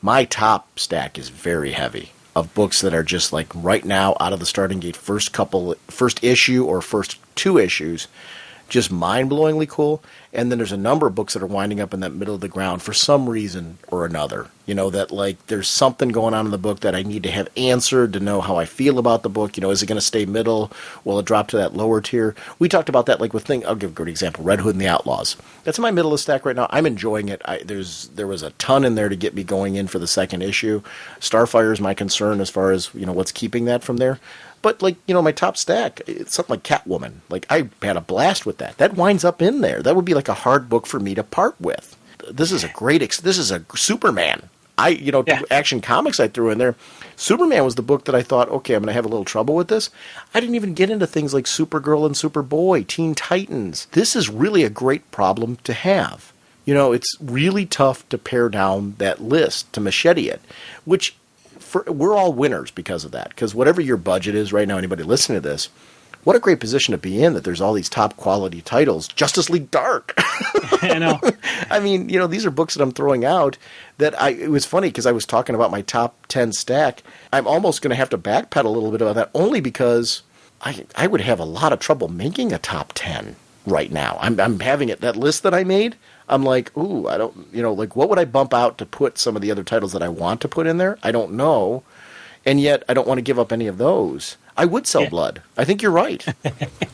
My top stack is very heavy of books that are just like right now out of the starting gate, first issue or first 2 issues, just mind-blowingly cool. And then there's a number of books that are winding up in that middle of the ground for some reason or another. You know, that like there's something going on in the book that I need to have answered to know how I feel about the book. You know, is it going to stay middle? Will it drop to that lower tier? We talked about that like with I'll give a great example, Red Hood and the Outlaws. That's in my middle of the stack right now. I'm enjoying it. There was a ton in there to get me going in for the second issue. Starfire is my concern as far as, you know, what's keeping that from there. But, like, you know, my top stack, it's something like Catwoman. Like, I had a blast with that. That winds up in there. That would be like a hard book for me to part with. This is a this is a Superman. Action Comics I threw in there. Superman was the book that I thought, okay, I'm going to have a little trouble with this. I didn't even get into things like Supergirl and Superboy, Teen Titans. This is really a great problem to have. You know, it's really tough to pare down that list, to machete it, which... we're all winners because of that. Because whatever your budget is right now, anybody listening to this, what a great position to be in that there's all these top quality titles. Justice League Dark. I know. I mean, you know, these are books that I'm throwing out that it was funny because I was talking about my top 10 stack. I'm almost going to have to backpedal a little bit about that only because I would have a lot of trouble making a top 10 right now. I'm having it, that list that I made. I'm like, ooh, I don't, you know, like what would I bump out to put some of the other titles that I want to put in there? I don't know. And yet I don't want to give up any of those. I would sell blood. I think you're right.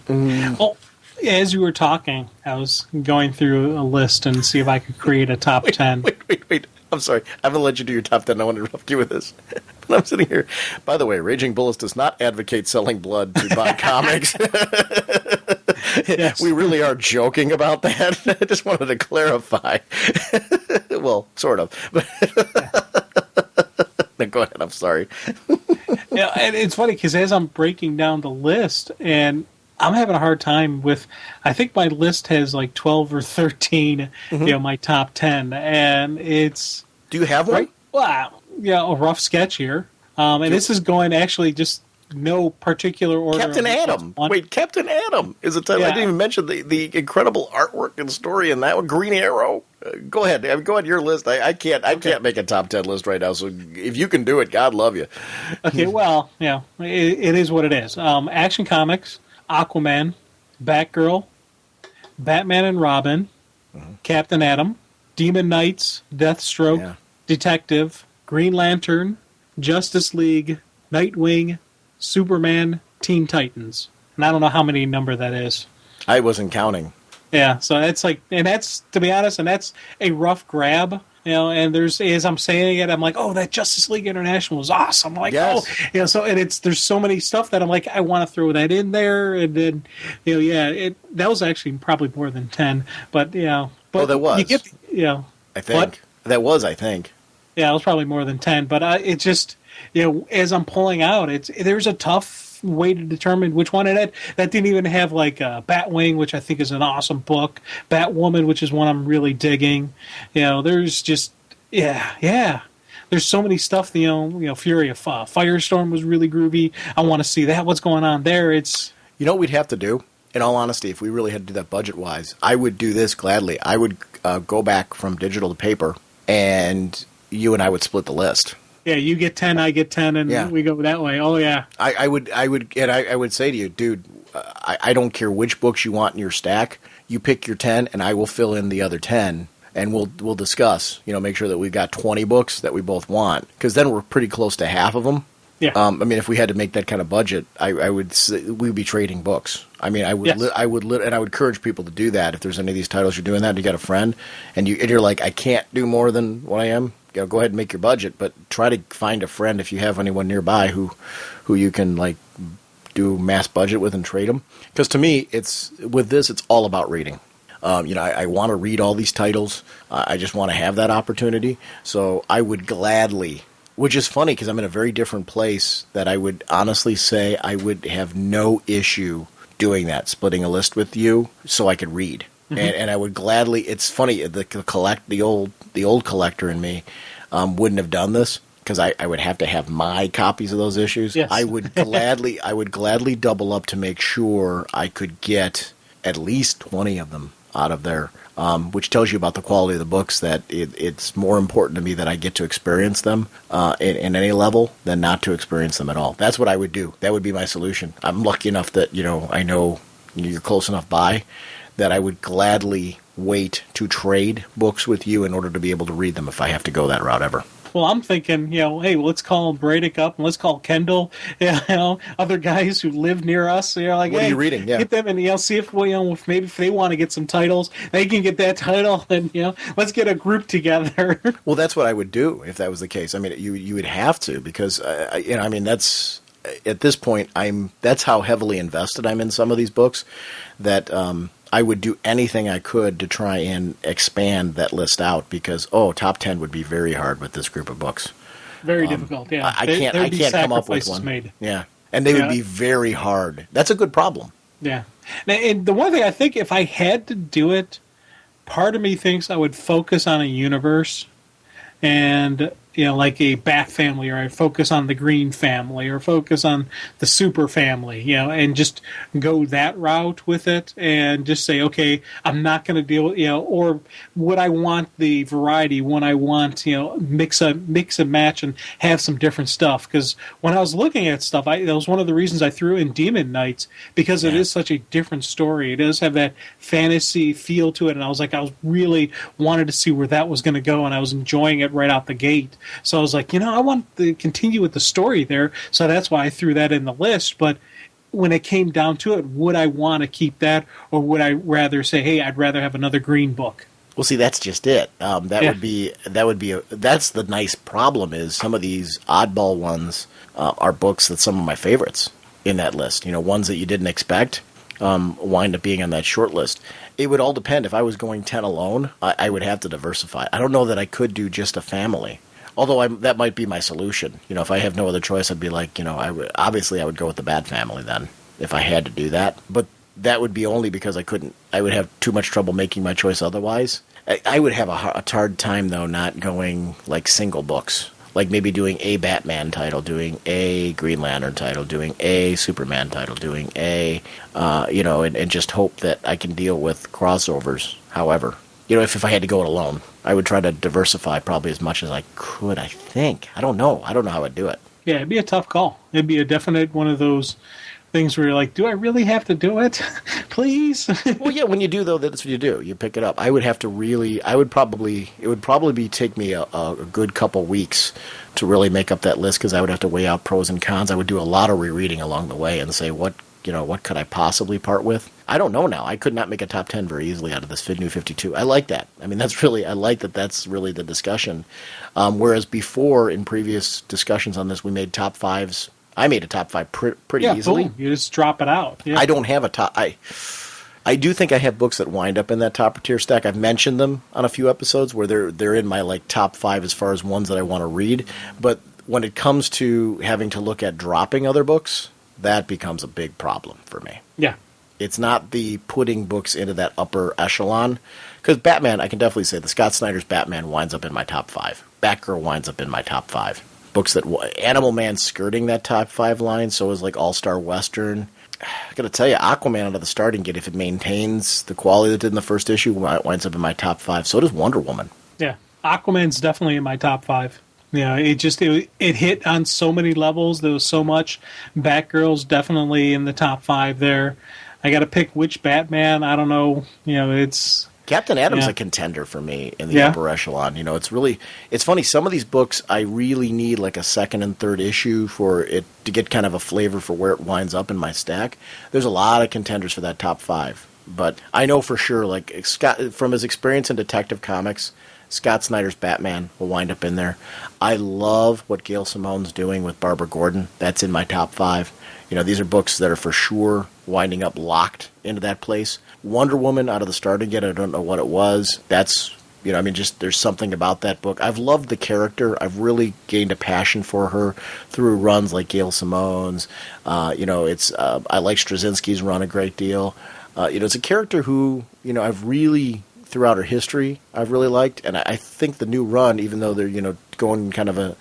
Well, as you were talking, I was going through a list and see if I could create a top 10. Wait. I'm sorry. I'm going to let you do your top 10. I want to interrupt you with this. But I'm sitting here. By the way, Raging Bullets does not advocate selling blood to buy comics. Yes. We really are joking about that. I just wanted to clarify. Well, sort of. No, go ahead. I'm sorry. Yeah, and it's funny because as I'm breaking down the list, and I'm having a hard time with, I think my list has like 12 or 13, you know, my top 10, and it's... Do you have one? Right, well, yeah, a rough sketch here. And this is going actually just no particular order. Captain Atom. Wait, Captain Atom is a title. Yeah. I didn't even mention the incredible artwork and story in that one. Green Arrow. Go ahead. Go on your list. I can't make a top 10 list right now. So if you can do it, God love you. Okay, well, yeah, it is what it is. Action Comics, Aquaman, Batgirl, Batman and Robin, Captain Atom, Demon Knights, Deathstroke, Detective, Green Lantern, Justice League, Nightwing, Superman, Teen Titans. And I don't know how many number that is. I wasn't counting. Yeah, so that's like, and that's, to be honest, and that's a rough grab. You know, and there's, as I'm saying it, I'm like, oh, that Justice League International was awesome. I'm like, yes. Oh, you know, so, and there's so many stuff that I'm like, I want to throw that in there. And then, you know, that was actually probably more than 10. But, you know. But that was. You get, you know. I think. That was, I think. Yeah, it was probably more than 10. But it just, you know, as I'm pulling out, there's a tough way to determine which one. And that didn't even have like Batwing, which I think is an awesome book. Batwoman, which is one I'm really digging. You know, there's just there's so many stuff. You know, Fury of Firestorm was really groovy. I want to see that. What's going on there? It's, you know what we'd have to do. In all honesty, if we really had to do that budget wise, I would do this gladly. I would go back from digital to paper, and you and I would split the list. Yeah, you get 10, I get 10, and we go that way. Oh yeah. I would say to you, dude, I don't care which books you want in your stack. You pick your 10, and I will fill in the other 10, and we'll discuss. You know, make sure that we've got 20 books that we both want, because then we're pretty close to half of them. Yeah. I mean, if we had to make that kind of budget, I would say we'd be trading books. I mean, I would, yes. And I would encourage people to do that. If there's any of these titles you're doing that, and you got a friend, and you're like, I can't do more than what I am. You know, go ahead and make your budget, but try to find a friend if you have anyone nearby who you can like do mass budget with and trade them. Because to me, it's all about reading. You know, I want to read all these titles. I just want to have that opportunity. So I would gladly. Which is funny because I'm in a very different place that I would honestly say I would have no issue doing that, splitting a list with you so I could read. Mm-hmm. And I would gladly. It's funny, the old collector in me wouldn't have done this because I would have to have my copies of those issues. Yes. I would gladly double up to make sure I could get at least 20 of them out of there. Which tells you about the quality of the books, that it's more important to me that I get to experience them in any level than not to experience them at all. That's what I would do. That would be my solution. I'm lucky enough that, you know, I know you're close enough by that I would gladly wait to trade books with you in order to be able to read them if I have to go that route ever. Well, I'm thinking, hey, let's call Bradick up and let's call Kendall, other guys who live near us. Like, what hey, are you reading? Yeah. Get them and see if if maybe if they want to get some titles, they can get that title, and let's get a group together. Well, that's what I would do if that was the case. I mean, you would have to, because I mean, that's at this point that's how heavily invested I'm in some of these books that I would do anything I could to try and expand that list out, because top 10 would be very hard with this group of books. Very difficult. Yeah, I can't come up with one. Made. Yeah, and they would be very hard. That's a good problem. Yeah, and the one thing I think, if I had to do it, part of me thinks I would focus on a universe, and like a Bat family, or I focus on the Green family, or focus on the Super family, and just go that route with it, and just say, okay, I'm not going to deal with, or would I want the variety when I want, mix and match and have some different stuff? Because when I was looking at stuff, that was one of the reasons I threw in Demon Knights, because it is such a different story. It does have that fantasy feel to it, and I was really wanted to see where that was going to go, and I was enjoying it right out the gate. So I was like, I want to continue with the story there. So that's why I threw that in the list. But when it came down to it, would I want to keep that, or would I rather say, hey, I'd rather have another Green book? Well, see, that's just it. That's the nice problem, is some of these oddball ones are books that some of my favorites in that list. Ones that you didn't expect wind up being on that short list. It would all depend. If I was going 10 alone, I would have to diversify. I don't know that I could do just a family. Although that might be my solution. If I have no other choice, I'd be like, I would go with the Bat family then, if I had to do that. But that would be only because I would have too much trouble making my choice otherwise. I would have a hard time, though, not going like single books. Like maybe doing a Batman title, doing a Green Lantern title, doing a Superman title, doing and just hope that I can deal with crossovers. However, if I had to go it alone, I would try to diversify probably as much as I could, I think. I don't know how I'd do it. Yeah, it'd be a tough call. It'd be a definite one of those things where you're like, do I really have to do it? Please? Well, yeah, when you do, though, that's what you do. You pick it up. It would probably take me a good couple weeks to really make up that list, because I would have to weigh out pros and cons. I would do a lot of rereading along the way and say, what could I possibly part with? I don't know now. I could not make a top 10 very easily out of this New 52. I like that. I mean, I like that that's really the discussion. Whereas before, in previous discussions on this, we made top fives. I made a top five pretty easily. Boom. You just drop it out. Yeah. I don't have a top. I do think I have books that wind up in that top tier stack. I've mentioned them on a few episodes where they're in my top five as far as ones that I want to read. But when it comes to having to look at dropping other books, that becomes a big problem for me. Yeah. It's not the putting books into that upper echelon. Because Batman, I can definitely say, the Scott Snyder's Batman winds up in my top five. Batgirl winds up in my top five. Books that Animal Man skirting that top five line, so is All-Star Western. I got to tell you, Aquaman out of the starting gate, if it maintains the quality that it did in the first issue, winds up in my top five. So does Wonder Woman. Yeah, Aquaman's definitely in my top five. Yeah, it hit on so many levels. There was so much. Batgirl's definitely in the top five there. I got to pick which Batman. I don't know. It's Captain Atom's a contender for me in the upper echelon. It's funny. Some of these books I really need a second and third issue for it to get kind of a flavor for where it winds up in my stack. There's a lot of contenders for that top five, but I know for sure, Scott, from his experience in Detective Comics, Scott Snyder's Batman will wind up in there. I love what Gail Simone's doing with Barbara Gordon. That's in my top five. These are books that are for sure winding up locked into that place. Wonder Woman out of the starting gate, I don't know what it was. That's, there's something about that book. I've loved the character. I've really gained a passion for her through runs like Gail Simone's. I like Straczynski's run a great deal. It's a character who, I've really, throughout her history, I've really liked. And I think the new run, even though they're, going kind of a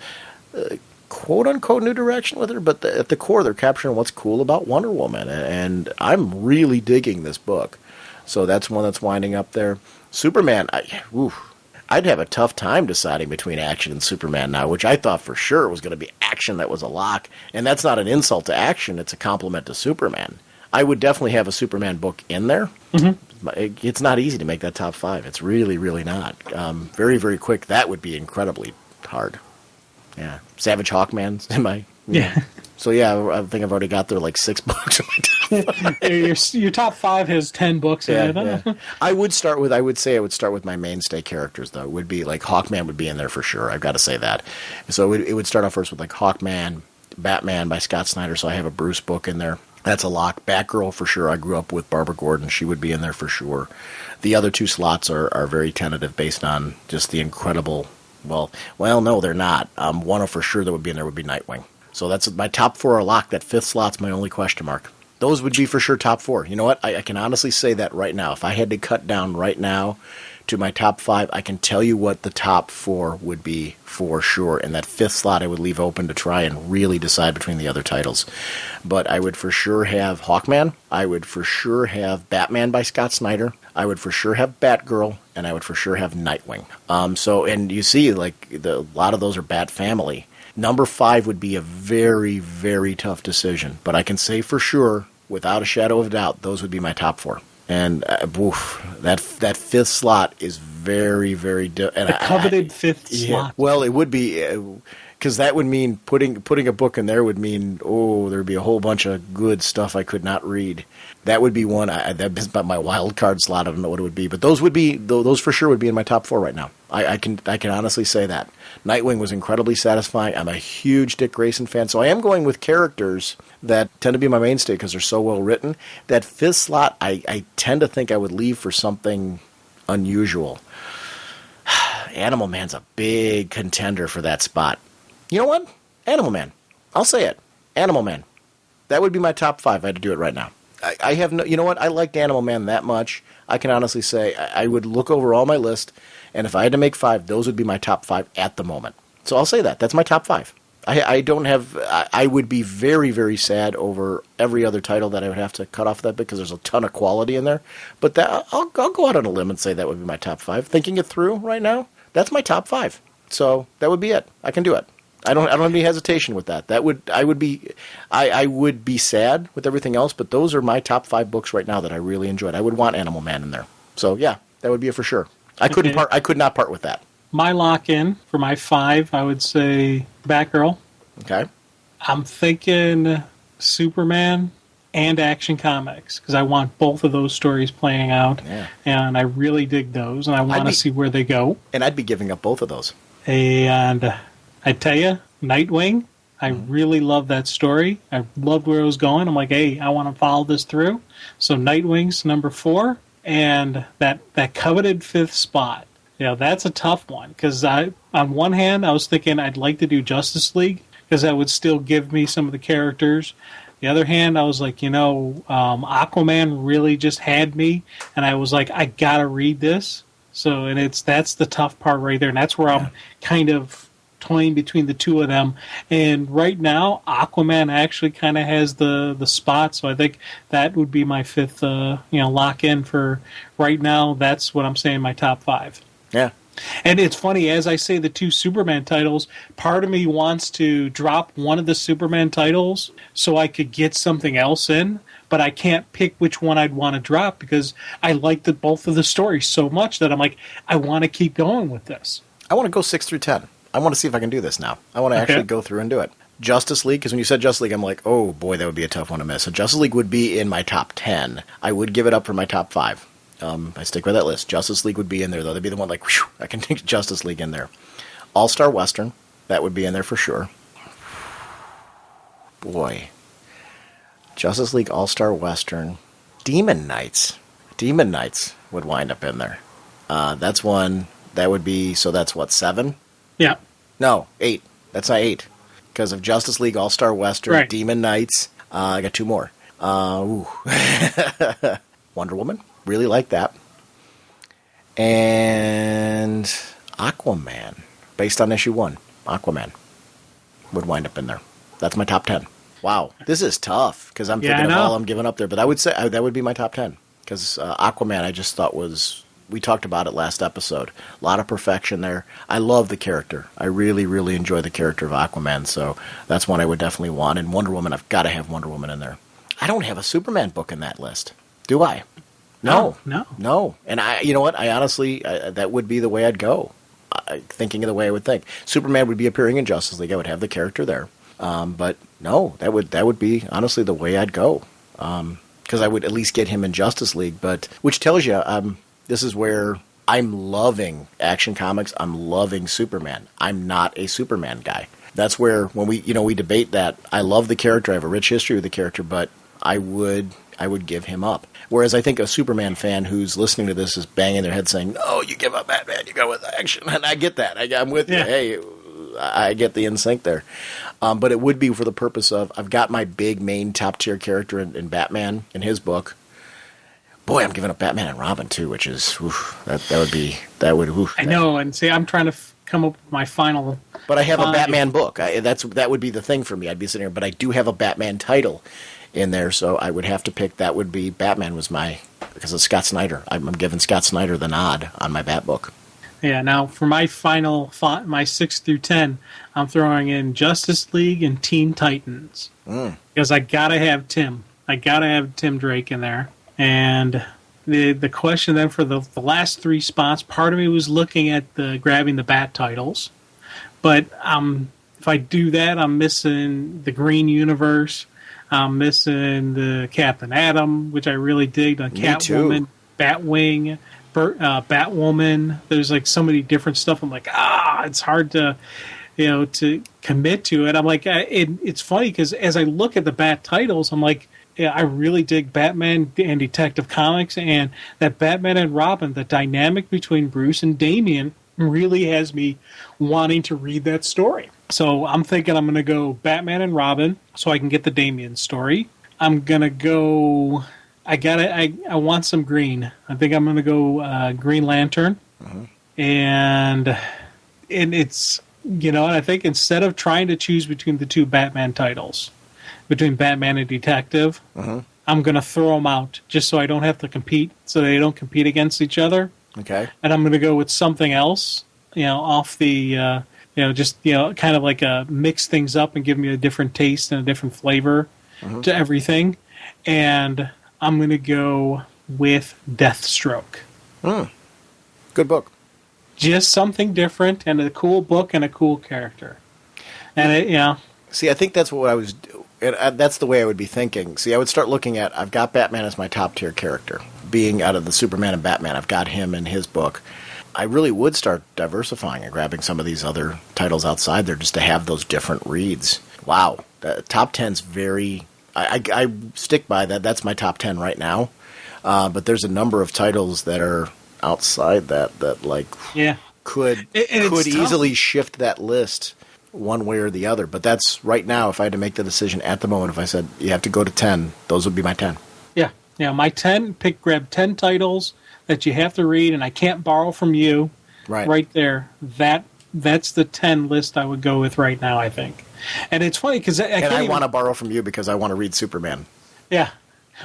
quote-unquote new direction with her, but at the core they're capturing what's cool about Wonder Woman, and I'm really digging this book. So that's one that's winding up there. Superman, I'd have a tough time deciding between Action and Superman now, which I thought for sure was going to be Action that was a lock, and that's not an insult to Action, it's a compliment to Superman. I would definitely have a Superman book in there. Mm-hmm. It's not easy to make that top 5. It's really, really not. Very, very quick. That would be incredibly hard. Yeah. Savage Hawkman in my... Yeah. So, yeah, I think I've already got there like 6 books in my top 5. Your top 5 has 10 books in it. Yeah. I would start with my mainstay characters, though. It would be like Hawkman would be in there for sure. I've got to say that. So it would start off first with like Hawkman, Batman by Scott Snyder. So I have a Bruce book in there. That's a lock. Batgirl for sure. I grew up with Barbara Gordon. She would be in there for sure. The other 2 slots are very tentative based on just the incredible. Well, no, they're not. One for sure that would be in there would be Nightwing. So that's my top 4 are locked. That 5th slot's my only question mark. Those would be for sure top 4. You know what? I can honestly say that right now. If I had to cut down right now to my top 5, I can tell you what the top 4 would be for sure. And that 5th slot I would leave open to try and really decide between the other titles. But I would for sure have Hawkman. I would for sure have Batman by Scott Snyder. I would for sure have Batgirl. And I would for sure have Nightwing. And you see, like, a lot of those are Bat Family. Number 5 would be a very, very tough decision. But I can say for sure, without a shadow of a doubt, those would be my top 4. And that 5th slot is very, very... The coveted 5th slot. Well, it would be... Because that would mean putting a book in there would mean, there would be a whole bunch of good stuff I could not read. That would be one. That's about my wild card slot. I don't know what it would be, but those for sure would be in my top 4 right now. I can honestly say that. Nightwing was incredibly satisfying. I'm a huge Dick Grayson fan, so I am going with characters that tend to be my mainstay because they're so well written. That 5th slot, I tend to think I would leave for something unusual. Animal Man's a big contender for that spot. You know what? Animal Man. I'll say it. Animal Man. That would be my top 5. I had to do it right now. I have no... You know what? I liked Animal Man that much. I can honestly say I would look over all my list, and if I had to make 5, those would be my top 5 at the moment. So I'll say that. That's my top 5. I don't have... I would be very, very sad over every other title that I would have to cut off that because there's a ton of quality in there. But I'll go out on a limb and say that would be my top 5. Thinking it through right now, that's my top 5. So that would be it. I can do it. I don't have any hesitation with that. I would be sad with everything else, but those are my top 5 books right now that I really enjoyed. I would want Animal Man in there. So yeah, that would be it for sure. I could not part with that. My lock-in for my 5, I would say Batgirl. Okay. I'm thinking Superman and Action Comics because I want both of those stories playing out. Yeah. And I really dig those, and I want to see where they go. And I'd be giving up both of those. And I tell you, Nightwing, I really love that story. I loved where it was going. I'm like, hey, I want to follow this through. So Nightwing's number 4, and that coveted 5th spot. Yeah, that's a tough one because on one hand, I was thinking I'd like to do Justice League because that would still give me some of the characters. The other hand, I was like, Aquaman really just had me, and I was like, I gotta read this. So, and that's the tough part right there, and that's where I'm kind of toying between the 2 of them. And right now, Aquaman actually kind of has the spot, so I think that would be my 5th, lock in for right now. That's what I'm saying, my top 5. Yeah. And it's funny, as I say the 2 Superman titles, part of me wants to drop one of the Superman titles so I could get something else in, but I can't pick which one I'd want to drop because I like both of the stories so much that I'm like, I want to keep going with this. I want to go 6 through 10. I want to see if I can do this now. I want to actually go through and do it. Justice League, because when you said Justice League, I'm like, oh boy, that would be a tough one to miss. So Justice League would be in my top 10. I would give it up for my top 5. I stick with that list. Justice League would be in there, though. That'd be the one like, whew, I can take Justice League in there. All-Star Western, that would be in there for sure. Boy. Justice League All-Star Western. Demon Knights. Demon Knights would wind up in there. That's one. That would be, so that's what, 7? Yeah. No, 8. That's not 8. Because of Justice League All-Star Western, right. Demon Knights. I got 2 more. Wonder Woman. Really like that. And Aquaman. Based on issue 1. Aquaman would wind up in there. That's my top 10. Wow. This is tough because I'm thinking of all I'm giving up there. But I would say that would be my top 10. Because Aquaman I just thought was... We talked about it last episode. A lot of perfection there. I love the character. I really, really enjoy the character of Aquaman. So that's one I would definitely want. And Wonder Woman, I've got to have Wonder Woman in there. I don't have a Superman book in that list, do I? No. No. And you know what? I honestly, that would be the way I'd go. Thinking of the way I would think. Superman would be appearing in Justice League. I would have the character there. But no, that would be honestly the way I'd go. Because I would at least get him in Justice League. But which tells you, this is where I'm loving Action Comics. I'm loving Superman. I'm not a Superman guy. That's where when we debate that. I love the character. I have a rich history with the character, but I would give him up. Whereas I think a Superman fan who's listening to this is banging their head saying, "No, you give up Batman. You go with Action." And I get that. I'm with you. Hey, I get the in sync there. But it would be for the purpose of I've got my big main top tier character in Batman in his book. Boy, I'm giving up Batman and Robin too, which is that would. I know, and see, I'm trying to come up with my final. But I have a Batman book. That would be the thing for me. I'd be sitting here, but I do have a Batman title in there, so I would have to pick. That would be Batman was because of Scott Snyder. I'm giving Scott Snyder the nod on my Bat book. Yeah. Now for my final my 6 through 10, I'm throwing in Justice League and Teen Titans because I gotta have Tim. I gotta have Tim Drake in there. And the question then for the last 3 spots, part of me was looking at grabbing the Bat titles, but if I do that, I'm missing the Green Universe. I'm missing the Captain Atom, which I really dig. The Catwoman, Batwing, Batwoman. There's like so many different stuff. I'm like, it's hard to commit to it. I'm like, it's funny because as I look at the Bat titles, I'm like, yeah, I really dig Batman and Detective Comics, and that Batman and Robin, the dynamic between Bruce and Damian really has me wanting to read that story. So I'm thinking I'm going to go Batman and Robin so I can get the Damian story. I'm going to go... I want some green. I think I'm going to go Green Lantern. And it's... and I think instead of trying to choose between the 2 Batman titles, between Batman and Detective, I'm going to throw them out just so I don't have to compete, so they don't compete against each other. Okay. And I'm going to go with something else, off the, kind of like mix things up and give me a different taste and a different flavor to everything. And I'm going to go with Deathstroke. Good book. Just something different and a cool book and a cool character. And See, I think that's what I was. That's the way I would be thinking. See, I would start looking at. I've got Batman as my top tier character, being out of the Superman and Batman. I've got him in his book. I really would start diversifying and grabbing some of these other titles outside there just to have those different reads. Wow, the top 10's very. I stick by that. That's my top 10 right now. But there's a number of titles that are outside that could easily shift that list one way or the other. But that's right now, if I had to make the decision at the moment, if I said you have to go to 10, those would be my 10. Yeah, my 10, grab 10 titles that you have to read and I can't borrow from you. Right there. That's the 10 list I would go with right now, I think. And it's funny because I want to borrow from you because I want to read Superman. Yeah.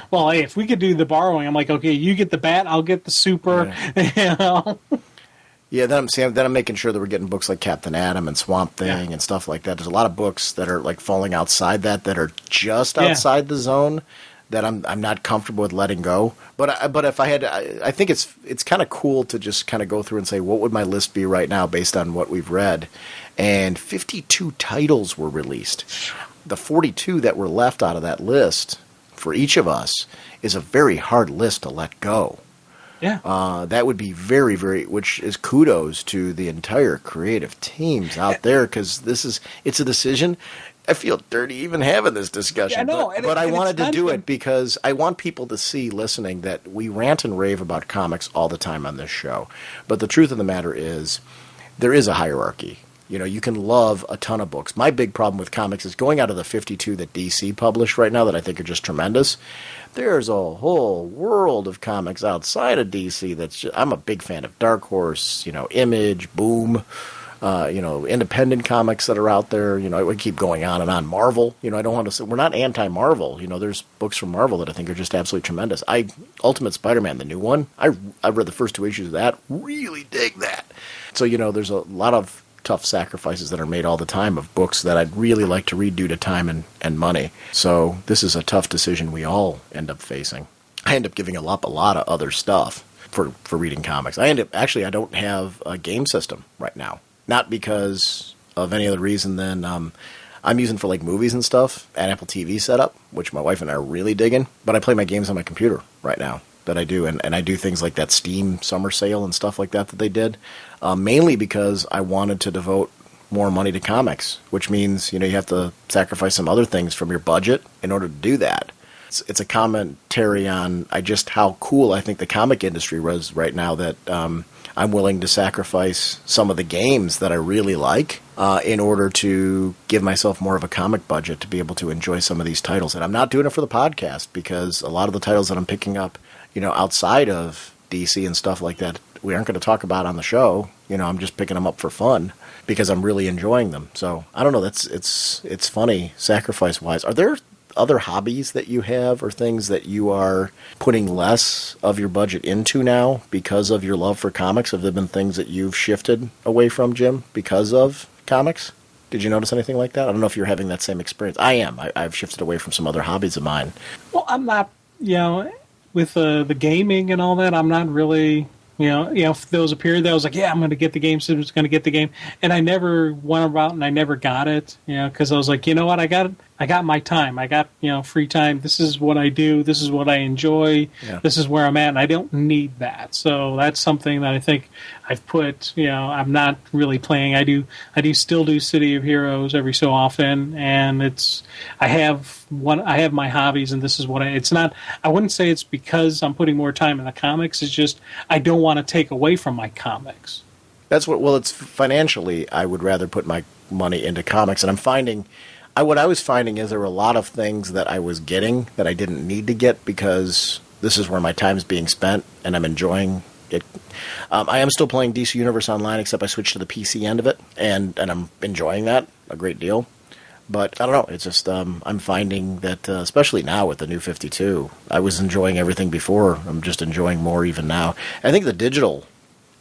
Well, hey, if we could do the borrowing, I'm like, okay, you get the Bat, I'll get the Super. Yeah. Yeah, then I'm making sure that we're getting books like Captain Atom and Swamp Thing and stuff like that. There's a lot of books that are like falling outside that are just outside the zone that I'm not comfortable with letting go. But if I had to, I think it's kind of cool to just kind of go through and say, what would my list be right now based on what we've read? And 52 titles were released. The 42 that were left out of that list for each of us is a very hard list to let go. Yeah. That would be very, very, which is kudos to the entire creative teams out there because it's a decision. I feel dirty even having this discussion. Yeah, no, but I wanted to do it because I want people to see, listening, that we rant and rave about comics all the time on this show. But the truth of the matter is there is a hierarchy. You can love a ton of books. My big problem with comics is going out of the 52 that DC published right now that I think are just tremendous. There's a whole world of comics outside of DC I'm a big fan of. Dark Horse, Image, Boom, independent comics that are out there. I would keep going on and on. Marvel, I don't want to say we're not anti-Marvel. There's books from Marvel that I think are just absolutely tremendous. Ultimate Spider-Man, the new one, I read the first 2 issues of that. Really dig that. So there's a lot of tough sacrifices that are made all the time of books that I'd really like to read due to time and money. So this is a tough decision we all end up facing. I end up giving up a lot of other stuff for reading comics. I don't have a game system right now. Not because of any other reason than I'm using for like movies and stuff, an Apple TV setup, which my wife and I are really digging. But I play my games on my computer right now that I do. And I do things like that Steam summer sale and stuff like that they did. Mainly because I wanted to devote more money to comics, which means, you have to sacrifice some other things from your budget in order to do that. It's a commentary on just how cool I think the comic industry was right now, that I'm willing to sacrifice some of the games that I really like in order to give myself more of a comic budget to be able to enjoy some of these titles. And I'm not doing it for the podcast, because a lot of the titles that I'm picking up, outside of DC and stuff like that, we aren't going to talk about on the show. I'm just picking them up for fun because I'm really enjoying them. So I don't know. It's funny, sacrifice-wise. Are there other hobbies that you have or things that you are putting less of your budget into now because of your love for comics? Have there been things that you've shifted away from, Jim, because of comics? Did you notice anything like that? I don't know if you're having that same experience. I am. I've shifted away from some other hobbies of mine. Well, I'm not, with the gaming and all that, I'm not really... there was a period that I was like, yeah, I'm going to get the game, so I'm just going to get the game. And I never went about and I never got it, because I was like, you know what, I got my time. I got, free time. This is what I do. This is what I enjoy. Yeah. This is where I'm at, and I don't need that. So that's something that I think I've put, I'm not really playing. I do still do City of Heroes every so often, and I have my hobbies, and this is what I wouldn't say it's because I'm putting more time in the comics. It's just I don't want to take away from my comics. It's financially, I would rather put my money into comics, and I'm finding, what I was finding is there were a lot of things that I was getting that I didn't need to get because this is where my time's being spent, and I'm enjoying it. I am still playing DC Universe Online, except I switched to the PC end of it, and I'm enjoying that a great deal. But I don't know, it's just I'm finding that, especially now with the new 52, I was enjoying everything before. I'm just enjoying more even now. I think the digital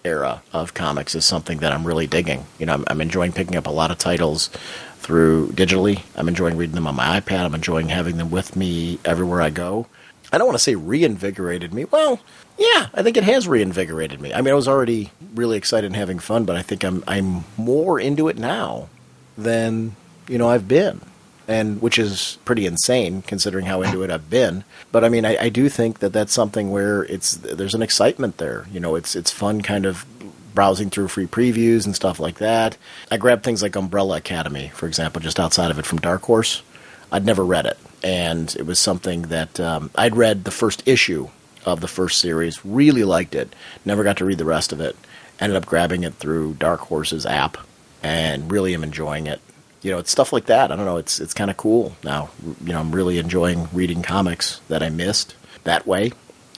era of comics is something that I'm really digging. I'm enjoying picking up a lot of titles through digitally. I'm enjoying reading them on my iPad. I'm enjoying having them with me everywhere I go. I don't want to say reinvigorated me. Well, yeah, I think it has reinvigorated me. I mean, I was already really excited and having fun, but I think I'm more into it now than I've been, and which is pretty insane considering how into it I've been. But I mean, I do think that that's something where there's an excitement there. It's fun kind of browsing through free previews and stuff like that. I grabbed things like Umbrella Academy, for example, just outside of it from Dark Horse. I'd never read it, and it was something that I'd read the first issue of the first series, really liked it, never got to read the rest of it, ended up grabbing it through Dark Horse's app, and really am enjoying it. It's stuff like that. I don't know. It's kind of cool now. I'm really enjoying reading comics that I missed that way.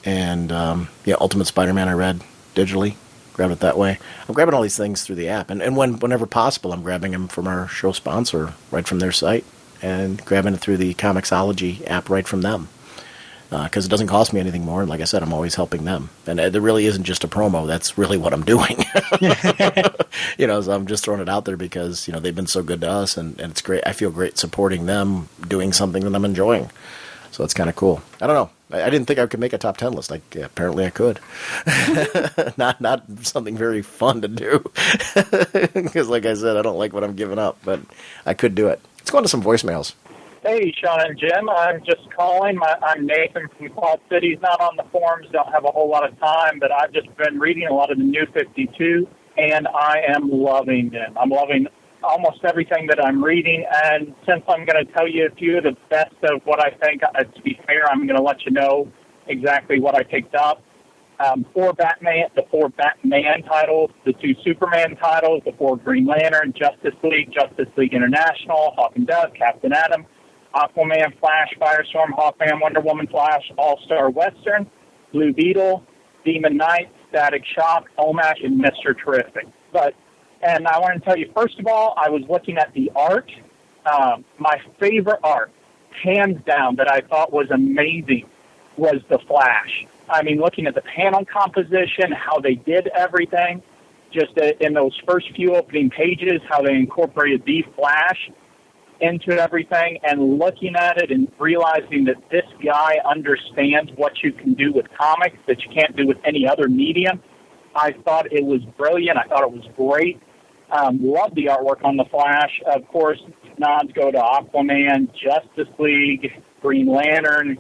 And, Ultimate Spider-Man I read digitally. Grab it that way. I'm grabbing all these things through the app. And whenever possible, I'm grabbing them from our show sponsor right from their site and grabbing it through the Comixology app right from them. Because it doesn't cost me anything more. And like I said, I'm always helping them. And there really isn't just a promo. That's really what I'm doing. So I'm just throwing it out there because, they've been so good to us. And it's great. I feel great supporting them, doing something that I'm enjoying. So it's kind of cool. I don't know. I didn't think I could make a top 10 list. Apparently I could. Not something very fun to do. Because like I said, I don't like what I'm giving up. But I could do it. Let's go on to some voicemails. Hey, Sean and Jim. I'm just calling. I'm Nathan from Quad Cities. Not on the forums. Don't have a whole lot of time, but I've just been reading a lot of the New 52, and I am loving them. I'm loving almost everything that I'm reading, and since I'm going to tell you a few of the best of what I think, to be fair, I'm going to let you know exactly what I picked up. The four Batman titles, the 2 Superman titles, the 4 Green Lantern, Justice League International, Hawk and Dove, Captain Atom, Aquaman, Flash, Firestorm, Hawkman, Wonder Woman, Flash, All-Star Western, Blue Beetle, Demon Knight, Static Shock, OMAC, and Mr. Terrific. And I want to tell you, first of all, I was looking at the art. My favorite art, hands down, that I thought was amazing was the Flash. I mean, looking at the panel composition, how they did everything, just in those first few opening pages, how they incorporated the Flash into everything, and looking at it and realizing that this guy understands what you can do with comics that you can't do with any other medium. I thought it was brilliant. I thought it was great. Love the artwork on the Flash. Of course, nods go to Aquaman, Justice League, Green Lantern,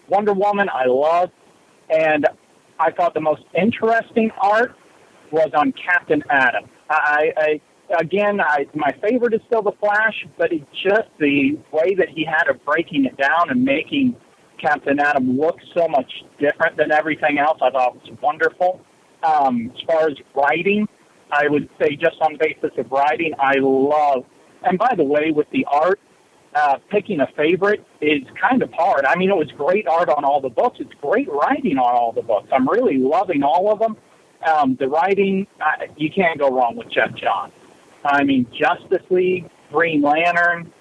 Wonder Woman. I love, and I thought the most interesting art was on Captain Atom. My favorite is still the Flash, but it's just the way that he had of breaking it down and making Captain Atom look so much different than everything else. I thought it was wonderful. As far as writing, I would say just on the basis of writing, I love. And by the way, with the art, picking a favorite is kind of hard. I mean, it was great art on all the books. It's great writing on all the books. I'm really loving all of them. The writing, you can't go wrong with Jeff Johns. I mean, Justice League, Green Lantern,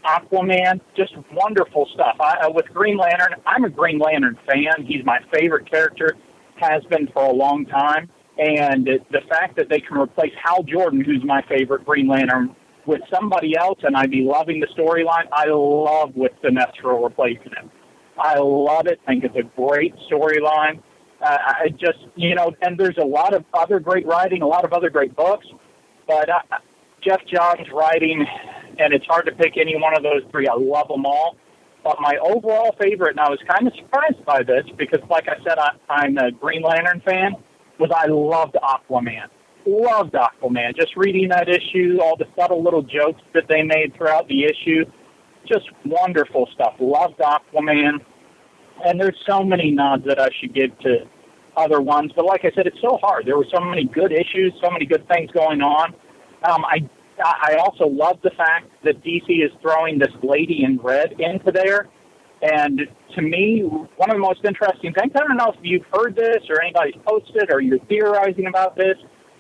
Aquaman, just wonderful stuff. With Green Lantern, I'm a Green Lantern fan. He's my favorite character, has been for a long time. And the fact that they can replace Hal Jordan, who's my favorite Green Lantern, with somebody else, and I'd be loving the storyline. I love with Sinestro replacing him. I love it. I think it's a great storyline. I just, and there's a lot of other great writing, a lot of other great books. But Jeff Johns' writing, and it's hard to pick any one of those three. I love them all. But my overall favorite, and I was kind of surprised by this because, like I said, I'm a Green Lantern fan, was I loved Aquaman. Loved Aquaman. Just reading that issue, all the subtle little jokes that they made throughout the issue, just wonderful stuff. Loved Aquaman. And there's so many nods that I should give to other ones. But like I said, it's so hard. There were so many good issues, so many good things going on. I also love the fact that DC is throwing this Lady in Red into there. And to me, one of the most interesting things, I don't know if you've heard this or anybody's posted or you're theorizing about this,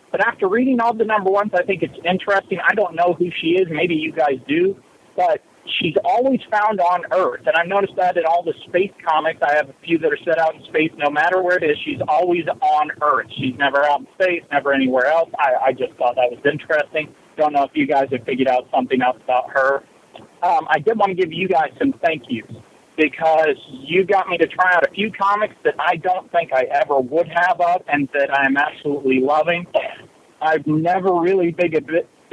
but after reading all the number ones, I think it's interesting. I don't know who she is. Maybe you guys do. But she's always found on Earth. And I've noticed that in all the space comics. I have a few that are set out in space. No matter where it is, she's always on Earth. She's never out in space, never anywhere else. I just thought that was interesting. Don't know if you guys have figured out something else about her. I did want to give you guys some thank yous because you got me to try out a few comics that I don't think I ever would have of and that I'm absolutely loving. I've never really been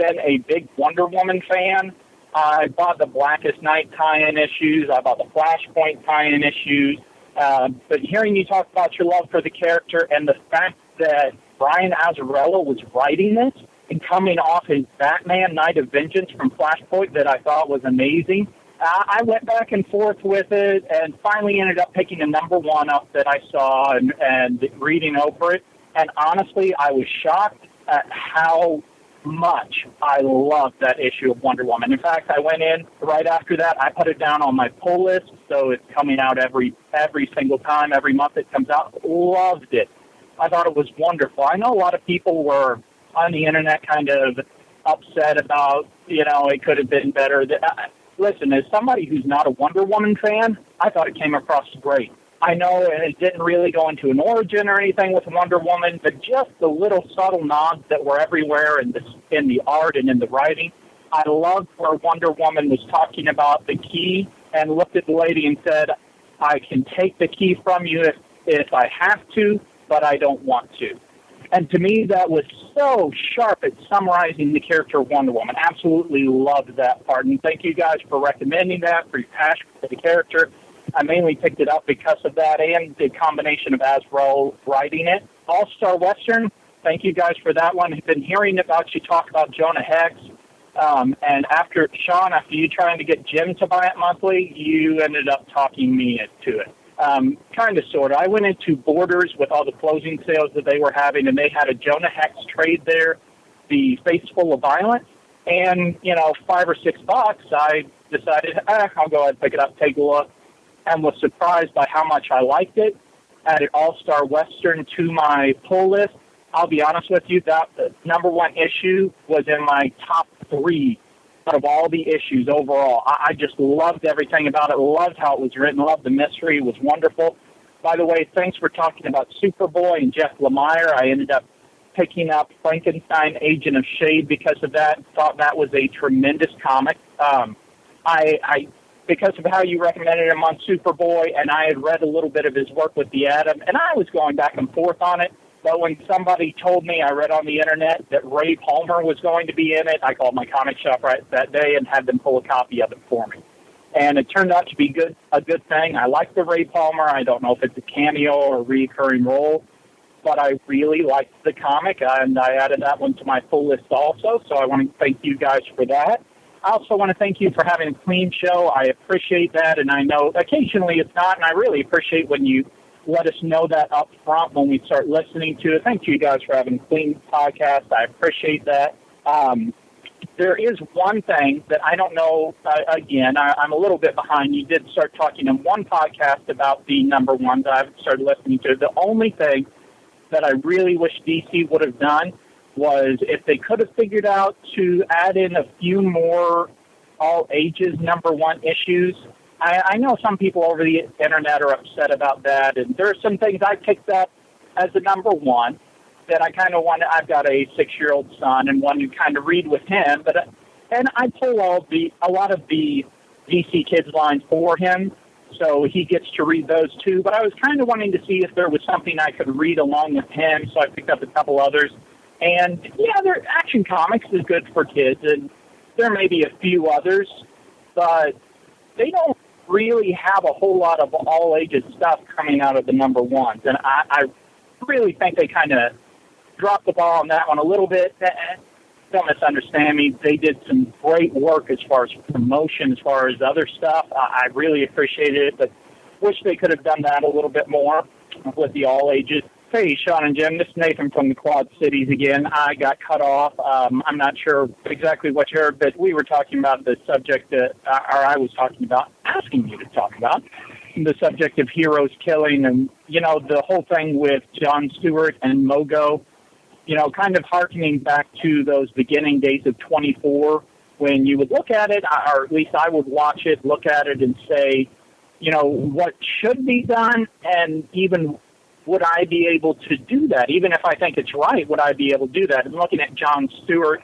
a big Wonder Woman fan. I bought the Blackest Night tie-in issues. I bought the Flashpoint tie-in issues. But hearing you talk about your love for the character and the fact that Brian Azzarello was writing this and coming off his Batman Night of Vengeance from Flashpoint that I thought was amazing, I went back and forth with it and finally ended up picking a number one up that I saw and reading over it. And honestly, I was shocked at how much I loved that issue of Wonder Woman. In fact, I went in right after that. I put it down on my pull list, so it's coming out every single time, every month it comes out. Loved it. I thought it was wonderful. I know a lot of people were on the internet kind of upset about, it could have been better. Listen, as somebody who's not a Wonder Woman fan, I thought it came across great. I know it didn't really go into an origin or anything with Wonder Woman, but just the little subtle nods that were everywhere in the art and in the writing. I loved where Wonder Woman was talking about the key and looked at the lady and said, I can take the key from you if I have to, but I don't want to. And to me, that was so sharp at summarizing the character of Wonder Woman. Absolutely loved that part. And thank you guys for recommending that, for your passion for the character. I mainly picked it up because of that and the combination of Azzarello writing it. All-Star Western, thank you guys for that one. I've been hearing about you talk about Jonah Hex. And after you trying to get Jim to buy it monthly, you ended up talking me into it. Kind of, sort of. I went into Borders with all the closing sales that they were having, and they had a Jonah Hex trade there, The Face Full of Violence. And, $5 or $6, I decided, I'll go ahead and pick it up, take a look, and was surprised by how much I liked it. Added All-Star Western to my pull list. I'll be honest with you, that number one issue was in my top 3 out of all the issues overall. I just loved everything about it, loved how it was written, loved the mystery, it was wonderful. By the way, thanks for talking about Superboy and Jeff Lemire. I ended up picking up Frankenstein Agent of Shade because of that. Thought that was a tremendous comic. I because of how you recommended him on Superboy, and I had read a little bit of his work with the Atom, and I was going back and forth on it. But when somebody told me, I read on the internet, that Ray Palmer was going to be in it, I called my comic shop right that day and had them pull a copy of it for me. And it turned out to be a good thing. I like the Ray Palmer. I don't know if it's a cameo or a recurring role, but I really liked the comic, and I added that one to my full list also. So I want to thank you guys for that. I also want to thank you for having a clean show. I appreciate that, and I know occasionally it's not, and I really appreciate when you let us know that up front when we start listening to it. Thank you guys for having a clean podcast. I appreciate that. There is one thing that I don't know, again, I'm a little bit behind. You did start talking in one podcast about the number one that I've started listening to. The only thing that I really wish DC would have done was if they could have figured out to add in a few more all ages number one issues. I know some people over the internet are upset about that, and there are some things I picked up as a number one that I kind of want to. I've got a 6-year-old son and want to kind of read with him, and I pull a lot of the DC Kids lines for him, so he gets to read those too. But I was kind of wanting to see if there was something I could read along with him, so I picked up a couple others. And yeah, their Action Comics is good for kids, and there may be a few others, but they don't really have a whole lot of all ages stuff coming out of the number ones. And I really think they kind of dropped the ball on that one a little bit. Don't misunderstand me. They did some great work as far as promotion, as far as other stuff. I really appreciated it, but wish they could have done that a little bit more with the all ages. Hey, Sean and Jim, this is Nathan from the Quad Cities again. I got cut off. I'm not sure exactly what you heard, but we were talking about the subject or I was talking about, asking you to talk about, the subject of heroes killing and, the whole thing with Jon Stewart and Mogo, kind of hearkening back to those beginning days of 24 when you would look at it, or at least I would watch it, look at it and say, what should be done, and even would I be able to do that? Even if I think it's right, would I be able to do that? And looking at Jon Stewart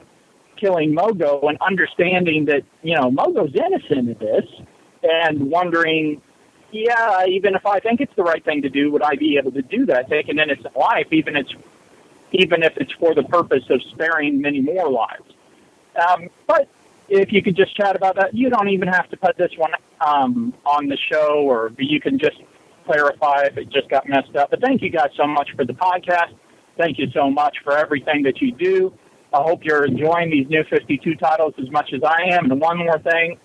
killing Mogo and understanding that, Mogo's innocent of this and wondering, yeah, even if I think it's the right thing to do, would I be able to do that, take an innocent life, even if it's for the purpose of sparing many more lives? But if you could just chat about that, you don't even have to put this one on the show, or you can just clarify if it just got messed up. But thank you guys so much for the podcast. Thank you so much for everything that you do. I hope you're enjoying these new 52 titles as much as I am. And one more thing,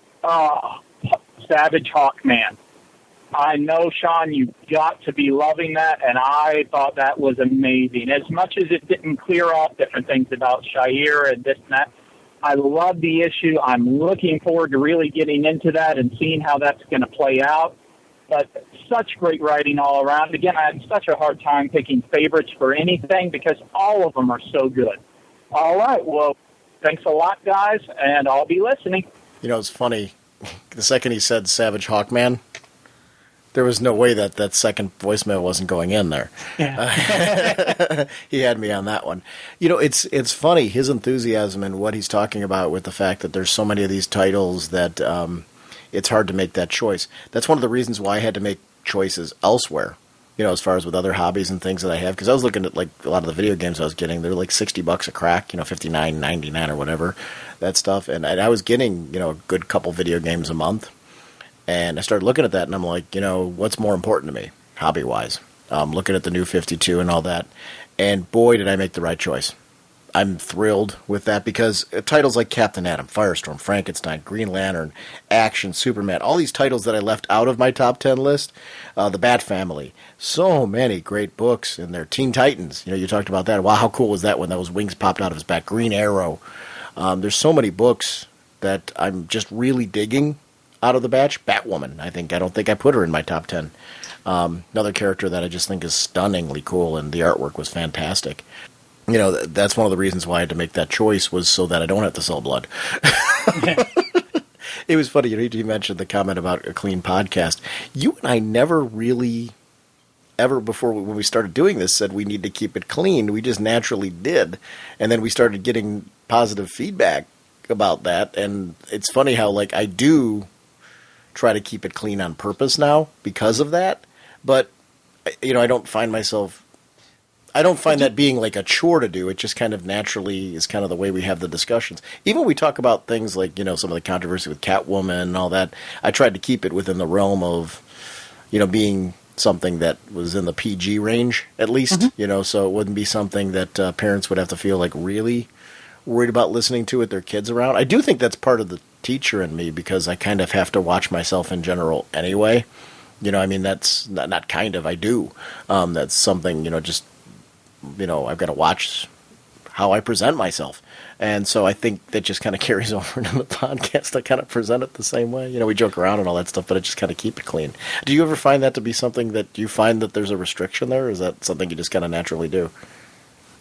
Savage Hawkman. I know, Sean, you've got to be loving that, and I thought that was amazing. As much as it didn't clear up different things about Shire and this and that, I love the issue. I'm looking forward to really getting into that and seeing how that's going to play out. But such great writing all around. Again, I had such a hard time picking favorites for anything because all of them are so good. All right, well, thanks a lot, guys, and I'll be listening. It's funny. The second he said Savage Hawkman, there was no way that second voicemail wasn't going in there. Yeah. He had me on that one. It's funny, his enthusiasm and what he's talking about with the fact that there's so many of these titles that it's hard to make that choice. That's one of the reasons why I had to make choices elsewhere, as far as with other hobbies and things that I have. Because I was looking at, like, a lot of the video games I was getting. They're like $60 a crack, $59.99 or whatever, that stuff. And I was getting, a good couple video games a month. And I started looking at that, and I'm like, what's more important to me, hobby-wise? Looking at the new 52 and all that. And boy, did I make the right choice. I'm thrilled with that because titles like Captain Atom, Firestorm, Frankenstein, Green Lantern, Action, Superman, all these titles that I left out of my top 10 list, the Bat Family, so many great books in there. Teen Titans, you talked about that. Wow, how cool was that when those wings popped out of his back? Green Arrow. There's so many books that I'm just really digging out of the batch. Batwoman, I don't think I put her in my top 10. Another character that I just think is stunningly cool, and the artwork was fantastic. That's one of the reasons why I had to make that choice, was so that I don't have to sell blood. It was funny, you mentioned the comment about a clean podcast. You and I never really, ever before when we started doing this said we need to keep it clean. We just naturally did. And then we started getting positive feedback about that. And it's funny how, like, I do try to keep it clean on purpose now because of that. But, you know, I don't find that being like a chore to do. It just kind of naturally is kind of the way we have the discussions. Even when we talk about things like, you know, some of the controversy with Catwoman and all that, I tried to keep it within the realm of, you know, being something that was in the PG range, at least, you know, so it wouldn't be something that parents would have to feel like really worried about listening to with their kids around. I do think that's part of the teacher in me because I kind of have to watch myself in general anyway. You know, I mean, that's not kind of, I do. That's something, you know, just, you know, I've got to watch how I present myself. And so I think that just kind of carries over into the podcast. I kind of present it the same way. You know, we joke around and all that stuff, but I just kind of keep it clean. Do you ever find that to be something that you find that there's a restriction there? Or is that something you just kind of naturally do?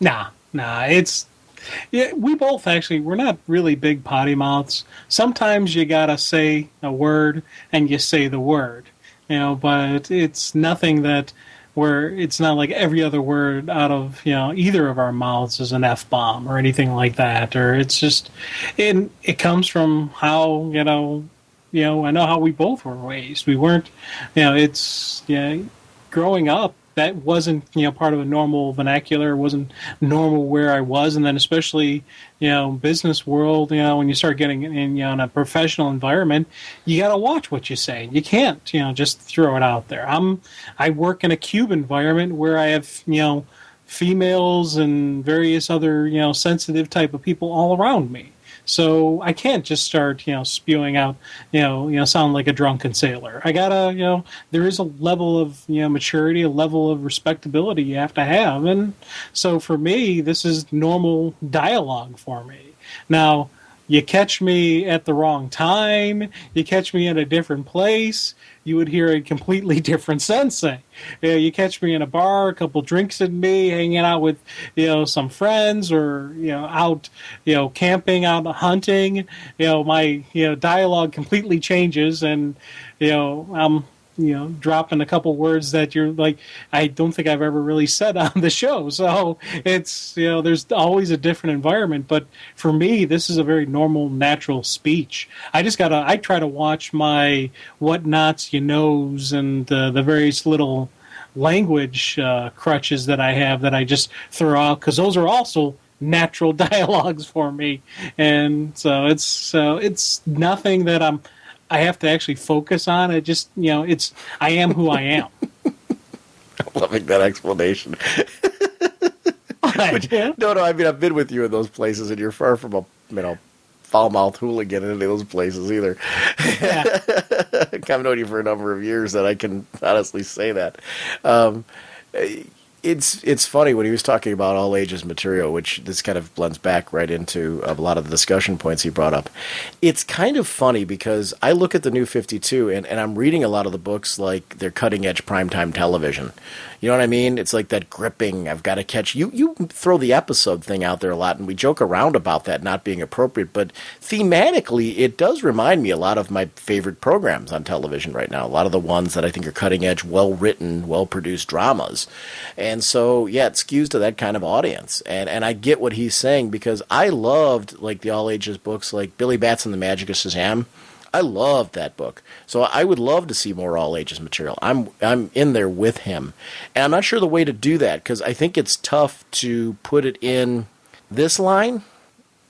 Nah. Yeah, we both actually, we're not really big potty mouths. Sometimes you got to say a word and you say the word, you know, but it's nothing that where it's not like every other word out of, you know, either of our mouths is an F-bomb or anything like that. Or it's just, it comes from how, you know, I know how we both were raised. We weren't, you know, it's, yeah, growing up, that wasn't, you know, part of a normal vernacular. It wasn't normal where I was. And then especially, you know, business world, you know, when you start getting in, you know, in a professional environment, you got to watch what you say. You can't, you know, just throw it out there. I work in a cube environment where I have, you know, females and various other, you know, sensitive type of people all around me. So I can't just start, you know, spewing out, you know, sound like a drunken sailor. I gotta, you know, there is a level of, you know, maturity, a level of respectability you have to have. And so for me, this is normal dialogue for me. Now, you catch me at the wrong time, you catch me in a different place, you would hear a completely different sensei. You know, you catch me in a bar, a couple drinks in me, hanging out with, you know, some friends, or, you know, out, you know, camping, out hunting. You know, my, you know, dialogue completely changes, and, you know, I'm, you know, dropping a couple words that you're like, I don't think I've ever really said on the show. So it's, you know, there's always a different environment. But for me, this is a very normal, natural speech. I try to watch my whatnots, you knows, and the various little language crutches that I have that I just throw out, because those are also natural dialogues for me. And so it's nothing that I have to actually focus on. It just, you know, I am who I am. I'm loving that explanation. No, I mean, I've been with you in those places, and you're far from a, you know, foul-mouthed hooligan in any of those places either. Yeah. I've known you for a number of years that I can honestly say that. It's funny when he was talking about all ages material, which this kind of blends back right into a lot of the discussion points he brought up. It's kind of funny because I look at the New 52 and I'm reading a lot of the books like they're cutting edge primetime television. You know what I mean? It's like that gripping, I've got to catch you. You throw the episode thing out there a lot, and we joke around about that not being appropriate, but thematically, it does remind me a lot of my favorite programs on television right now. A lot of the ones that I think are cutting edge, well-written, well-produced dramas. And so, yeah, it skews to that kind of audience. And I get what he's saying, because I loved like the all ages books like Billy Bats and the Magic of Shazam. I loved that book. So I would love to see more all ages material. I'm in there with him. And I'm not sure the way to do that, because I think it's tough to put it in this line.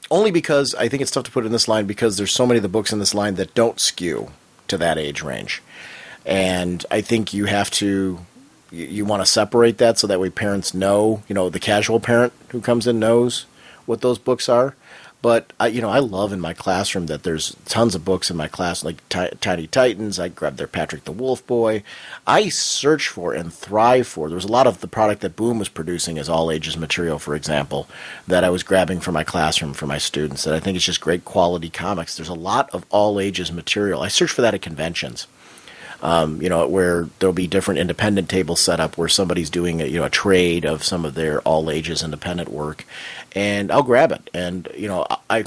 Only because I think it's tough to put it in this line because there's so many of the books in this line that don't skew to that age range. And I think you have to, you want to separate that so that way parents know, you know, the casual parent who comes in knows what those books are. But, I love in my classroom that there's tons of books in my class, like Tiny Titans. I grabbed their Patrick the Wolf Boy. I search for and thrive for. There was a lot of the product that Boom was producing as all ages material, for example, that I was grabbing for my classroom for my students. That I think is just great quality comics. There's a lot of all ages material. I search for that at conventions. where there'll be different independent tables set up where somebody's doing a trade of some of their all ages independent work, and I'll grab it. And I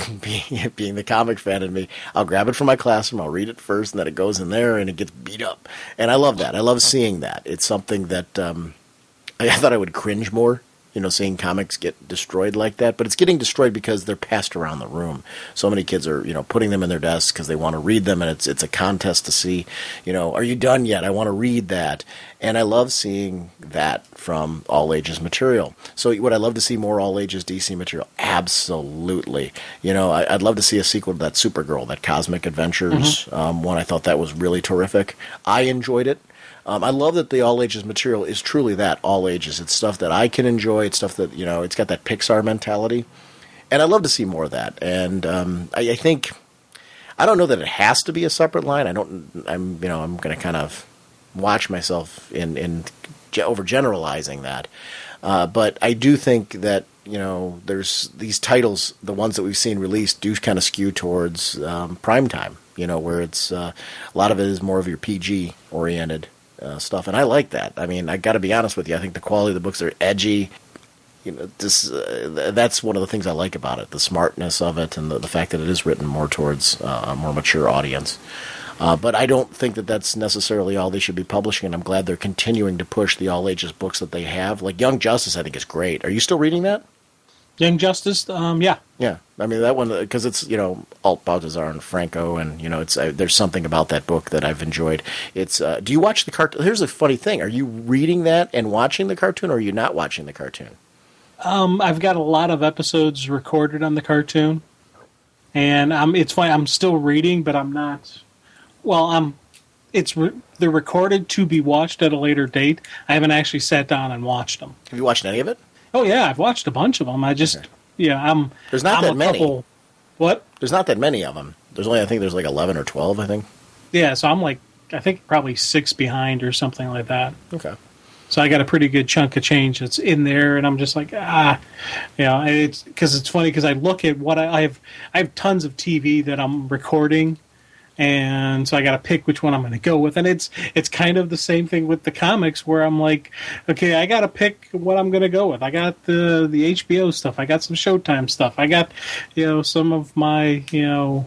being the comic fan in me, I'll grab it from my classroom, I'll read it first, and then it goes in there and it gets beat up, and I love that. I love seeing that. It's something that I thought I would cringe more, seeing comics get destroyed like that. But it's getting destroyed because they're passed around the room. So many kids are, putting them in their desks because they want to read them, and it's a contest to see, are you done yet? I want to read that. And I love seeing that from all ages material. So would I love to see more all ages DC material? Absolutely. I'd love to see a sequel to that Supergirl, that Cosmic Adventures one. I thought that was really terrific. I enjoyed it. I love that the all ages material is truly that, all ages. It's stuff that I can enjoy. It's stuff that, it's got that Pixar mentality. And I love to see more of that. And I think, I don't know that it has to be a separate line. I'm going to kind of watch myself in overgeneralizing that. But I do think that, there's these titles, the ones that we've seen released, do kind of skew towards prime time, where it's a lot of it is more of your PG oriented stuff, and I like that. I mean, I got to be honest with you. I think the quality of the books are edgy. That's one of the things I like about it, the smartness of it, and the fact that it is written more towards a more mature audience. But I don't think that that's necessarily all they should be publishing, and I'm glad they're continuing to push the all ages books that they have. Like Young Justice, I think is great. Are you still reading that? Young Justice, yeah. Yeah, I mean, that one, because it's, Alt Baltazar and Franco, and, it's there's something about that book that I've enjoyed. It's, do you watch the cartoon? Here's a funny thing. Are you reading that and watching the cartoon, or are you not watching the cartoon? I've got a lot of episodes recorded on the cartoon, and it's funny, I'm still reading, but I'm not, they're recorded to be watched at a later date. I haven't actually sat down and watched them. Have you watched any of it? Oh yeah, I've watched a bunch of them. There's not that many. What? There's not that many of them. I think there's like 11 or 12, I think. Yeah, so I'm like, I think probably 6 behind or something like that. Okay. So I got a pretty good chunk of change that's in there, and I'm just like, it's because it's funny because I look at what I have tons of TV that I'm recording. And so I got to pick which one I'm going to go with. And it's kind of the same thing with the comics where I'm like, okay, I got to pick what I'm going to go with. I got the HBO stuff. I got some Showtime stuff. I got, some of my, the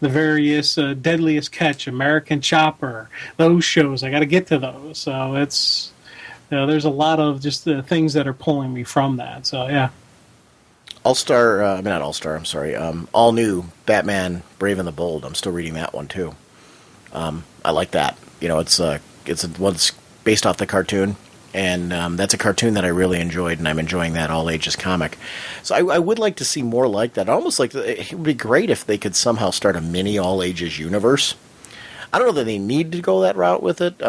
various Deadliest Catch, American Chopper, those shows. I got to get to those. So it's, there's a lot of just the things that are pulling me from that. So, yeah. All New Batman Brave and the Bold. I'm still reading that one too. I like that. It's one's based off the cartoon, and that's a cartoon that I really enjoyed, and I'm enjoying that all ages comic. So I would like to see more like that. It would be great if they could somehow start a mini all ages universe. I don't know that they need to go that route with it.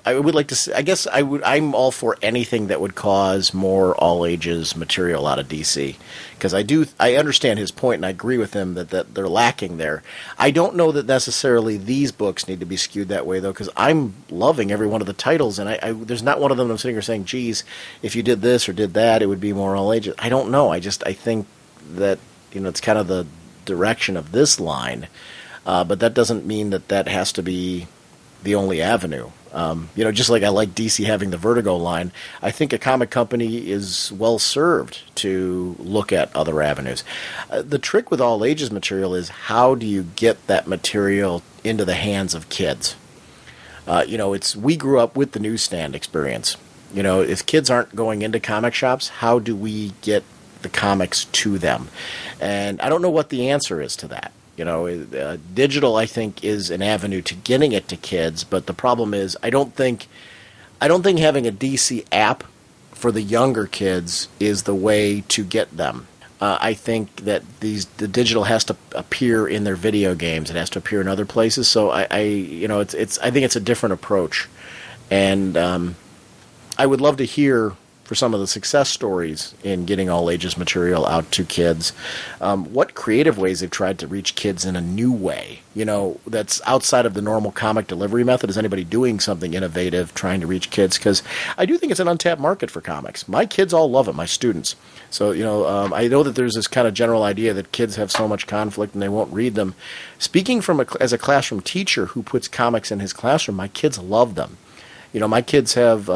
I would like to see, I guess I'm all for anything that would cause more all ages material out of DC, because I understand his point, and I agree with him that they're lacking there. I don't know that necessarily these books need to be skewed that way though, because I'm loving every one of the titles, and I there's not one of them that I'm sitting here saying, geez, if you did this or did that, it would be more all ages. I don't know. I think that it's kind of the direction of this line, but that doesn't mean that has to be the only avenue. Just like I like DC having the Vertigo line, I think a comic company is well served to look at other avenues. The trick with all ages material is, how do you get that material into the hands of kids? We grew up with the newsstand experience. If kids aren't going into comic shops, how do we get the comics to them? And I don't know what the answer is to that. Digital, I think, is an avenue to getting it to kids, but the problem is I don't think having a DC app for the younger kids is the way to get them. I think that the digital has to appear in their video games. It has to appear in other places. So I think it's a different approach, and I would love to hear for some of the success stories in getting all ages material out to kids. What creative ways they've tried to reach kids in a new way, that's outside of the normal comic delivery method? Is anybody doing something innovative trying to reach kids? Because I do think it's an untapped market for comics. My kids all love it, my students. So, I know that there's this kind of general idea that kids have so much conflict and they won't read them. Speaking as a classroom teacher who puts comics in his classroom, my kids love them. My kids have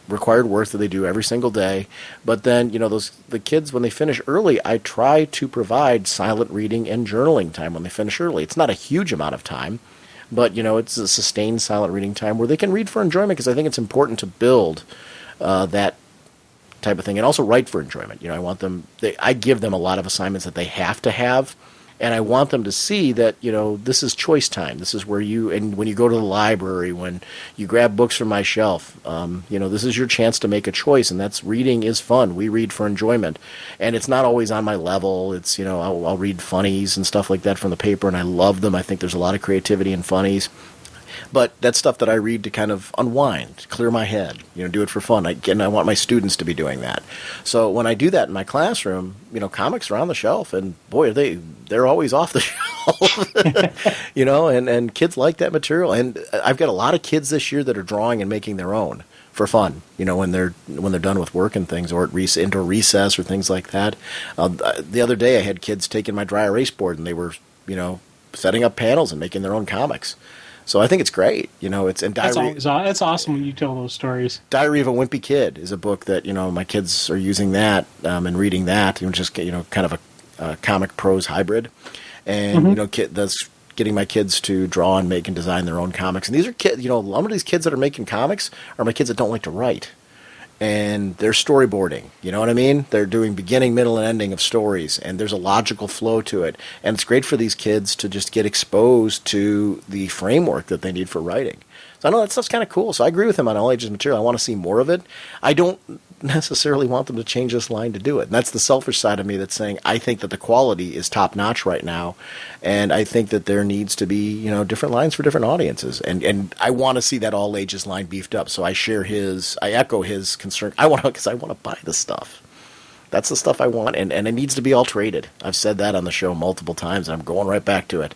required work that they do every single day. But then, the kids, when they finish early, I try to provide silent reading and journaling time when they finish early. It's not a huge amount of time, but, it's a sustained silent reading time where they can read for enjoyment, because I think it's important to build that type of thing, and also write for enjoyment. I give them a lot of assignments that they have to have, and I want them to see that, this is choice time. This is where and when you go to the library, when you grab books from my shelf, this is your chance to make a choice, and that's reading is fun. We read for enjoyment, and it's not always on my level. It's, I'll read funnies and stuff like that from the paper, and I love them. I think there's a lot of creativity in funnies. But that's stuff that I read to kind of unwind, clear my head, do it for fun. I want my students to be doing that. So when I do that in my classroom, comics are on the shelf, and boy, they're always off the shelf, and kids like that material. And I've got a lot of kids this year that are drawing and making their own for fun, when they're done with work and things, or at indoor recess or things like that. The other day I had kids taking my dry erase board, and they were, setting up panels and making their own comics. So I think it's great, That's awesome when you tell those stories. Diary of a Wimpy Kid is a book that my kids are using that and reading that, just kind of a comic prose hybrid, and that's getting my kids to draw and make and design their own comics. And these are kids, a lot of these kids that are making comics are my kids that don't like to write. And they're storyboarding, you know what I mean? They're doing beginning, middle, and ending of stories, and there's a logical flow to it. And it's great for these kids to just get exposed to the framework that they need for writing. So I know that stuff's kind of cool. So I agree with him on all ages material. I want to see more of it. I don't necessarily want them to change this line to do it. And that's the selfish side of me that's saying I think that the quality is top-notch right now, and I think that there needs to be, different lines for different audiences. And I want to see that all ages line beefed up. So I echo his concern. Because I want to buy this stuff. That's the stuff I want, and it needs to be all traded. I've said that on the show multiple times, and I'm going right back to it.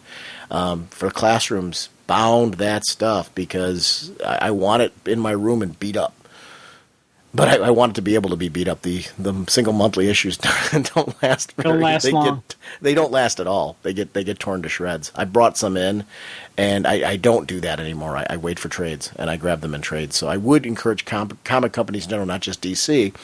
For classrooms, bound that stuff, because I want it in my room and beat up. But I want it to be able to be beat up. The single monthly issues don't last long. They don't last at all. They get torn to shreds. I brought some in, and I don't do that anymore. I wait for trades, and I grab them in trades. So I would encourage comic companies in general, not just DC,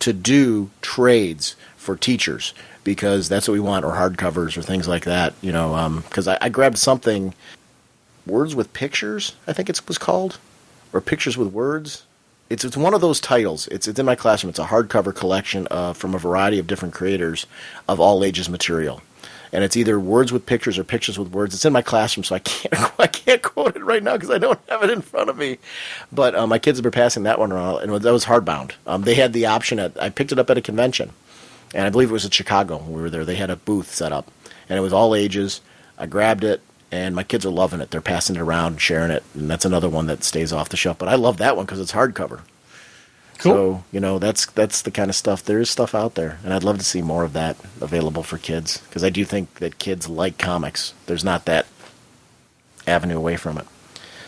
to do trades for teachers, because that's what we want, or hardcovers or things like that. Because I grabbed something, Words with Pictures, I think it was called, or Pictures with Words. It's one of those titles. It's in my classroom. It's a hardcover collection from a variety of different creators of all ages material, and it's either Words with Pictures or Pictures with Words. It's in my classroom, so I can't quote it right now because I don't have it in front of me. But my kids have been passing that one around, and that was hardbound. They had the option I picked it up at a convention, and I believe it was in Chicago when we were there. They had a booth set up, and it was all ages. I grabbed it. And my kids are loving it. They're passing it around, sharing it, and that's another one that stays off the shelf. But I love that one because it's hardcover. Cool. So, that's the kind of stuff. There is stuff out there, and I'd love to see more of that available for kids, because I do think that kids like comics. There's not that avenue away from it.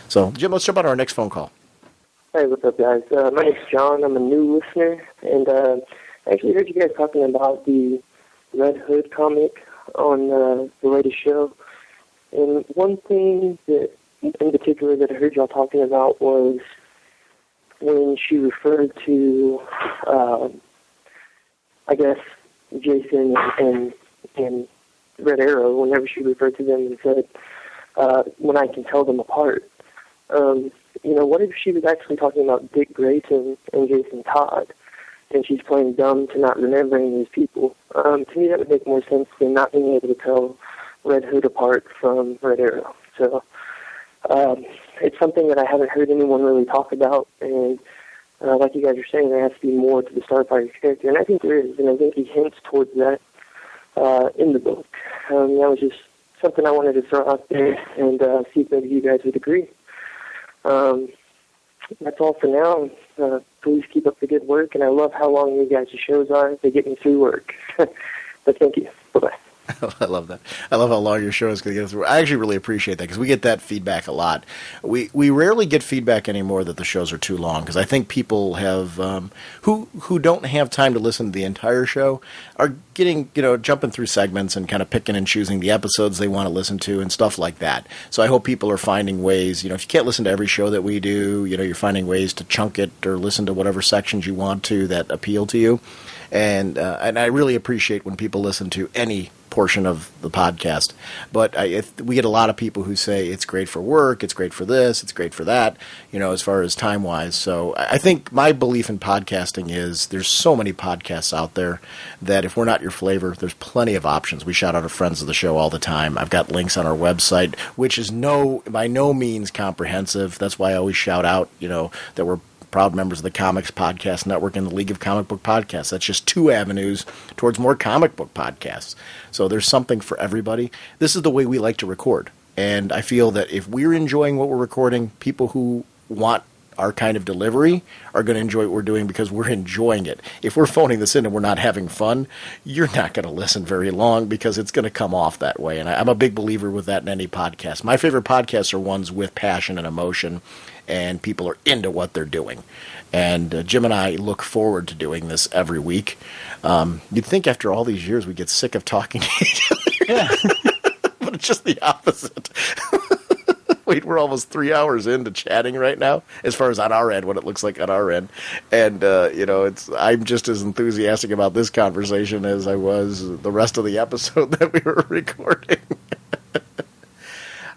So, Jim, let's jump on our next phone call. Hey, what's up, guys? My name's John. I'm a new listener, and I actually heard you guys talking about the Red Hood comic on the latest show. And one thing that, in particular, that I heard y'all talking about was when she referred to, I guess, Jason and Red Arrow, whenever she referred to them and said, when I can tell them apart. What if she was actually talking about Dick Grayson and Jason Todd, and she's playing dumb to not remembering these people? To me, that would make more sense than not being able to tell Red Hood apart from Red Arrow. So it's something that I haven't heard anyone really talk about, and like you guys are saying, there has to be more to the Starfighter character, and I think there is, and I think he hints towards that in the book. That was just something I wanted to throw out there and see if maybe you guys would agree. That's all for now. Go please keep up the good work, and I love how long you guys' shows are. They get me through work. But thank you. Bye-bye. I love that. I love how long your show is going to get through. I actually really appreciate that because we get that feedback a lot. We rarely get feedback anymore that the shows are too long because I think people have who don't have time to listen to the entire show are getting jumping through segments and kind of picking and choosing the episodes they want to listen to and stuff like that. So I hope people are finding ways. If you can't listen to every show that we do, you're finding ways to chunk it or listen to whatever sections you want to that appeal to you. And I really appreciate when people listen to any portion of the podcast. But we get a lot of people who say it's great for work, it's great for this, it's great for that, as far as time-wise. So I think my belief in podcasting is there's so many podcasts out there that if we're not your flavor, there's plenty of options. We shout out our friends of the show all the time. I've got links on our website, which is by no means comprehensive. That's why I always shout out, that we're proud members of the Comics Podcast Network and the League of Comic Book Podcasts. That's just 2 avenues towards more comic book podcasts. So there's something for everybody. This is the way we like to record. And I feel that if we're enjoying what we're recording, people who want our kind of delivery are going to enjoy what we're doing because we're enjoying it. If we're phoning this in and we're not having fun, you're not going to listen very long because it's going to come off that way. And I'm a big believer with that in any podcast. My favorite podcasts are ones with passion and emotion, and people are into what they're doing. And Jim and I look forward to doing this every week. You'd think after all these years we'd get sick of talking to each other. Yeah. But it's just the opposite. Wait, we're almost 3 hours into chatting right now, as far as on our end, what it looks like on our end. And, I'm just as enthusiastic about this conversation as I was the rest of the episode that we were recording.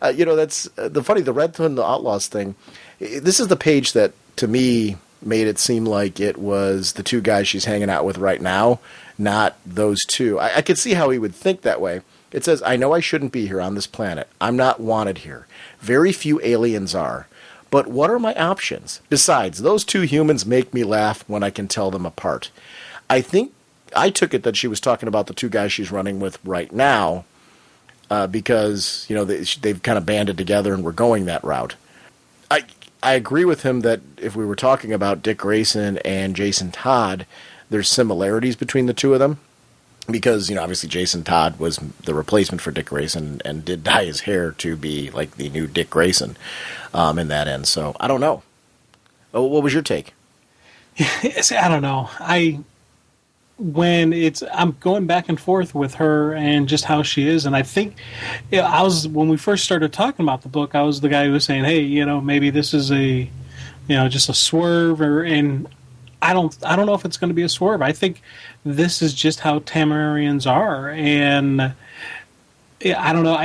That's the Red Hood and the Outlaws thing. This is the page that, to me, made it seem like it was the 2 guys she's hanging out with right now, not those 2. I could see how he would think that way. It says, I know I shouldn't be here on this planet. I'm not wanted here. Very few aliens are. But what are my options? Besides, those 2 humans make me laugh when I can tell them apart. I think I took it that she was talking about the 2 guys she's running with right now because, they've kind of banded together and we're going that route. I agree with him that if we were talking about Dick Grayson and Jason Todd, there's similarities between the 2 of them. Because, obviously Jason Todd was the replacement for Dick Grayson and did dye his hair to be like the new Dick Grayson in that end. So, I don't know. What was your take? I don't know. I'm going back and forth with her and just how she is. And I think when we first started talking about the book, I was the guy who was saying, hey, maybe this is just a swerve and I don't know if it's going to be a swerve. I think this is just how Tamarians are, and I don't know.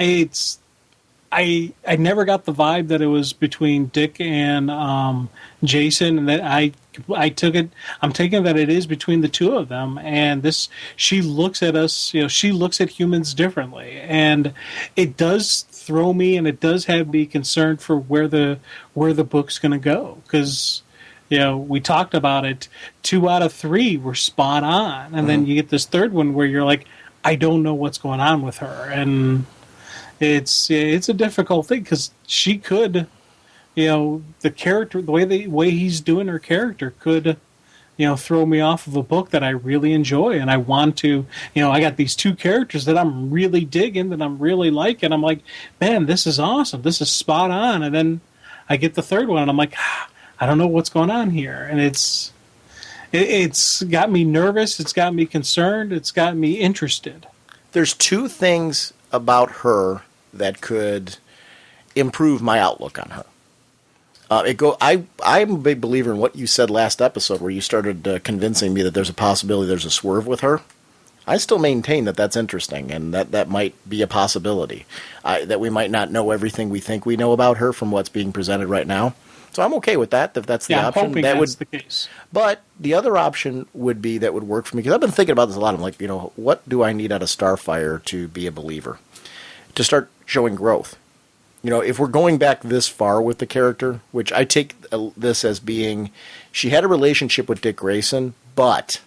I never got the vibe that it was between Dick and Jason, and that I took it. I'm taking that it is between the 2 of them, and she looks at us. She looks at humans differently, and it does throw me, and it does have me concerned for where the book's going to go because. We talked about it. 2 out of 3 were spot on, and then you get this 3rd one where you're like, I don't know what's going on with her, and it's a difficult thing because she could, the character, the way he's doing her character could, throw me off of a book that I really enjoy, and I want to, I got these 2 characters that I'm really digging, that I'm really liking. I'm like, man, this is awesome, this is spot on, and then I get the 3rd one, and I'm like. I don't know what's going on here, and it's got me nervous, it's got me concerned, it's got me interested. There's 2 things about her that could improve my outlook on her. I'm a big believer in what you said last episode, where you started convincing me that there's a possibility there's a swerve with her. I still maintain that that's interesting, and that might be a possibility. That we might not know everything we think we know about her from what's being presented right now. So I'm okay with that, if that's the option. I'm hoping that's the case. But the other option would be that would work for me, because I've been thinking about this a lot. I'm like, what do I need out of Starfire to be a believer? To start showing growth. If we're going back this far with the character, which I take this as being, she had a relationship with Dick Grayson, but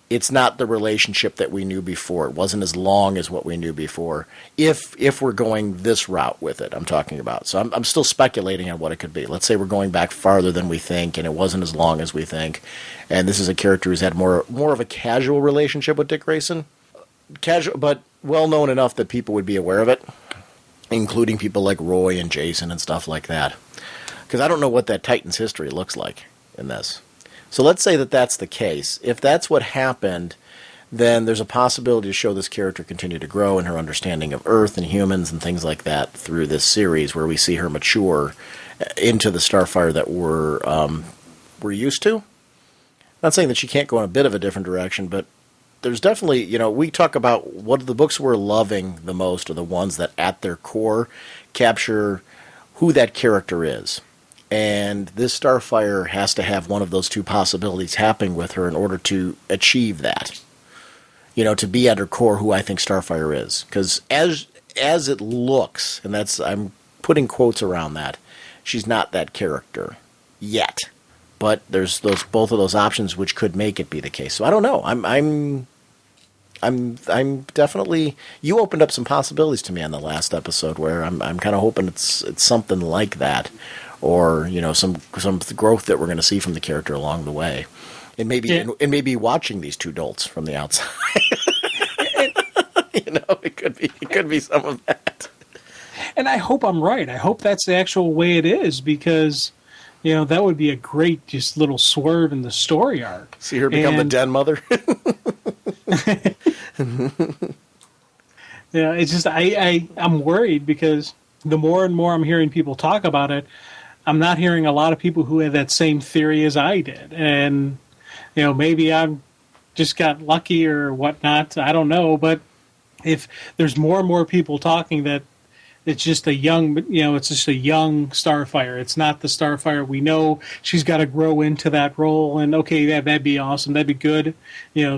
it's not the relationship that we knew before. It wasn't as long as what we knew before. If we're going this route with it, I'm talking about. So I'm still speculating on what it could be. Let's say we're going back farther than we think, and it wasn't as long as we think. And this is a character who's had more of a casual relationship with Dick Grayson. Casual, but well known enough that people would be aware of it, including people like Roy and Jason and stuff like that. Because I don't know what that Titans history looks like in this. So let's say that that's the case. If that's what happened, then there's a possibility to show this character continue to grow in her understanding of Earth and humans and things like that through this series, where we see her mature into the Starfire that we're used to. Not saying that she can't go in a bit of a different direction, but there's definitely, we talk about what the books we're loving the most are the ones that at their core capture who that character is. And this Starfire has to have one of those two possibilities happening with her in order to achieve that. To be at her core who I think Starfire is. Because as it looks, and I'm putting quotes around that, she's not that character yet. But there's both of those options which could make it be the case. So I don't know. I'm definitely. You opened up some possibilities to me on the last episode, where I'm kind of hoping it's something like that. Or some growth that we're going to see from the character along the way, and maybe watching these two dolts from the outside. It could be some of that. And I hope I'm right. I hope that's the actual way it is, because that would be a great just little swerve in the story arc. See her become the den mother. Yeah, it's just I'm worried, because the more and more I'm hearing people talk about it, I'm not hearing a lot of people who had that same theory as I did. And, maybe I've just got lucky or whatnot. I don't know. But if there's more and more people talking that it's just a young, it's just a young Starfire. It's not the Starfire we know. She's got to grow into that role. And, okay, that'd be awesome. That'd be good.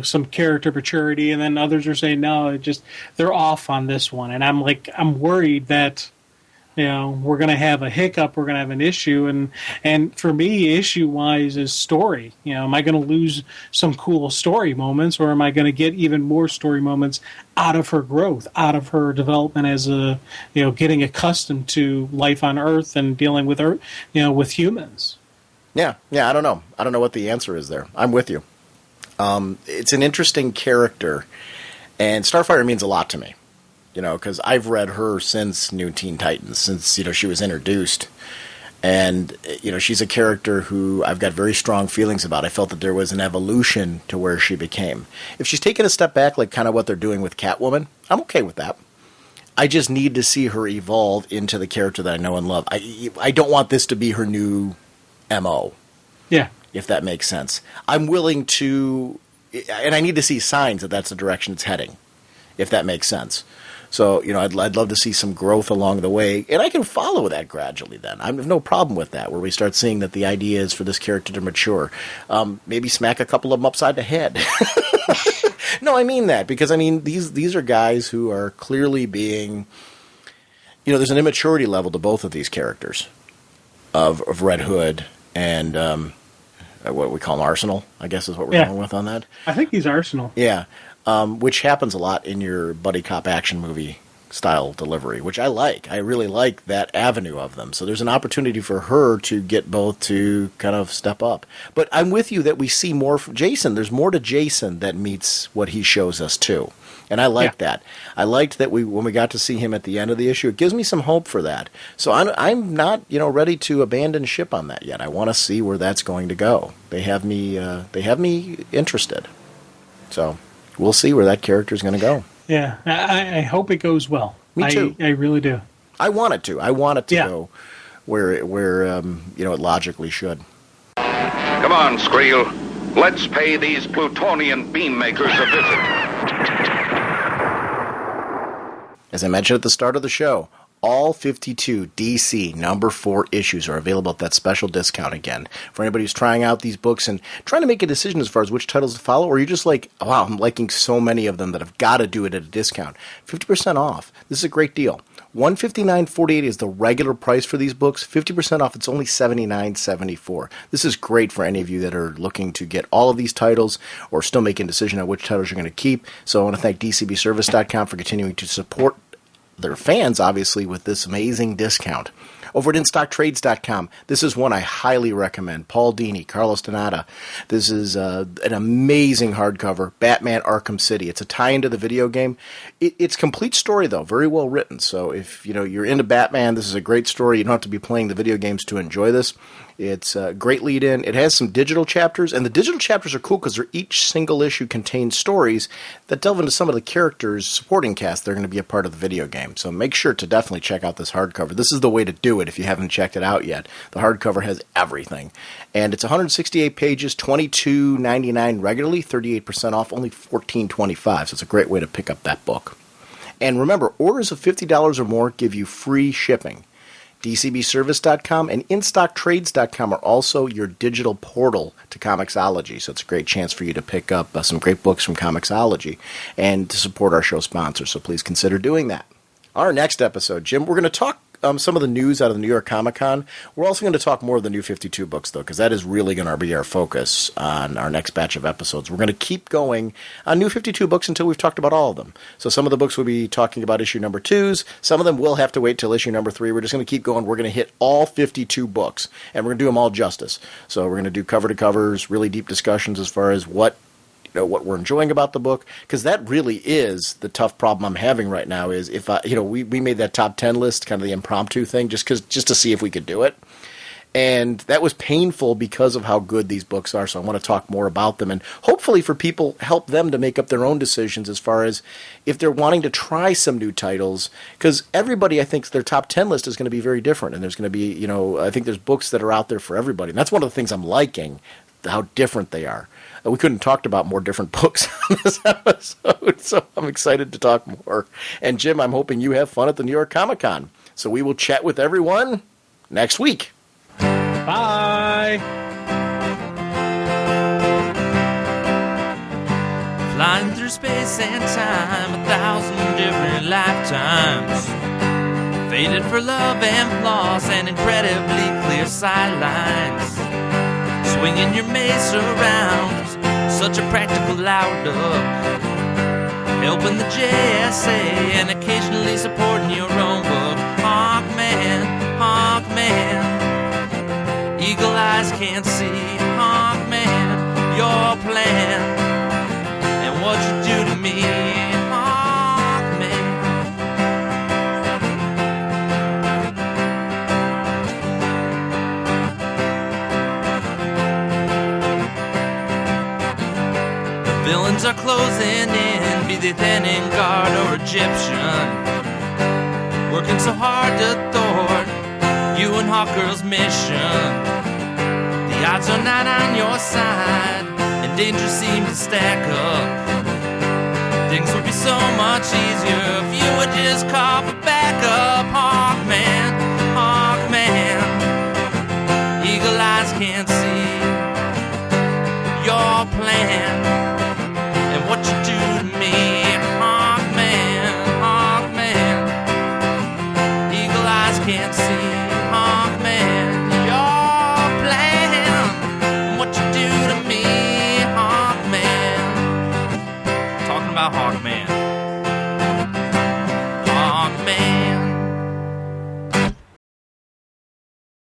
Some character maturity. And then others are saying, no, they're off on this one. And I'm worried that, we're going to have a hiccup, we're going to have an issue, and for me, issue-wise is story. Am I going to lose some cool story moments, or am I going to get even more story moments out of her growth, out of her development as getting accustomed to life on Earth and dealing with Earth, with humans? Yeah, I don't know. I don't know what the answer is there. I'm with you. It's an interesting character, and Starfire means a lot to me. Because I've read her since New Teen Titans, since, she was introduced. And, she's a character who I've got very strong feelings about. I felt that there was an evolution to where she became. If she's taken a step back, like kind of what they're doing with Catwoman, I'm okay with that. I just need to see her evolve into the character that I know and love. I don't want this to be her new MO. Yeah. If that makes sense. I'm willing to, and I need to see signs that that's the direction it's heading, if that makes sense. So, I'd love to see some growth along the way, and I can follow that gradually then. I have no problem with that, where we start seeing that the idea is for this character to mature. Maybe smack a couple of them upside the head. No, I mean that, because, these are guys who are clearly being, there's an immaturity level to both of these characters, of Red Hood and what we call him, Arsenal, I guess is what we're going with on that. I think he's Arsenal. Yeah. Which happens a lot in your buddy cop action movie style delivery, which I like. I really like that avenue of them. So there's an opportunity for her to get both to kind of step up. But I'm with you that we see more from Jason. There's more to Jason that meets what he shows us too. And I like that. I liked that when we got to see him at the end of the issue, it gives me some hope for that. So I'm not, ready to abandon ship on that yet. I want to see where that's going to go. They have me interested. So we'll see where that character is going to go. Yeah, I hope it goes well. Me too. I really do. I want it to. I want it to go where it logically should. Come on, Skreel. Let's pay these Plutonian beam makers a visit. As I mentioned at the start of the show, all 52 DC number 4 issues are available at that special discount again. For anybody who's trying out these books and trying to make a decision as far as which titles to follow, or you're just like, wow, I'm liking so many of them that I've got to do it at a discount. 50% off. This is a great deal. $159.48 is the regular price for these books. 50% off, it's only $79.74. This is great for any of you that are looking to get all of these titles or still making a decision on which titles you're going to keep. So I want to thank DCBService.com for continuing to support their fans, obviously, with this amazing discount. Over at InStockTrades.com, this is one I highly recommend. Paul Dini, Carlos Donata. This is an amazing hardcover, Batman Arkham City. It's a tie into the video game. It's complete story, though, very well written. So if you're into Batman, this is a great story. You don't have to be playing the video games to enjoy this. It's a great lead-in. It has some digital chapters, and the digital chapters are cool because each single issue contains stories that delve into some of the characters' supporting cast that are going to be a part of the video game. So make sure to definitely check out this hardcover. This is the way to do it if you haven't checked it out yet. The hardcover has everything. And it's 168 pages, $22.99 regularly, 38% off, only $14.25. So it's a great way to pick up that book. And remember, orders of $50 or more give you free shipping. DCBService.com and InStockTrades.com are also your digital portal to Comixology, so it's a great chance for you to pick up some great books from Comixology and to support our show sponsors, so please consider doing that. Our next episode, Jim, we're going to talk some of the news out of the New York Comic Con. We're also going to talk more of the New 52 books, though, because that is really going to be our focus on our next batch of episodes. We're going to keep going on New 52 books until we've talked about all of them. So some of the books we'll be talking about issue number 2s. Some of them will have to wait till issue number 3. We're just going to keep going. We're going to hit all 52 books, and we're going to do them all justice. So we're going to do cover-to-covers, really deep discussions as far as what we're enjoying about the book, because that really is the tough problem I'm having right now. Is if we made that top 10 list, kind of the impromptu thing, just to see if we could do it, and that was painful because of how good these books are. So I want to talk more about them, and hopefully for people, help them to make up their own decisions as far as if they're wanting to try some new titles, because everybody, I think, their top 10 list is going to be very different, and there's going to be, I think there's books that are out there for everybody, and that's one of the things I'm liking, how different they are. We couldn't talk about more different books on this episode, so I'm excited to talk more. And Jim, I'm hoping you have fun at the New York Comic Con. So we will chat with everyone next week. Bye. Flying through space and time, 1,000 different lifetimes. Faded for love and flaws and incredibly clear sightlines. Swinging your mace around, such a practical outlook. Helping the JSA and occasionally supporting your own book. Hawkman, Hawkman, eagle eyes can't see. Hawkman, your plan and what you do to me. Villains are closing in, be they Thanin Guard or Egyptian. Working so hard to thwart you and Hawkgirl's mission. The odds are not on your side, and danger seems to stack up. Things would be so much easier if you would just call for backup. Hawkman, Hawkman, eagle eyes can't see your plan. What you do to me, Hawkman, Hawkman, eagle eyes can't see.